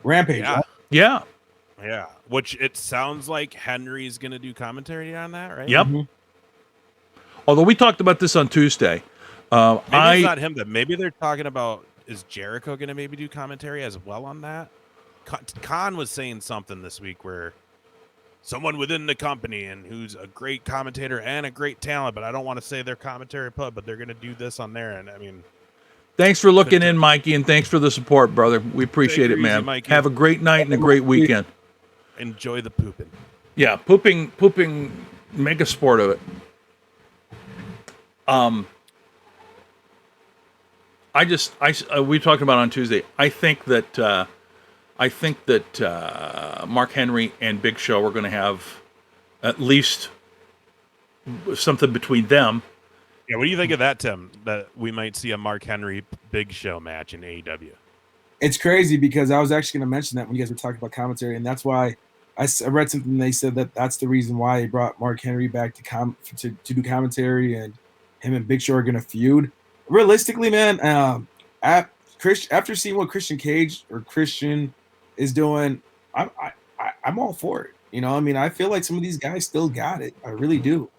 Rampage. Yeah. Yeah. Which it sounds like Henry's going to do commentary on that, right? Yep. Mm-hmm. Although we talked about this on Tuesday. Maybe it's not him, but maybe they're talking about, is Jericho going to maybe do commentary as well on that? Khan was saying something this week where someone within the company and who's a great commentator and a great talent, but I don't want to say their commentary pub, but they're going to do this on there. And I mean, Thanks for looking in, Mikey, and thanks for the support, brother. We appreciate it, man. Mikey. Have a great night and a great weekend. Enjoy the pooping. Yeah, pooping, make a sport of it. We talked about on Tuesday. I think that Mark Henry and Big Show are going to have at least something between them. Yeah, what do you think of that, Tim? That we might see a Mark Henry Big Show match in AEW? It's crazy because I was actually going to mention that when you guys were talking about commentary, and that's why I read something. They said that that's the reason why they brought Mark Henry back to do commentary, and him and Big Show are going to feud. Realistically, man, after seeing what Christian is doing, I'm all for it. You know, I mean, I feel like some of these guys still got it. I really do.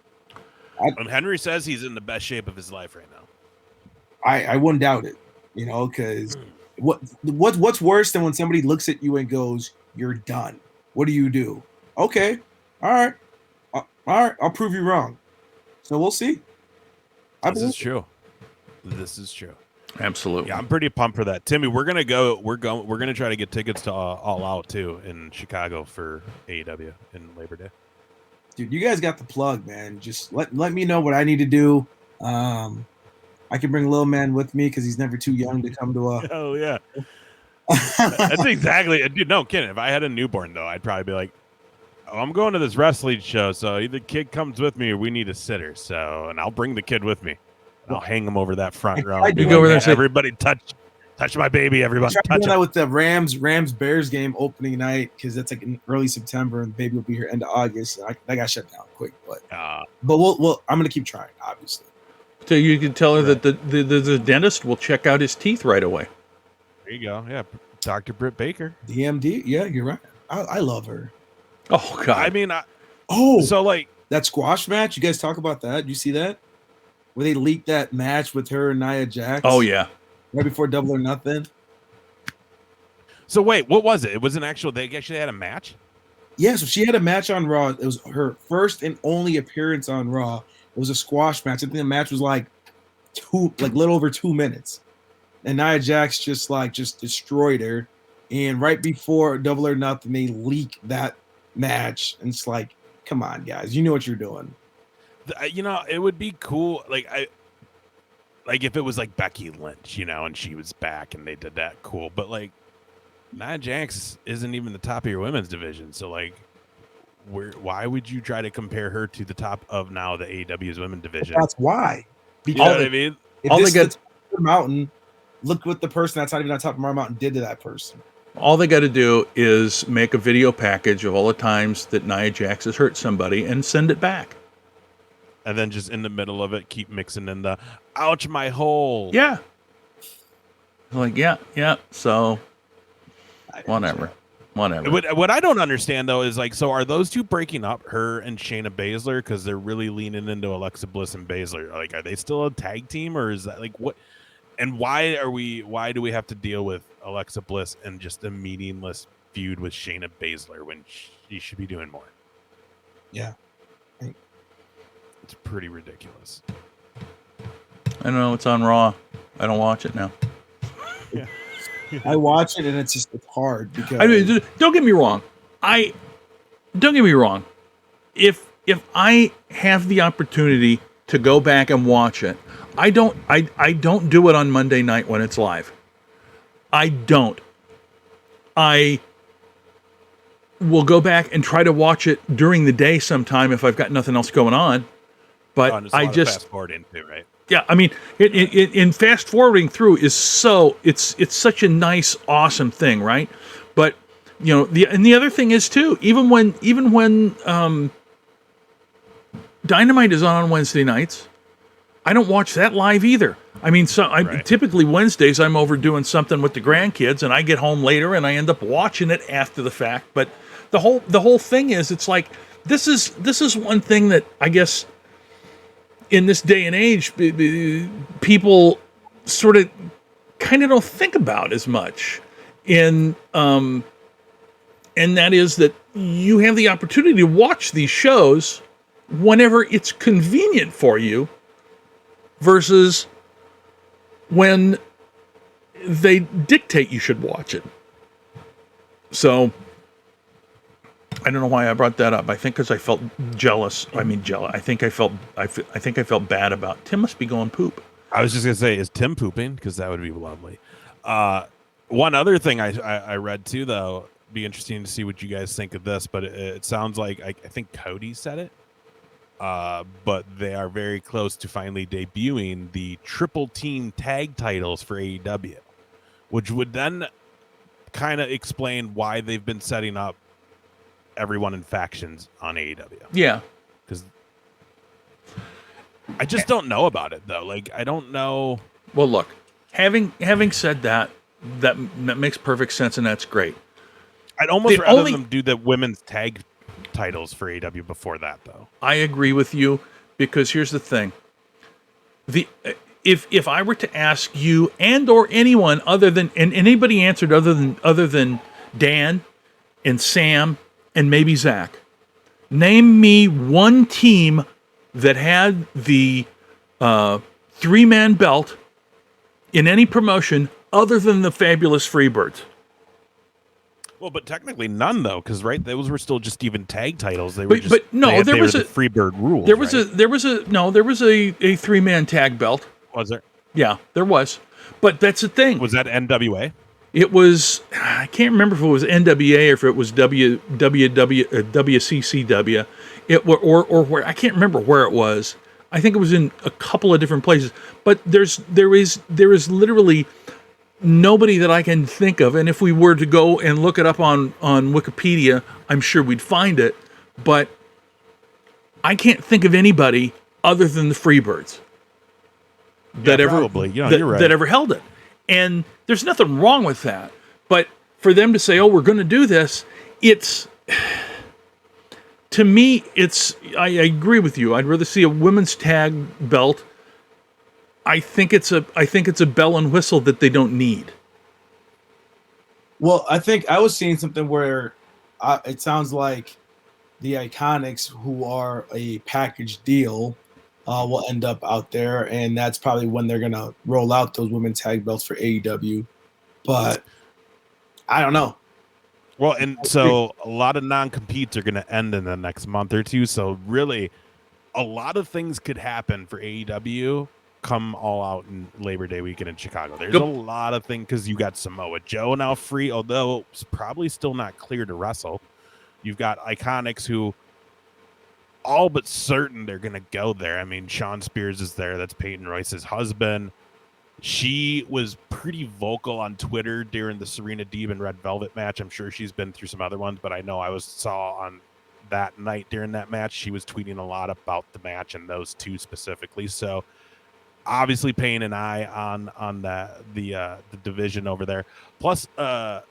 And Henry says he's in the best shape of his life right now. I wouldn't doubt it. You know, because what's worse than when somebody looks at you and goes, "You're done." What do? Okay, all right, I'll prove you wrong. So we'll see. This is true. This is true. Absolutely. Yeah, I'm pretty pumped for that. Timmy, we're gonna try to get tickets to All Out too in Chicago for AEW in Labor Day. Dude, you guys got the plug, man. Just let me know what I need to do. I can bring little man with me because he's never too young to come to a. Oh yeah, that's exactly. Dude, no kidding. If I had a newborn though, I'd probably be like, "Oh, I'm going to this wrestling show, so either kid comes with me or we need a sitter." So, and I'll bring the kid with me. I'll hang him over that front row. You go over there and say, "Everybody touch my baby, everybody touch doing it." that with the Rams Bears game opening night because that's like in early September and the baby will be here end of August. I got shut down quick, but we'll I'm gonna keep trying, obviously. So you can tell her that the dentist will check out his teeth right away. There you go. Yeah, Dr. Britt Baker, DMD. Yeah, you're right. I love her. Oh God. I mean, so like that squash match. You guys talk about that? Did you see that? Where they leaked that match with her and Nia Jax. Oh yeah. Right before Double or Nothing. So wait, what was it? It was an actual. They actually had a match. Yeah, so she had a match on Raw. It was her first and only appearance on Raw. It was a squash match. I think the match was like little over 2 minutes, and Nia Jax just destroyed her. And right before Double or Nothing, they leak that match, and it's like, come on, guys, you know what you're doing. You know, it would be cool. Like if it was like Becky Lynch, you know, and she was back and they did that, cool. But like, Nia Jax isn't even the top of your women's division, so like, why would you try to compare her to the top of now the AEW's women's division? That's why. Because you know what I mean? All they get mountain. Look what the person that's not even on top of our mountain did to that person. All they got to do is make a video package of all the times that Nia Jax has hurt somebody and send it back. And then just in the middle of it, keep mixing in the ouch my hole. Yeah. Like, yeah. So whatever. What I don't understand though is like, so are those two breaking up, her and Shayna Baszler, because they're really leaning into Alexa Bliss and Baszler? Like, are they still a tag team, or is that like what? And why do we have to deal with Alexa Bliss and just a meaningless feud with Shayna Baszler when she should be doing more? Yeah. It's pretty ridiculous. I don't know. It's on Raw. I don't watch it now. Yeah. I watch it and it's hard because I mean, don't get me wrong. If I have the opportunity to go back and watch it, I don't do it on Monday night when it's live. I don't. I will go back and try to watch it during the day sometime if I've got nothing else going on. But I just fast forwarding too, right? Yeah, I mean, in fast forwarding through is so it's such a nice, awesome thing, right? But you know, the other thing is too, even when Dynamite is on Wednesday nights, I don't watch that live either. I mean, typically Wednesdays I'm over doing something with the grandkids, and I get home later and I end up watching it after the fact. But the whole thing is, it's like this is one thing that I guess in this day and age people sort of kind of don't think about as much in And that is that you have the opportunity to watch these shows whenever it's convenient for you versus when they dictate you should watch it. So I don't know why I brought that up. I think because I felt jealous. I mean, jealous. I think I felt bad about Tim. Must be going poop. I was just gonna say, is Tim pooping? Because that would be lovely. One other thing I read too, though, be interesting to see what you guys think of this. But it sounds like I think Cody said it. But they are very close to finally debuting the triple team tag titles for AEW, which would then kind of explain why they've been setting up everyone in factions on AEW. Yeah. Because I just don't know about it, though. Like, I don't know. Well, look, having said that makes perfect sense, and that's great. I'd almost rather them do the women's tag titles for AEW before that, though. I agree with you, because here's the thing. If I were to ask you and or anyone other than, and anybody answered other than Dan and Sam and maybe Zach, name me one team that had the 3-man belt in any promotion other than the Fabulous Freebirds. Well, but technically none, though, because those were still just even tag titles. They were just, but no, there was a Freebird rule. There was a 3-man tag belt. Was there? Yeah, there was. But that's the thing. Was that NWA? It was. I can't remember if it was NWA or if it was WCCW. Or where, I can't remember where it was. I think it was in a couple of different places. But there is literally nobody that I can think of. And if we were to go and look it up on Wikipedia, I'm sure we'd find it. But I can't think of anybody other than the Freebirds that ever held it. And there's nothing wrong with that. But for them to say, "Oh, we're going to do this," to me, I agree with you. I'd rather see a women's tag belt. I think it's a bell and whistle that they don't need. Well, I think I was seeing something where it sounds like the Iconics, who are a package deal, will end up out there, and that's probably when they're gonna roll out those women's tag belts for AEW. But I don't know. Well, and so a lot of non-competes are going to end in the next month or two. So really, a lot of things could happen for AEW come all out in Labor Day weekend in Chicago. There's a lot of things, because you got Samoa Joe now free, although it's probably still not clear to wrestle. You've got Iconics, who all but certain they're going to go there. I mean, Sean Spears is there. That's Peyton Royce's husband. She was pretty vocal on Twitter during the Serena Deeb and Red Velvet match. I'm sure she's been through some other ones, but I know saw on that night during that match, she was tweeting a lot about the match and those two specifically. So obviously paying an eye on the division over there. Plus, gosh,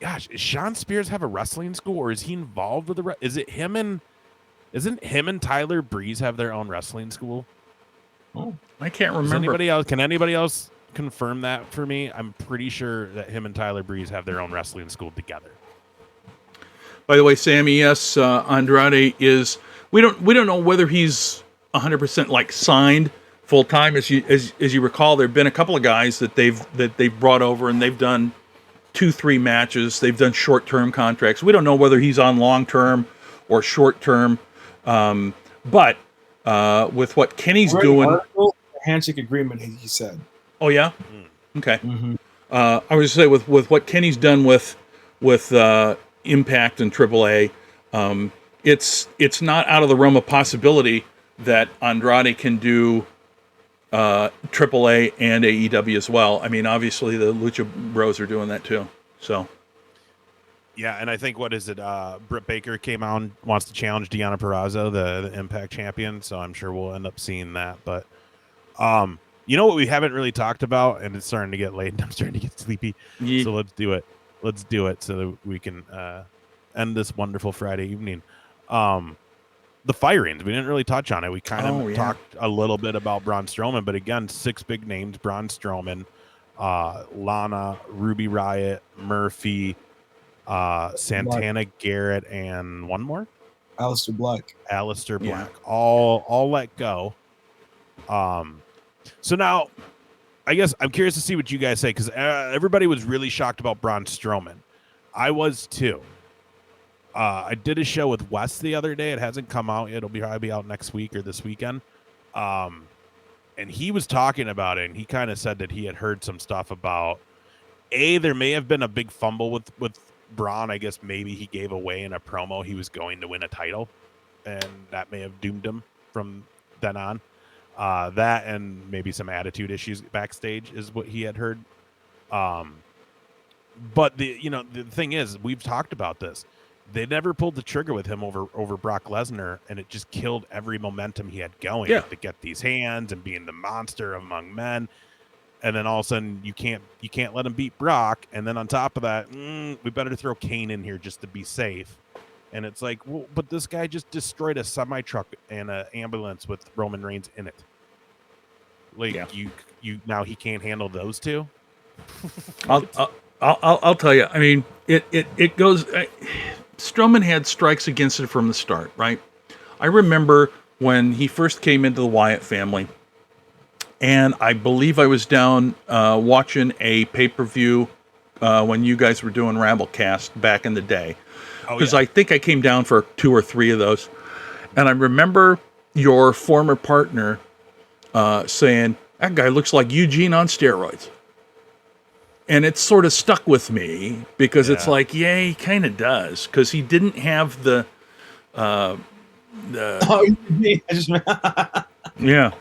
does Sean Spears have a wrestling school, or is he involved with isn't him and Tyler Breeze have their own wrestling school? Oh, I can't remember. Can anybody else confirm that for me? I'm pretty sure that him and Tyler Breeze have their own wrestling school together. By the way, Sammy, yes, Andrade is. We don't know whether he's 100% like signed full time. As you recall, there've been a couple of guys that they've brought over, and they've done 2-3 matches. They've done short term contracts. We don't know whether he's on long term or short term, but. With what Kenny's doing, handshake agreement, he said. Oh yeah, okay. Mm-hmm. I was gonna say with what Kenny's done with Impact and AAA, it's not out of the realm of possibility that Andrade can do AAA and AEW as well. I mean, obviously the Lucha Bros are doing that too. So. Yeah, and I think, what is it? Britt Baker came out and wants to challenge Deonna Purrazzo, the Impact champion. So I'm sure we'll end up seeing that. But you know what we haven't really talked about, and it's starting to get late, and I'm starting to get sleepy. Yeah. So let's do it. Let's do it so that we can end this wonderful Friday evening. The firings, we didn't really touch on it. We kind of talked a little bit about Braun Strowman, but again, 6 big names: Braun Strowman, Lana, Ruby Riott, Murphy. Santana Garrett, and one more, Alistair Black. Alistair Black, all let go. So now, I guess I'm curious to see what you guys say, because everybody was really shocked about Braun Strowman. I was too. I did a show with Wes the other day. It hasn't come out yet. It'll probably be out next week or this weekend. And he was talking about it, and he kind of said that he had heard some stuff about, there may have been a big fumble with Braun. I guess maybe he gave away in a promo he was going to win a title, and that may have doomed him from then on. That and maybe some attitude issues backstage is what he had heard. But the thing is, we've talked about this. They never pulled the trigger with him over Brock Lesnar, and it just killed every momentum he had going to get these hands and being the monster among men. And then all of a sudden, you can't let him beat Brock. And then on top of that, we better throw Kane in here just to be safe. And it's like, well, but this guy just destroyed a semi truck and an ambulance with Roman Reigns in it. Like you now he can't handle those two. I'll tell you. I mean, it goes. Strowman had strikes against it from the start, right? I remember when he first came into the Wyatt family, and I believe I was down watching a pay-per-view when you guys were doing Ramblecast back in the day. Because I think I came down for 2 or 3 of those. And I remember your former partner saying, that guy looks like Eugene on steroids. And it sort of stuck with me because it's like, he kind of does. Because he didn't have the yeah.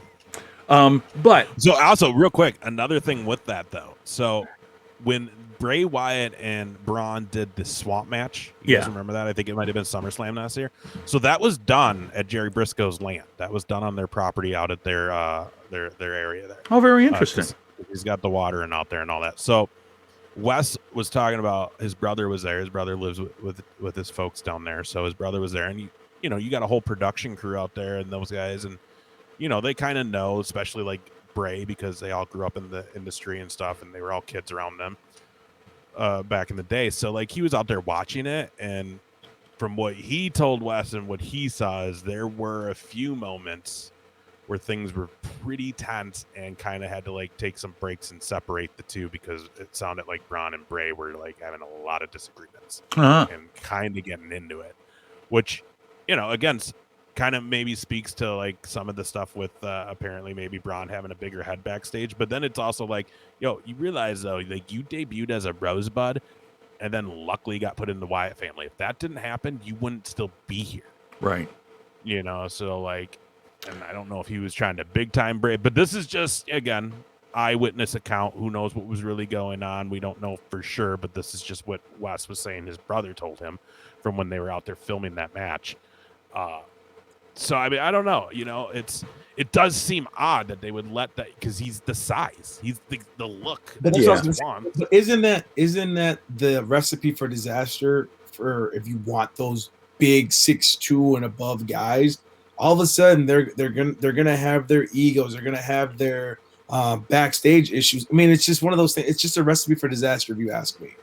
But so also real quick, another thing with that though. So when Bray Wyatt and Braun did the swamp match, you guys remember that? I think it might have been SummerSlam last year. So that was done at Jerry Briscoe's land. That was done on their property out at their area there. Oh, very interesting. He's got the water and out there and all that. So Wes was talking about his brother was there. His brother lives with his folks down there. So his brother was there, and you got a whole production crew out there and those guys, and they kind of know, especially like Bray, because they all grew up in the industry and stuff, and they were all kids around them back in the day. So like he was out there watching it, and from what he told Wes and what he saw is there were a few moments where things were pretty tense and kind of had to like take some breaks and separate the two, because it sounded like Braun and Bray were like having a lot of disagreements and kind of getting into it, which, again, kind of maybe speaks to like some of the stuff with apparently maybe Braun having a bigger head backstage. But then it's also like, you realize though, like you debuted as a Rosebud and then luckily got put in the Wyatt family. If that didn't happen, you wouldn't still be here. Right. So like, and I don't know if he was trying to big time Bray, but this is just, again, eyewitness account. Who knows what was really going on? We don't know for sure, but this is just what Wes was saying his brother told him from when they were out there filming that match. So I mean, I don't know. It does seem odd that they would let that, because he's the size, he's the look. But isn't that the recipe for disaster? For if you want those big 6'2" and above guys, all of a sudden they're gonna have their egos, they're gonna have their backstage issues. I mean, it's just one of those things. It's just a recipe for disaster, if you ask me.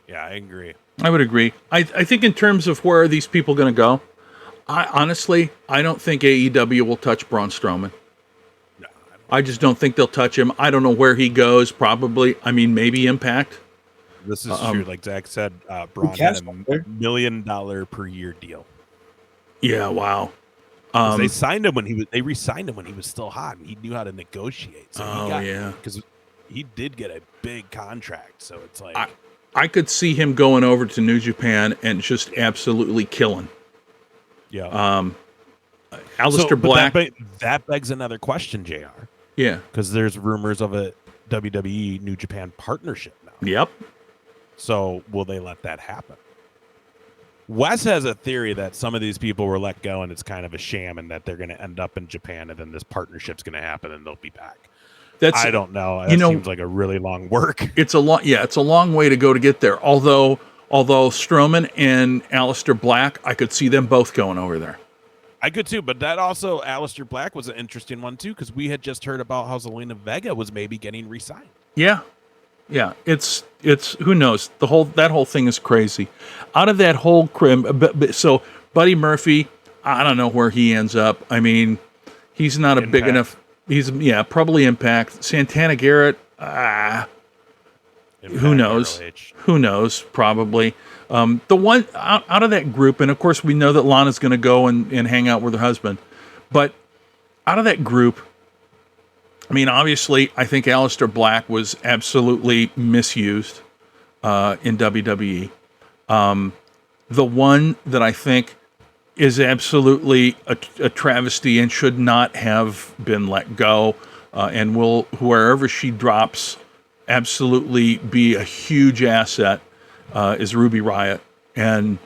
Yeah, I agree. I would agree. I think in terms of where are these people going to go, I don't think AEW will touch Braun Strowman. No, I just don't think they'll touch him. I don't know where he goes. Probably, maybe Impact. This is true. Like Zach said, Braun had a $1 million per year deal. Yeah, wow. They signed him they re-signed him when he was still hot, and he knew how to negotiate. So because he did get a big contract. So it's like I could see him going over to New Japan and just absolutely killing. Yeah. Aleister Black. That begs another question, JR. Yeah. Because there's rumors of a WWE New Japan partnership now. Yep. So will they let that happen? Wes has a theory that some of these people were let go and it's kind of a sham, and that they're going to end up in Japan, and then this partnership's going to happen and they'll be back. I don't know. That seems like a really long work. It's a long way to go to get there. Although Strowman and Aleister Black, I could see them both going over there. I could too, but that also, Aleister Black was an interesting one too, because we had just heard about how Zelina Vega was maybe getting re-signed. Yeah. Yeah, it's who knows. That whole thing is crazy. Out of that whole so Buddy Murphy, I don't know where he ends up. I mean, he's not a big enough. He's probably Impact. Santana Garrett, who knows? ROH. Who knows? Probably. The one out of that group, and of course we know that Lana's going to go and hang out with her husband, but out of that group, I mean, obviously, I think Aleister Black was absolutely misused in WWE. The one that I think is absolutely a travesty and should not have been let go, and will, wherever she drops, absolutely be a huge asset, is Ruby Riott. And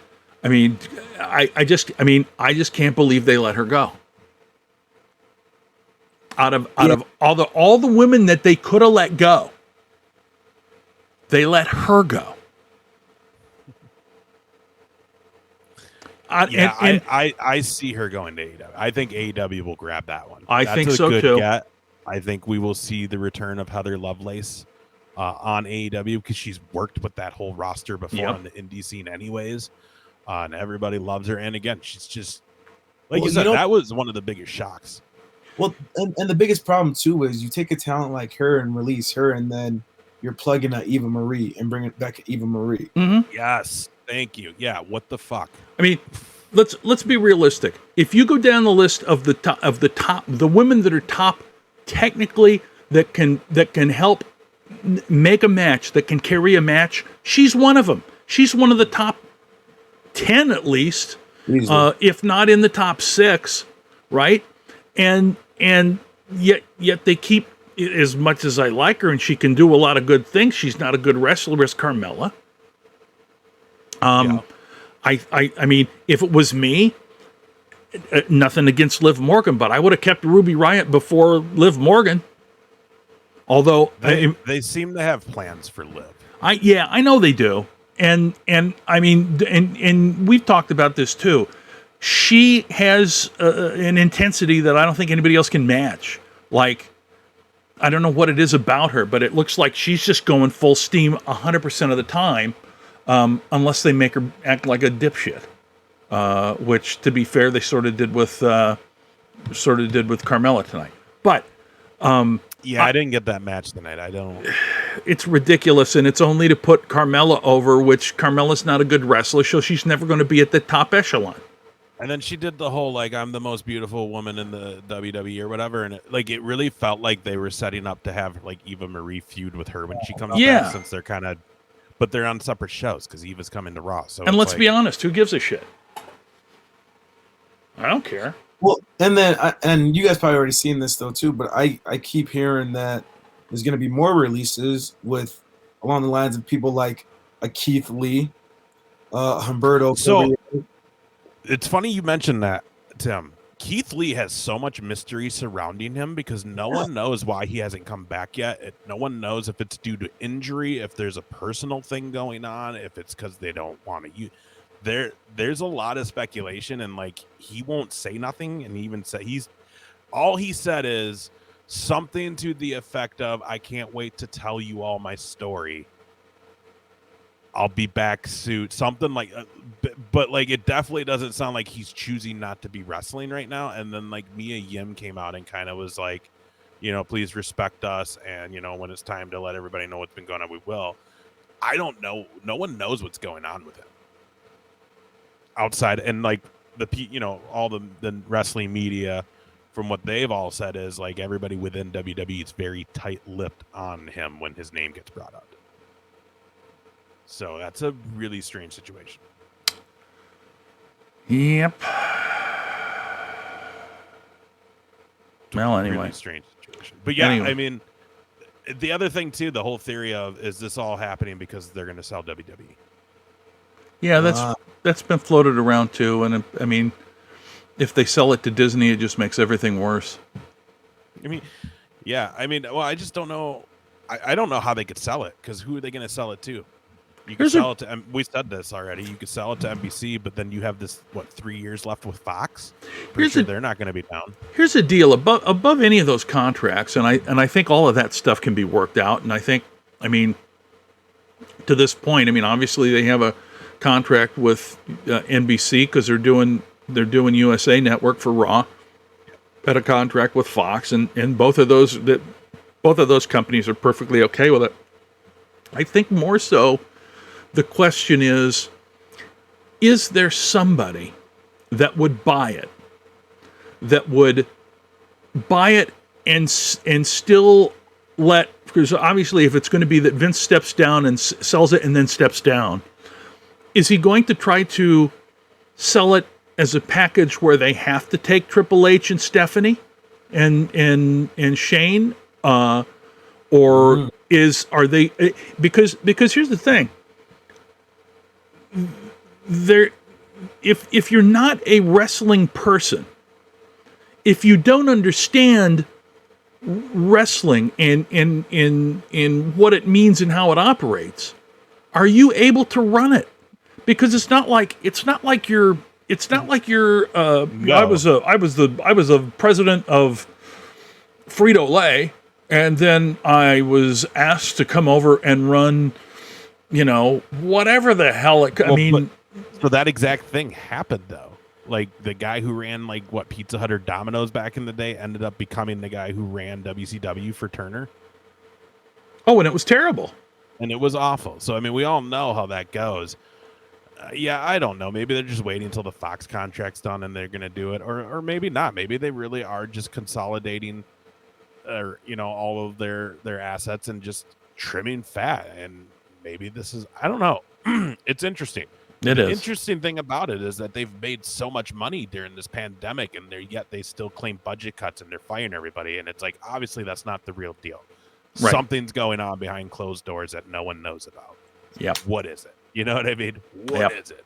I mean, I just can't believe they let her go. Out of all the women that they could have let go, they let her go. I see her going to AEW. I think AEW will grab that one. I think so too. Get. I think we will see the return of Heather Lovelace on AEW because she's worked with that whole roster before on the indie scene anyways. And everybody loves her. And again, she's just, like you said, that was one of the biggest shocks. Well, and the biggest problem too is you take a talent like her and release her, and then you're plugging at Eva Marie and bring it back to Eva Marie. Mm-hmm. Yes, thank you. Yeah, what the fuck? I mean, let's be realistic. If you go down the list of the women that are top technically that can help make a match, that can carry a match, she's one of them. She's one of the top 10 at least, if not in the top 6, right? And yet they keep, as much as I like her and she can do a lot of good things, she's not a good wrestler as Carmella. I mean, if it was me, nothing against Liv Morgan, but I would have kept Ruby Riott before Liv Morgan. Although they seem to have plans for Liv. I know they do. And I mean, and we've talked about this too. She has an intensity that I don't think anybody else can match. Like, I don't know what it is about her, but it looks like she's just going full steam 100% of the time, unless they make her act like a dipshit. Which, to be fair, they sort of did with Carmella tonight. But I didn't get that match tonight. I don't. It's ridiculous, and it's only to put Carmella over, which Carmella's not a good wrestler, so she's never going to be at the top echelon. And then she did the whole, like, I'm the most beautiful woman in the WWE or whatever. And it really felt like they were setting up to have, like, Eva Marie feud with her when she comes back, since they're kind of, but they're on separate shows because Eva's coming to Raw. So, and let's be honest, who gives a shit? I don't care. Well, and then, and you guys probably already seen this though too, but I keep hearing that there's going to be more releases with along the lines of people like a Keith Lee, Humberto. So it's funny you mentioned that, Tim. Keith Lee has so much mystery surrounding him because no one knows why he hasn't come back yet. No one knows if it's due to injury, if there's a personal thing going on, if it's because they don't want to use. There's a lot of speculation, and like he won't say nothing, and he even said all he said is something to the effect of, I can't wait to tell you all my story. I'll be back soon. Something like, but like it definitely doesn't sound like he's choosing not to be wrestling right now. And then like Mia Yim came out and kind of was like, please respect us, and when it's time to let everybody know what's been going on, we will. I don't know. No one knows what's going on with him outside, and like all the wrestling media, from what they've all said, is like everybody within WWE is very tight-lipped on him when his name gets brought up. So that's a really strange situation. Yep. Well, anyway, really strange situation. But yeah, anyway. I mean, the other thing too, the whole theory of, is this all happening because they're going to sell WWE? Yeah, that's been floated around too, and I mean, if they sell it to Disney, it just makes everything worse. I mean, well, I just don't know. I don't know how they could sell it, because who are they going to sell it to? You could sell it to. We said this already. You could sell it to NBC, but then you have this 3 years left with Fox. They're not going to be down. Here's the deal: above any of those contracts, and I think all of that stuff can be worked out. And I think, I mean, to this point. I mean, obviously they have a contract with NBC because they're doing USA Network for Raw. Had a contract with Fox, and both of those companies are perfectly okay with it. I think more so, the question is there somebody that would buy it? That would buy it and still let, because obviously if it's going to be that Vince steps down and sells it and then steps down, is he going to try to sell it as a package where they have to take Triple H and Stephanie and Shane, or are they, because here's the thing, if you're not a wrestling person, if you don't understand wrestling and in what it means and how it operates, are you able to run it? Because it's not like you're No. I was a president of Frito-Lay, and then I was asked to come over and run, whatever the hell it. So that exact thing happened though. Like the guy who ran Pizza Hut or Domino's back in the day ended up becoming the guy who ran WCW for Turner. Oh, and it was terrible. And it was awful. So I mean, we all know how that goes. Yeah, I don't know. Maybe they're just waiting until the Fox contract's done and they're going to do it, or maybe not. Maybe they really are just consolidating, all of their assets and just trimming fat. And maybe this is, I don't know. It's interesting. The interesting thing about it is that they've made so much money during this pandemic, and yet they still claim budget cuts and they're firing everybody. And it's like, obviously that's not the real deal. Right. Something's going on behind closed doors that no one knows about. Yeah. What is it? You know what I mean? What is it?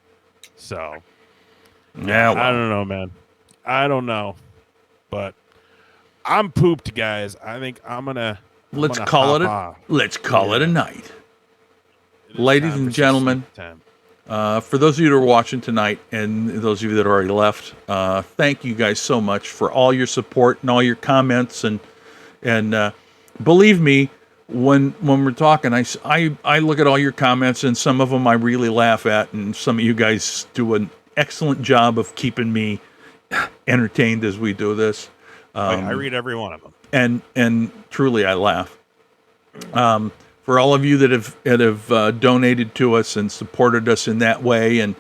So, yeah, I don't know, man. I don't know, but I'm pooped, guys. I think let's call it a night, ladies and gentlemen. For those of you that are watching tonight, and those of you that already left, thank you guys so much for all your support and all your comments, and believe me. When we're talking, I look at all your comments, and some of them I really laugh at, and some of you guys do an excellent job of keeping me entertained as we do this. I read every one of them, and truly I laugh. For all of you that have donated to us and supported us in that way, and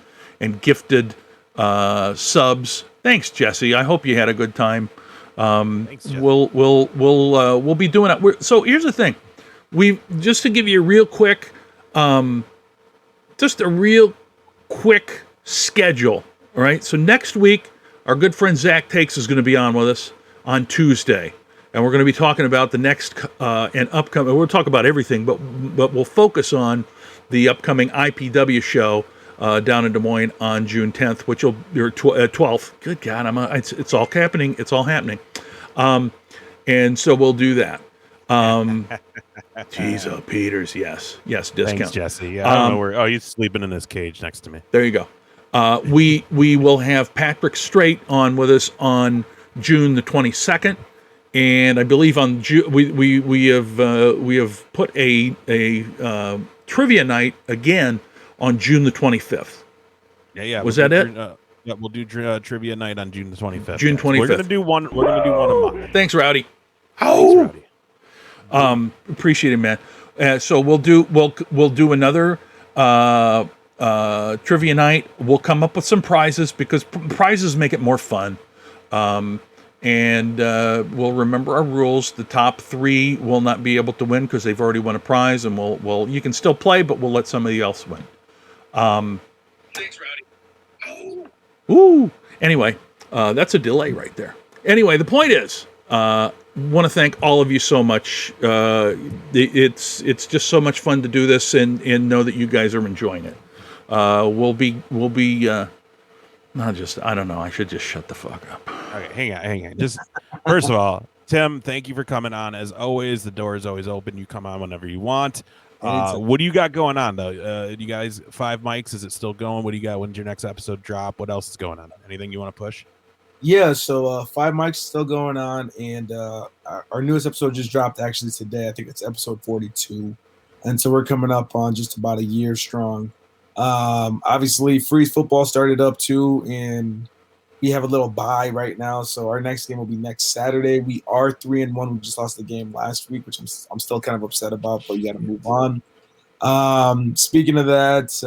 gifted subs, thanks, Jesse. I hope you had a good time. Thanks, Jesse. We'll be doing it. So here's the thing. Just to give you a real quick schedule. All right. So next week, our good friend Zach Takes is going to be on with us on Tuesday, and we're going to be talking about the next and upcoming. We'll talk about everything, but we'll focus on the upcoming IPW show down in Des Moines on June 10th, which will be 12th. Good God, it's all happening. It's all happening. And so we'll do that. Jeez, Peters, yes, discount. Thanks, Jesse. Yeah, I don't know where. Oh, he's sleeping in his cage next to me. There you go. We will have Patrick Strait on with us on June the 22nd, and I believe on we have put a trivia night again on June the 25th. Yeah. Was that it? Yeah, we'll do trivia night on June the 25th. June 25th. We're gonna do one a month. Thanks, Rowdy. Thanks, Rowdy. Appreciate it, man. So we'll do another trivia night. We'll come up with some prizes because prizes make it more fun. And we'll remember our rules. The top 3 will not be able to win because they've already won a prize, and we'll you can still play, but we'll let somebody else win. Thanks, Rowdy. Ooh. Anyway, that's a delay right there. Anyway, the point is, want to thank all of you so much. It's just so much fun to do this and know that you guys are enjoying it. We'll be I don't know. I should just shut the fuck up. Okay, hang on. Just first of all, Tim, thank you for coming on. As always, the door is always open. You come on whenever you want. What do you got going on though? You guys 5 mics? Is it still going? What do you got? When's your next episode drop? What else is going on? Anything you want to push? Yeah, so 5 mics still going on, and our newest episode just dropped actually today. I think it's episode 42. and so we're coming up on just about a year strong. Obviously, Freeze football started up too, and we have a little bye right now. So our next game will be next Saturday. We are 3-1. We just lost the game last week, which I'm still kind of upset about, but you got to move on. Speaking of that,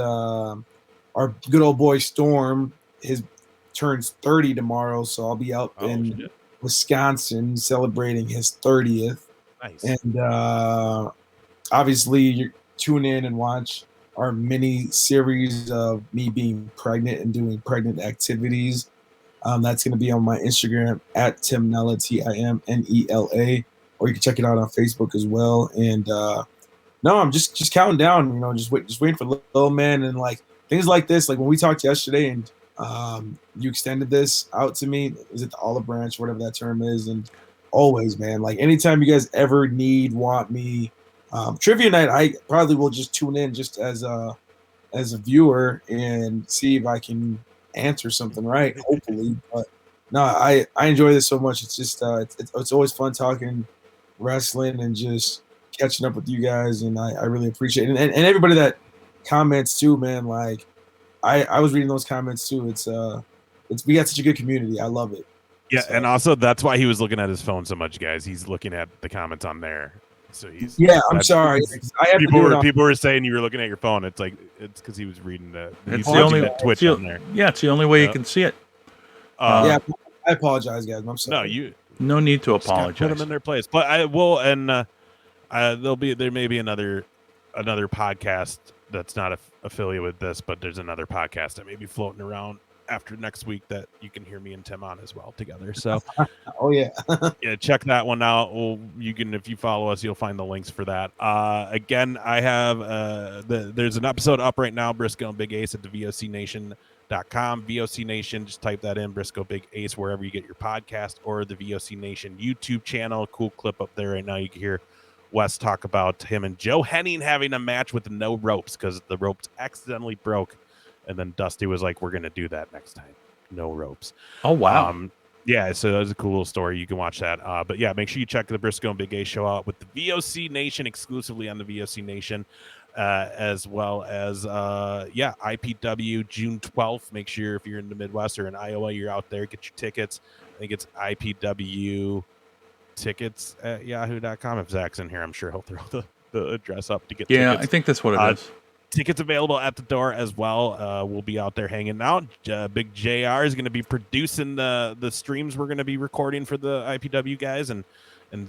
our good old boy Storm, his turns 30 tomorrow, so I'll be out in Wisconsin celebrating his 30th. Nice. And obviously, you tune in and watch our mini series of me being pregnant and doing pregnant activities. That's going to be on my Instagram at Tim Nela, TIMNELA, or you can check it out on Facebook as well. And no, I'm just counting down, just waiting for little man and like things like this. Like when we talked yesterday and you extended this out to me, is it the olive branch, whatever that term is? And always, man, like anytime you guys ever want me, trivia night, I probably will just tune in just as a viewer and see if I can answer something right, hopefully. But no, I enjoy this so much. It's just it's always fun talking wrestling and just catching up with you guys, and I really appreciate it. And everybody that comments too, man. Like I was reading those comments too. It's we got such a good community. I love it. Yeah, so. And also that's why he was looking at his phone so much, guys. He's looking at the comments on there. So he's I'm sorry. People were saying you were looking at your phone. It's like it's because he was reading the. It's the only Twitch on there. Yeah, it's the only way you can see it. I apologize, guys. I'm sorry. No need to apologize. Put them in their place. But I will, and there may be another podcast that's not affiliated with this, but there's another podcast that may be floating around after next week that you can hear me and Tim on as well together. So, oh yeah, yeah, check that one out. You can, if you follow us, you'll find the links for that. Again, I have there's an episode up right now, Briscoe and Big Ace at the VOCNation.com. VOC Nation, just type that in, Briscoe Big Ace, wherever you get your podcast, or the VOC Nation YouTube channel. Cool clip up there right now. You can hear Wes talk about him and Joe Henning having a match with no ropes because the ropes accidentally broke. And then Dusty was like, we're going to do that next time. No ropes. Oh, wow. Yeah, so that was a cool little story. You can watch that. But yeah, make sure you check the Briscoe and Big A show out with the VOC Nation, exclusively on the VOC Nation, as well as, IPW June 12th. Make sure if you're in the Midwest or in Iowa, you're out there, get your tickets. I think it's IPW tickets at yahoo.com. If Zach's in here, I'm sure he'll throw the address up to get tickets. Yeah, I think that's what it is. Tickets available at the door as well. We'll be out there hanging out. Big JR is going to be producing the streams we're going to be recording for the IPW guys, and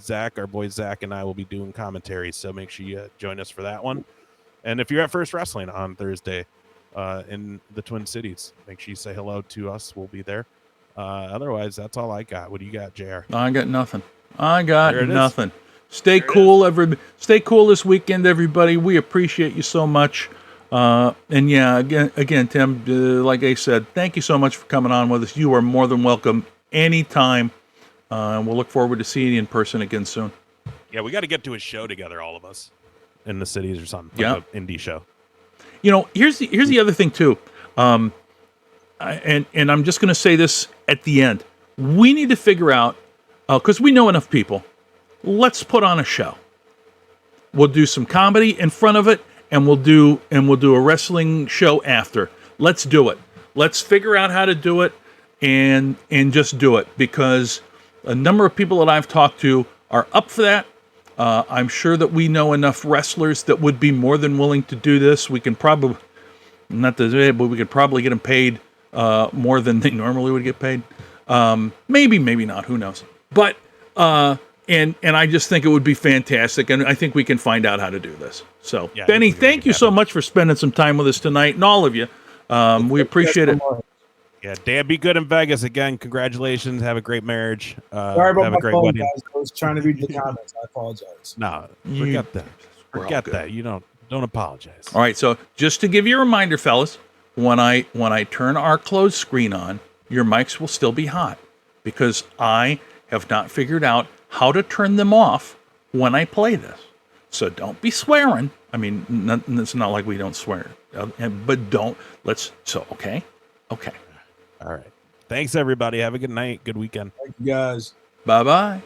Zach, our boy Zach, and I will be doing commentaries. So make sure you join us for that one. And if you're at First Wrestling on Thursday in the Twin Cities, make sure you say hello to us. We'll be there. Otherwise, that's all I got. What do you got, JR? I got nothing. Nothing. Stay cool, Stay cool this weekend, everybody. We appreciate you so much. And yeah, again, Tim, like I said, thank you so much for coming on with us. You are more than welcome anytime. And we'll look forward to seeing you in person again soon. Yeah, we got to get to a show together, all of us, in the cities or something. Like an indie show. Here's the other thing too. And I'm just going to say this at the end. We need to figure out, because we know enough people. Let's put on a show. We'll do some comedy in front of it, and we'll do a wrestling show after. Let's do it. Let's figure out how to do it and just do it, because a number of people that I've talked to are up for that. I'm sure that we know enough wrestlers that would be more than willing to do this. We can probably, but we could probably get them paid more than they normally would get paid. Maybe not. Who knows? But and I just think it would be fantastic, and I think we can find out how to do this. So, yeah, Benny, thank you so much for spending some time with us tonight, and all of you. We appreciate it. Yeah, Dan, be good in Vegas again. Congratulations. Have a great marriage. Sorry about have a my great phone, wedding. guys. I was trying to read the comments. I apologize. No, forget that. Forget that. You don't apologize. All right. So just to give you a reminder, fellas, when I turn our closed screen on, your mics will still be hot, because I have not figured out how to turn them off when I play this. So don't be swearing. I mean, it's not like we don't swear, but don't. Okay. All right. Thanks, everybody. Have a good night. Good weekend. Thank you, guys. Bye-bye.